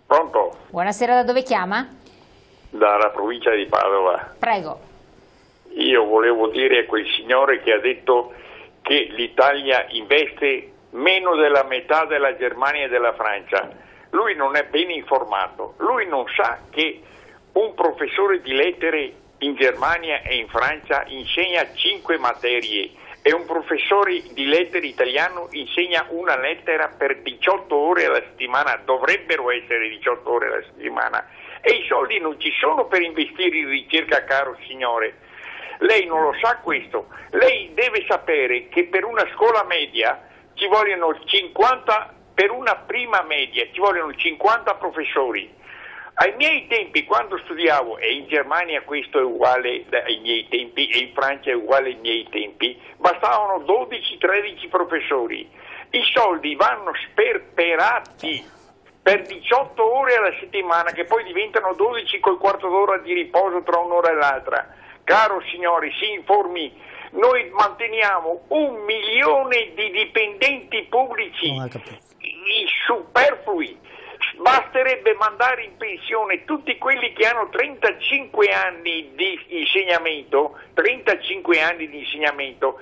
Pronto? Buonasera, da dove chiama? Dalla provincia di Padova. Prego. Io volevo dire a quel signore che ha detto che l'Italia investe meno della metà della Germania e della Francia. Lui non è ben informato, lui non sa che un professore di lettere in Germania e in Francia insegna 5 materie e un professore di lettere italiano insegna una lettera per 18 ore alla settimana, dovrebbero essere 18 ore alla settimana, e i soldi non ci sono per investire in ricerca, caro signore. Lei non lo sa questo, lei deve sapere che per una scuola media ci vogliono 50. Per una prima media ci vogliono 50 professori. Ai miei tempi, quando studiavo, e in Germania questo è uguale ai miei tempi, e in Francia è uguale ai miei tempi, bastavano 12-13 professori. I soldi vanno sperperati per 18 ore alla settimana, che poi diventano 12 col quarto d'ora di riposo tra un'ora e l'altra. Caro signori, si informi. Noi manteniamo 1 milione di dipendenti pubblici superflui. Basterebbe mandare in pensione tutti quelli che hanno 35 anni di insegnamento, 35 anni di insegnamento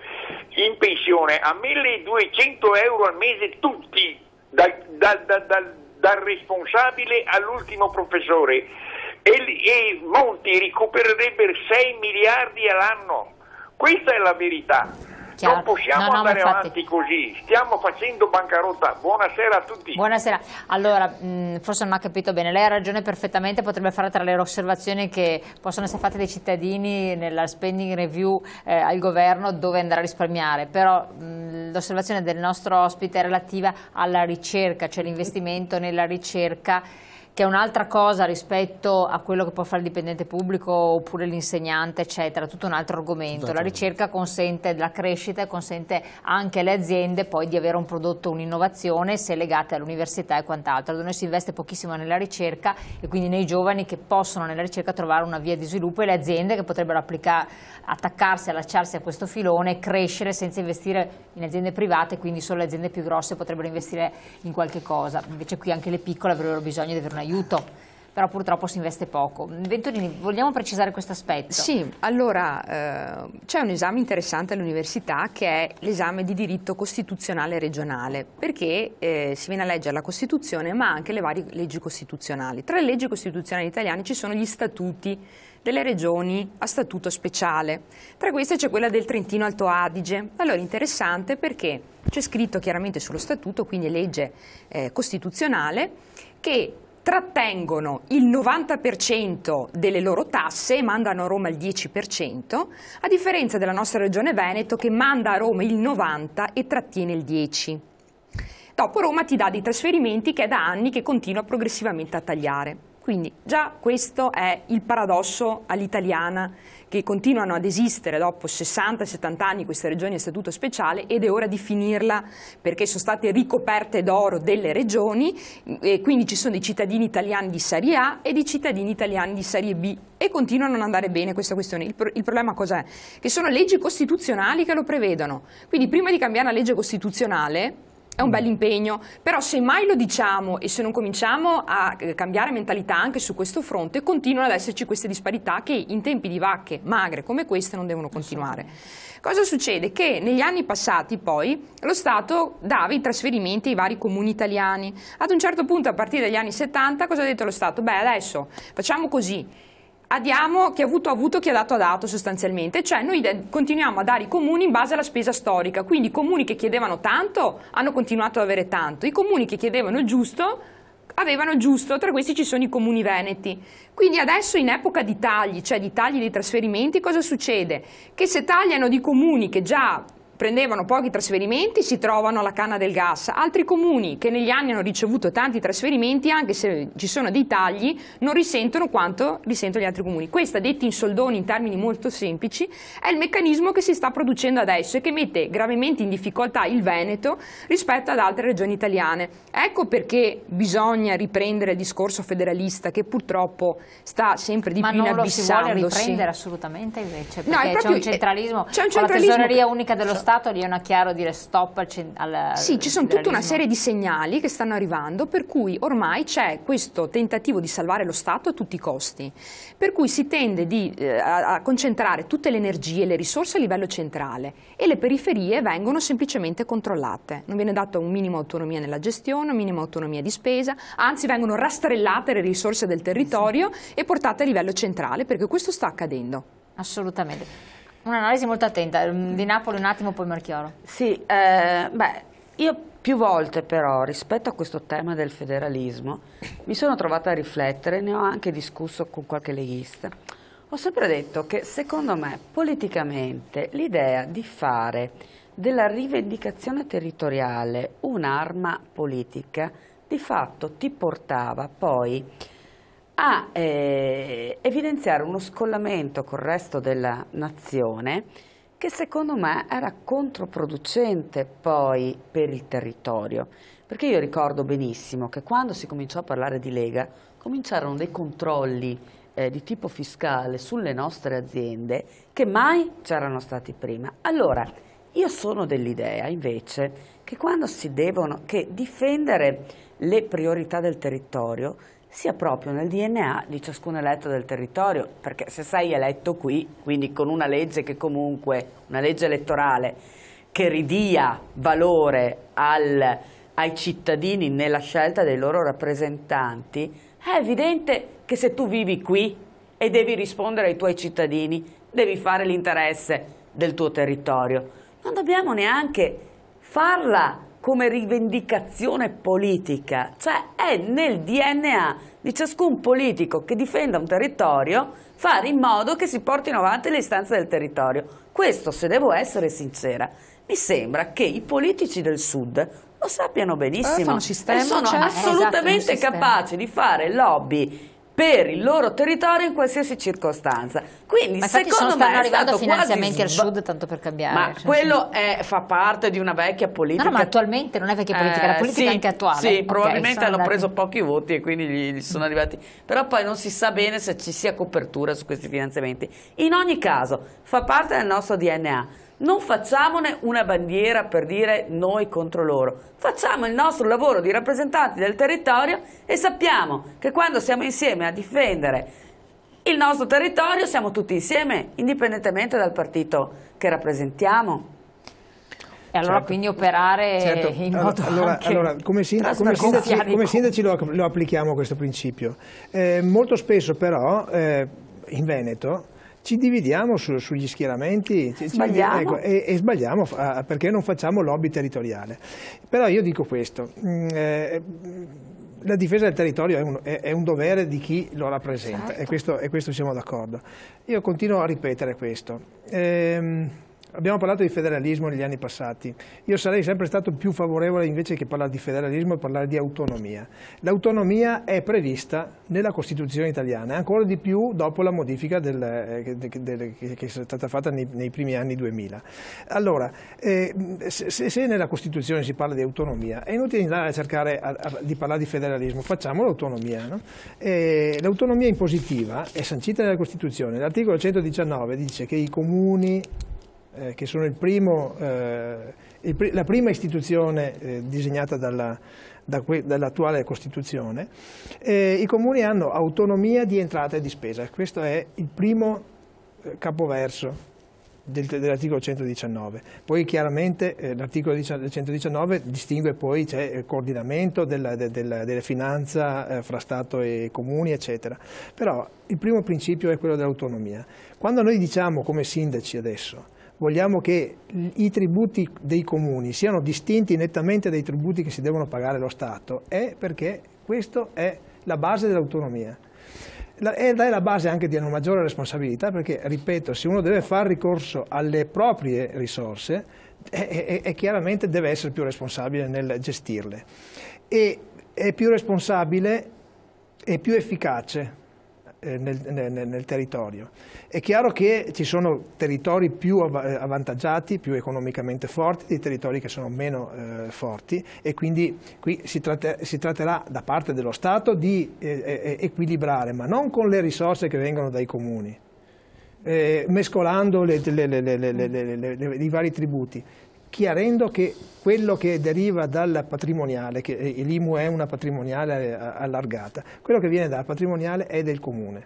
in pensione a 1.200 euro al mese tutti, dal responsabile all'ultimo professore, e molti recupererebbero 6 miliardi all'anno. Questa è la verità. Chiaro. Non possiamo andare avanti così, stiamo facendo bancarotta. Buonasera a tutti. Buonasera. Allora, forse non ha capito bene, lei ha ragione perfettamente, potrebbe fare tra le osservazioni che possono essere fatte dai cittadini nella spending review al governo dove andare a risparmiare, però l'osservazione del nostro ospite è relativa alla ricerca, cioè l'investimento nella ricerca, che è un'altra cosa rispetto a quello che può fare il dipendente pubblico oppure l'insegnante, eccetera, tutto un altro argomento. La ricerca consente della crescita e consente anche alle aziende poi di avere un prodotto, un'innovazione, se legate all'università e quant'altro. Da noi si investe pochissimo nella ricerca e quindi nei giovani che possono nella ricerca trovare una via di sviluppo, e le aziende che potrebbero attaccarsi, allacciarsi a questo filone e crescere senza investire in aziende private, quindi solo le aziende più grosse potrebbero investire in qualche cosa. Invece qui anche le piccole avrebbero bisogno di avere un aiuto, però purtroppo si investe poco. Venturini, vogliamo precisare questo aspetto? Sì, allora c'è un esame interessante all'università che è l'esame di diritto costituzionale regionale, perché si viene a leggere la Costituzione ma anche le varie leggi costituzionali. Tra le leggi costituzionali italiane ci sono gli statuti delle regioni a statuto speciale, tra queste c'è quella del Trentino Alto Adige. Allora interessante perché c'è scritto chiaramente sullo statuto, quindi è legge costituzionale, che trattengono il 90% delle loro tasse e mandano a Roma il 10%, a differenza della nostra regione Veneto che manda a Roma il 90% e trattiene il 10%. Dopo Roma ti dà dei trasferimenti che è da anni che continua progressivamente a tagliare. Quindi già questo è il paradosso all'italiana, che continuano ad esistere dopo 60-70 anni queste regioni a statuto speciale, ed è ora di finirla, perché sono state ricoperte d'oro delle regioni, e quindi ci sono dei cittadini italiani di serie A e dei cittadini italiani di serie B, e continuano a non andare bene questa questione. Il problema cos'è? Che sono leggi costituzionali che lo prevedono, quindi prima di cambiare la legge costituzionale è un bel impegno, però se mai lo diciamo e se non cominciamo a cambiare mentalità anche su questo fronte, continuano ad esserci queste disparità che in tempi di vacche magre come queste non devono continuare. Cosa succede? Che negli anni passati poi lo Stato dava i trasferimenti ai vari comuni italiani. Ad un certo punto, a partire dagli anni 70, cosa ha detto lo Stato? Beh, adesso facciamo così. Diamo chi ha avuto, chi ha dato sostanzialmente, cioè noi continuiamo a dare i comuni in base alla spesa storica, quindi i comuni che chiedevano tanto hanno continuato ad avere tanto, i comuni che chiedevano il giusto avevano il giusto, tra questi ci sono i comuni veneti. Quindi adesso in epoca di tagli, cioè di tagli dei trasferimenti, cosa succede? Che se tagliano di comuni che già prendevano pochi trasferimenti si trovano alla canna del gas, altri comuni che negli anni hanno ricevuto tanti trasferimenti, anche se ci sono dei tagli, non risentono quanto risentono gli altri comuni. Questa, detti in soldoni, in termini molto semplici, è il meccanismo che si sta producendo adesso e che mette gravemente in difficoltà il Veneto rispetto ad altre regioni italiane. Ecco perché bisogna riprendere il discorso federalista, che purtroppo sta sempre di più inabissandosi. Ma non lo si vuole riprendere assolutamente invece, perché no, proprio, c'è un centralismo, c'è un con la centralismo tesoreria unica dello Stato lì è chiaro dire stop al sì, ci sono tutta una serie di segnali che stanno arrivando, per cui ormai c'è questo tentativo di salvare lo Stato a tutti i costi, per cui si tende a concentrare tutte le energie e le risorse a livello centrale e le periferie vengono semplicemente controllate, non viene data un minimo autonomia nella gestione, un minimo autonomia di spesa, anzi vengono rastrellate le risorse del territorio e portate a livello centrale, perché questo sta accadendo. Assolutamente. Un'analisi molto attenta, di Napoli un attimo, poi Marchioro. Sì, io più volte però rispetto a questo tema del federalismo mi sono trovata a riflettere, ne ho anche discusso con qualche leghista. Ho sempre detto che secondo me politicamente l'idea di fare della rivendicazione territoriale un'arma politica di fatto ti portava poi a evidenziare uno scollamento col resto della nazione che secondo me era controproducente poi per il territorio, perché io ricordo benissimo che quando si cominciò a parlare di Lega cominciarono dei controlli di tipo fiscale sulle nostre aziende che mai c'erano stati prima. Allora, io sono dell'idea invece che quando che difendere le priorità del territorio sia proprio nel DNA di ciascun eletto del territorio, perché se sei eletto qui, quindi con una legge che comunque, una legge elettorale che ridia valore ai cittadini nella scelta dei loro rappresentanti, è evidente che se tu vivi qui e devi rispondere ai tuoi cittadini, devi fare l'interesse del tuo territorio. Non dobbiamo neanche farla come rivendicazione politica, cioè è nel DNA di ciascun politico che difenda un territorio fare in modo che si portino avanti le istanze del territorio. Questo, se devo essere sincera, mi sembra che i politici del Sud lo sappiano benissimo e sono assolutamente capaci di fare lobby per il loro territorio in qualsiasi circostanza. Quindi, ma infatti secondo stanno me arrivando finanziamenti al Sud, tanto per cambiare. Ma quello fa parte di una vecchia politica. No, ma attualmente non è vecchia politica, la politica sì, anche attuale. Sì, probabilmente hanno preso pochi voti e quindi gli sono arrivati. Però poi non si sa bene se ci sia copertura su questi finanziamenti. In ogni caso, fa parte del nostro DNA. Non facciamone una bandiera per dire noi contro loro, facciamo il nostro lavoro di rappresentanti del territorio e sappiamo che quando siamo insieme a difendere il nostro territorio siamo tutti insieme, indipendentemente dal partito che rappresentiamo. E allora quindi operare in modo allora, come sindaci lo applichiamo questo principio. Molto spesso però in Veneto ci dividiamo sugli schieramenti e sbagliamo perché non facciamo lobby territoriale. Però io dico questo, la difesa del territorio è un dovere di chi lo rappresenta, certo. e questo siamo d'accordo. Io continuo a ripetere questo. Abbiamo parlato di federalismo negli anni passati. Io sarei sempre stato più favorevole invece che parlare di federalismo e parlare di autonomia. L'autonomia è prevista nella Costituzione italiana, ancora di più dopo la modifica che è stata fatta nei primi anni 2000. Allora, se nella Costituzione si parla di autonomia, è inutile andare a cercare di parlare di federalismo, facciamo l'autonomia. No? L'autonomia impositiva è sancita nella Costituzione. L'articolo 119 dice che i comuni, che sono la prima istituzione disegnata dall'attuale Costituzione, i comuni hanno autonomia di entrata e di spesa. Questo è il primo capoverso dell'articolo 119. Poi chiaramente l'articolo 119 distingue, poi c'è il coordinamento della finanza fra Stato e comuni, eccetera. Però il primo principio è quello dell'autonomia. Quando noi diciamo come sindaci adesso vogliamo che i tributi dei comuni siano distinti nettamente dai tributi che si devono pagare allo Stato, è perché questa è la base dell'autonomia. È la base anche di una maggiore responsabilità, perché, ripeto, se uno deve fare ricorso alle proprie risorse, chiaramente deve essere più responsabile nel gestirle. E è più responsabile e più efficace nel territorio. È chiaro che ci sono territori più avvantaggiati, più economicamente forti, dei territori che sono meno forti, e quindi qui si tratterà da parte dello Stato di equilibrare, ma non con le risorse che vengono dai comuni, mescolando i vari tributi, chiarendo che quello che deriva dal patrimoniale, che l'IMU è una patrimoniale allargata, quello che viene dal patrimoniale è del comune,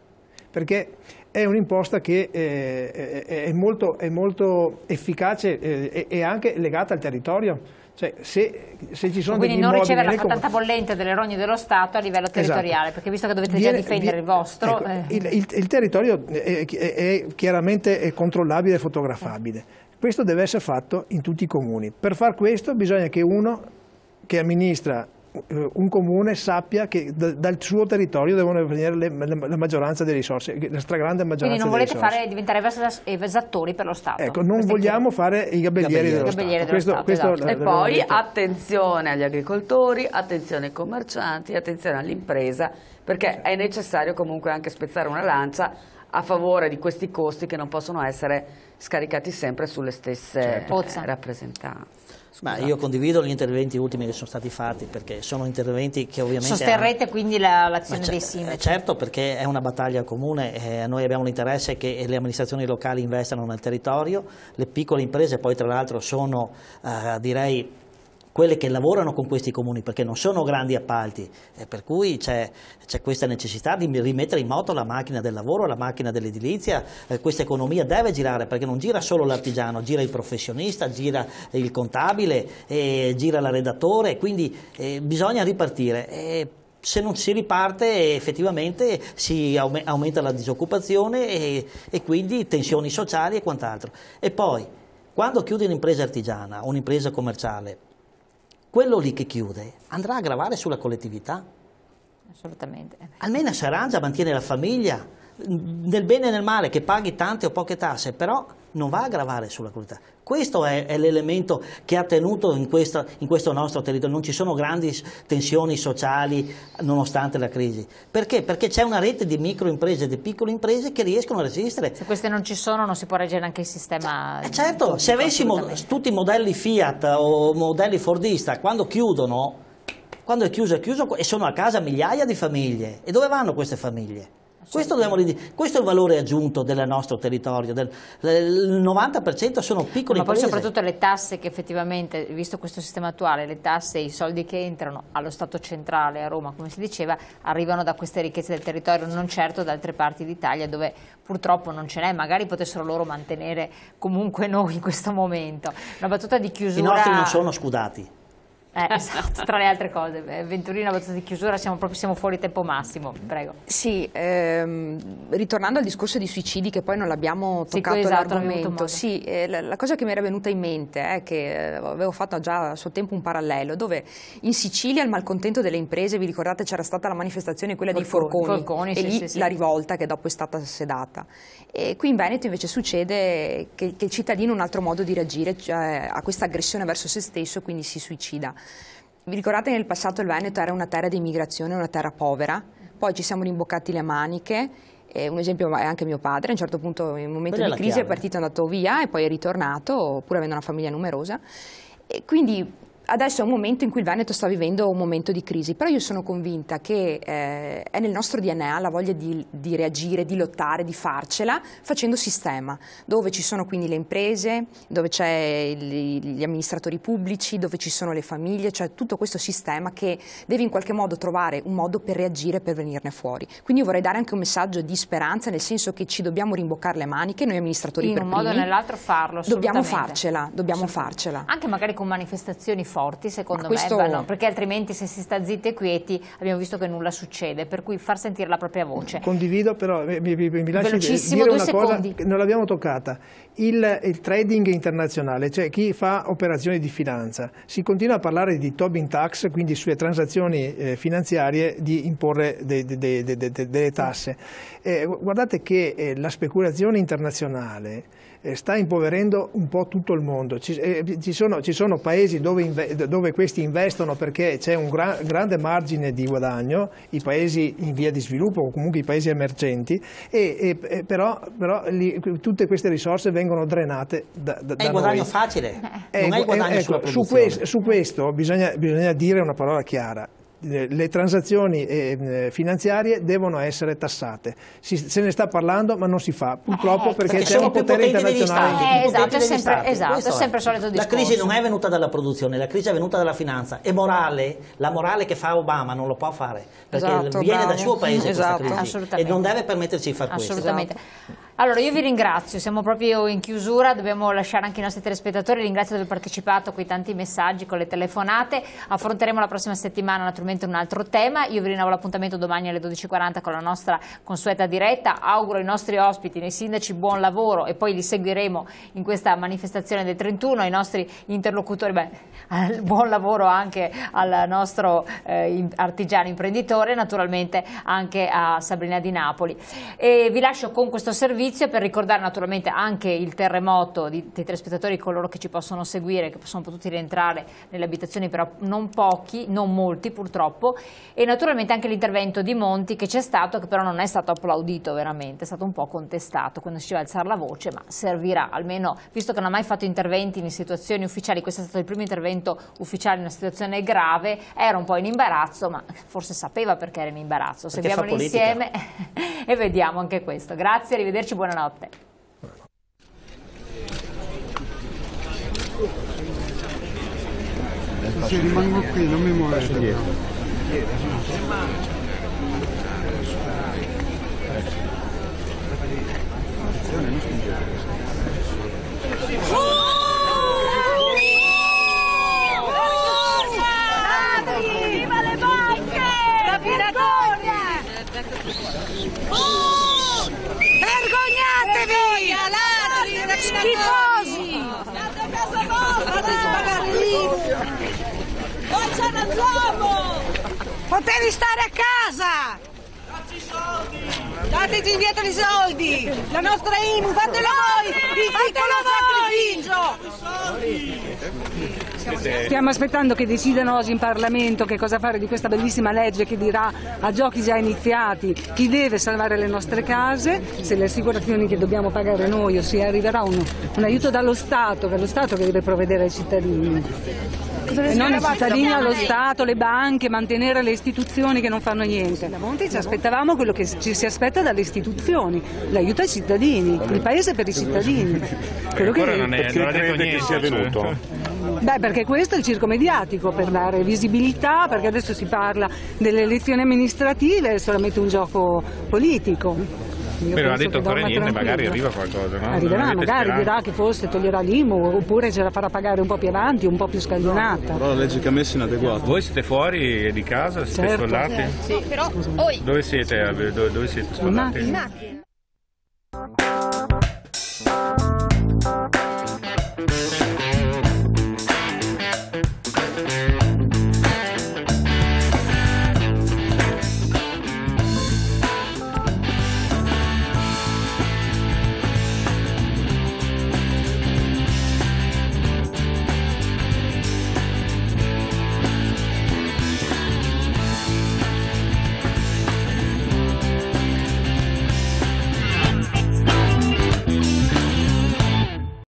perché è un'imposta che è molto efficace e anche legata al territorio. Cioè, se ci sono quindi degli non ricevere la immobili patata bollente delle rogne dello Stato a livello territoriale, perché visto che dovete già difendere il vostro... Ecco, il territorio è chiaramente controllabile e fotografabile. Questo deve essere fatto in tutti i comuni. Per far questo bisogna che uno che amministra un comune sappia che dal suo territorio devono venire la maggioranza delle risorse, la stragrande maggioranza delle risorse. Quindi non volete diventare esattori per lo Stato. Ecco, non vogliamo fare i gabellieri dello Stato. Esatto. E poi attenzione agli agricoltori, attenzione ai commercianti, attenzione all'impresa, perché è necessario comunque anche spezzare una lancia a favore di questi costi che non possono essere scaricati sempre sulle stesse rappresentanze. Ma io condivido gli interventi ultimi che sono stati fatti, perché sono interventi che ovviamente... Sosterrete quindi l'azione dei sindaci? Certo, perché è una battaglia comune, noi abbiamo l'interesse che le amministrazioni locali investano nel territorio, le piccole imprese poi tra l'altro sono, direi, quelle che lavorano con questi comuni, perché non sono grandi appalti, per cui c'è questa necessità di rimettere in moto la macchina del lavoro, la macchina dell'edilizia. Questa economia deve girare, perché non gira solo l'artigiano, gira il professionista, gira il contabile, gira l'arredatore, quindi bisogna ripartire. Se non si riparte effettivamente si aumenta la disoccupazione e quindi tensioni sociali e quant'altro. E poi, quando chiude un'impresa artigiana, un'impresa commerciale, quello lì che chiude andrà a gravare sulla collettività. Assolutamente. Almeno si arrangia, mantiene la famiglia, nel bene e nel male, che paghi tante o poche tasse, però non va a gravare sulla collettività. Questo è l'elemento che ha tenuto in questo nostro territorio. Non ci sono grandi tensioni sociali nonostante la crisi. Perché? Perché c'è una rete di microimprese e di piccole imprese che riescono a resistere. Se queste non ci sono non si può reggere anche il sistema. Certo, se avessimo tutti i modelli Fiat o modelli Fordista, quando chiudono, quando è chiuso e sono a casa migliaia di famiglie. E dove vanno queste famiglie? Questo è il valore aggiunto del nostro territorio, il 90% sono piccole imprese. Ma poi soprattutto le tasse che effettivamente, visto questo sistema attuale, le tasse, i soldi che entrano allo Stato centrale, a Roma, come si diceva, arrivano da queste ricchezze del territorio, non certo da altre parti d'Italia dove purtroppo non ce n'è, magari potessero loro mantenere comunque noi in questo momento. Una battuta di chiusura. I nostri non sono scudati. Esatto, tra le altre cose. Venturino, a battuta di chiusura, siamo fuori tempo massimo, prego. Sì, ritornando al discorso di suicidi, che poi non l'abbiamo toccato l'argomento, sì, la cosa che mi era venuta in mente è che avevo fatto già a suo tempo un parallelo, dove in Sicilia il malcontento delle imprese, vi ricordate c'era stata la manifestazione, quella dei forconi, e lì la rivolta che dopo è stata sedata. E qui in Veneto invece succede che il cittadino ha un altro modo di reagire, cioè ha questa aggressione verso se stesso, quindi si suicida. Vi ricordate che nel passato il Veneto era una terra di immigrazione, una terra povera, poi ci siamo rimboccati le maniche, un esempio è anche mio padre, a un certo punto in un momento di crisi è partito, è andato via e poi è ritornato, pur avendo una famiglia numerosa, e quindi adesso è un momento in cui il Veneto sta vivendo un momento di crisi, però io sono convinta che è nel nostro DNA la voglia di reagire, di lottare, di farcela, facendo sistema, dove ci sono quindi le imprese, dove c'è gli amministratori pubblici, dove ci sono le famiglie, cioè tutto questo sistema che deve in qualche modo trovare un modo per reagire, per venirne fuori. Quindi io vorrei dare anche un messaggio di speranza, nel senso che ci dobbiamo rimboccare le maniche, noi amministratori per primi. In un modo o nell'altro farlo, dobbiamo farcela. Anche magari con manifestazioni forti, secondo me, perché altrimenti se si sta zitti e quieti abbiamo visto che nulla succede, per cui far sentire la propria voce. Condivido, però mi lasci dire una cosa che non l'abbiamo toccata, il trading internazionale, cioè chi fa operazioni di finanza, si continua a parlare di Tobin tax, quindi sulle transazioni finanziarie di imporre delle tasse. Guardate che la speculazione internazionale sta impoverendo un po' tutto il mondo. Ci sono paesi dove questi investono perché c'è un grande margine di guadagno, i paesi in via di sviluppo o comunque i paesi emergenti, però tutte queste risorse vengono drenate da noi. È il guadagno facile, non è il guadagno sulla produzione. Su questo bisogna dire una parola chiara. Le transazioni finanziarie devono essere tassate. Se ne sta parlando ma non si fa, purtroppo perché c'è un potere internazionale. Esatto, è sempre il solito discorso. La crisi non è venuta dalla produzione, la crisi è venuta dalla finanza. È morale, la morale che fa Obama non lo può fare, perché viene dal suo paese questa crisi e non deve permetterci di fare questo. Assolutamente. Allora io vi ringrazio, siamo proprio in chiusura, dobbiamo lasciare anche i nostri telespettatori, ringrazio di aver partecipato con i tanti messaggi, con le telefonate, affronteremo la prossima settimana naturalmente un altro tema, io vi rinnovo l'appuntamento domani alle 12:40 con la nostra consueta diretta, auguro ai nostri ospiti, ai sindaci buon lavoro e poi li seguiremo in questa manifestazione del 31, ai nostri interlocutori, buon lavoro anche al nostro artigiano imprenditore, naturalmente anche a Sabrina Di Napoli. E vi lascio con questo servizio per ricordare naturalmente anche il terremoto dei telespettatori, coloro che ci possono seguire, che sono potuti rientrare nelle abitazioni, però non pochi, non molti purtroppo, e naturalmente anche l'intervento di Monti che c'è stato, che però non è stato applaudito veramente, è stato un po' contestato quando si deve alzare la voce, ma servirà, almeno visto che non ha mai fatto interventi in situazioni ufficiali, questo è stato il primo intervento ufficiale in una situazione grave, era un po' in imbarazzo, ma forse sapeva perché era in imbarazzo. Seguiamolo insieme e vediamo anche questo. Grazie, arrivederci. Buonanotte. Se rimango qui non mi muovo. Viva le banche! Rapinatori! Vergognatevi! Ladri, schifosi! Andate a casa vostra, dovete pagare l'IMU! Noi ce ne andiamo! Potevi stare a casa! Dacci i soldi! Dateci indietro i soldi! La nostra IMU, fatelo voi! Il piccolo sacrificio! Stiamo aspettando che decidano oggi in Parlamento che cosa fare di questa bellissima legge che dirà a giochi già iniziati chi deve salvare le nostre case, se le assicurazioni che dobbiamo pagare noi o se arriverà un aiuto dallo Stato, che è lo Stato che deve provvedere ai cittadini. E non i cittadini allo Stato, le banche, mantenere le istituzioni che non fanno niente. Da Monti ci aspettavamo quello che ci si aspetta dalle istituzioni, l'aiuto ai cittadini, il paese per i cittadini. Quello che non ha detto niente, sia venuto. Beh, perché questo è il circo mediatico, per dare visibilità, perché adesso si parla delle elezioni amministrative, è solamente un gioco politico. Però ha detto ancora niente, magari arriva qualcosa, no? Arriverà, magari dirà che forse toglierà l'IMU oppure ce la farà pagare un po' più avanti, un po' più scaglionata. Però la legge che ha messo è inadeguata. Voi siete fuori di casa? Siete sfollati? Sì, però... Dove siete? Dove siete sfollati? In macchina.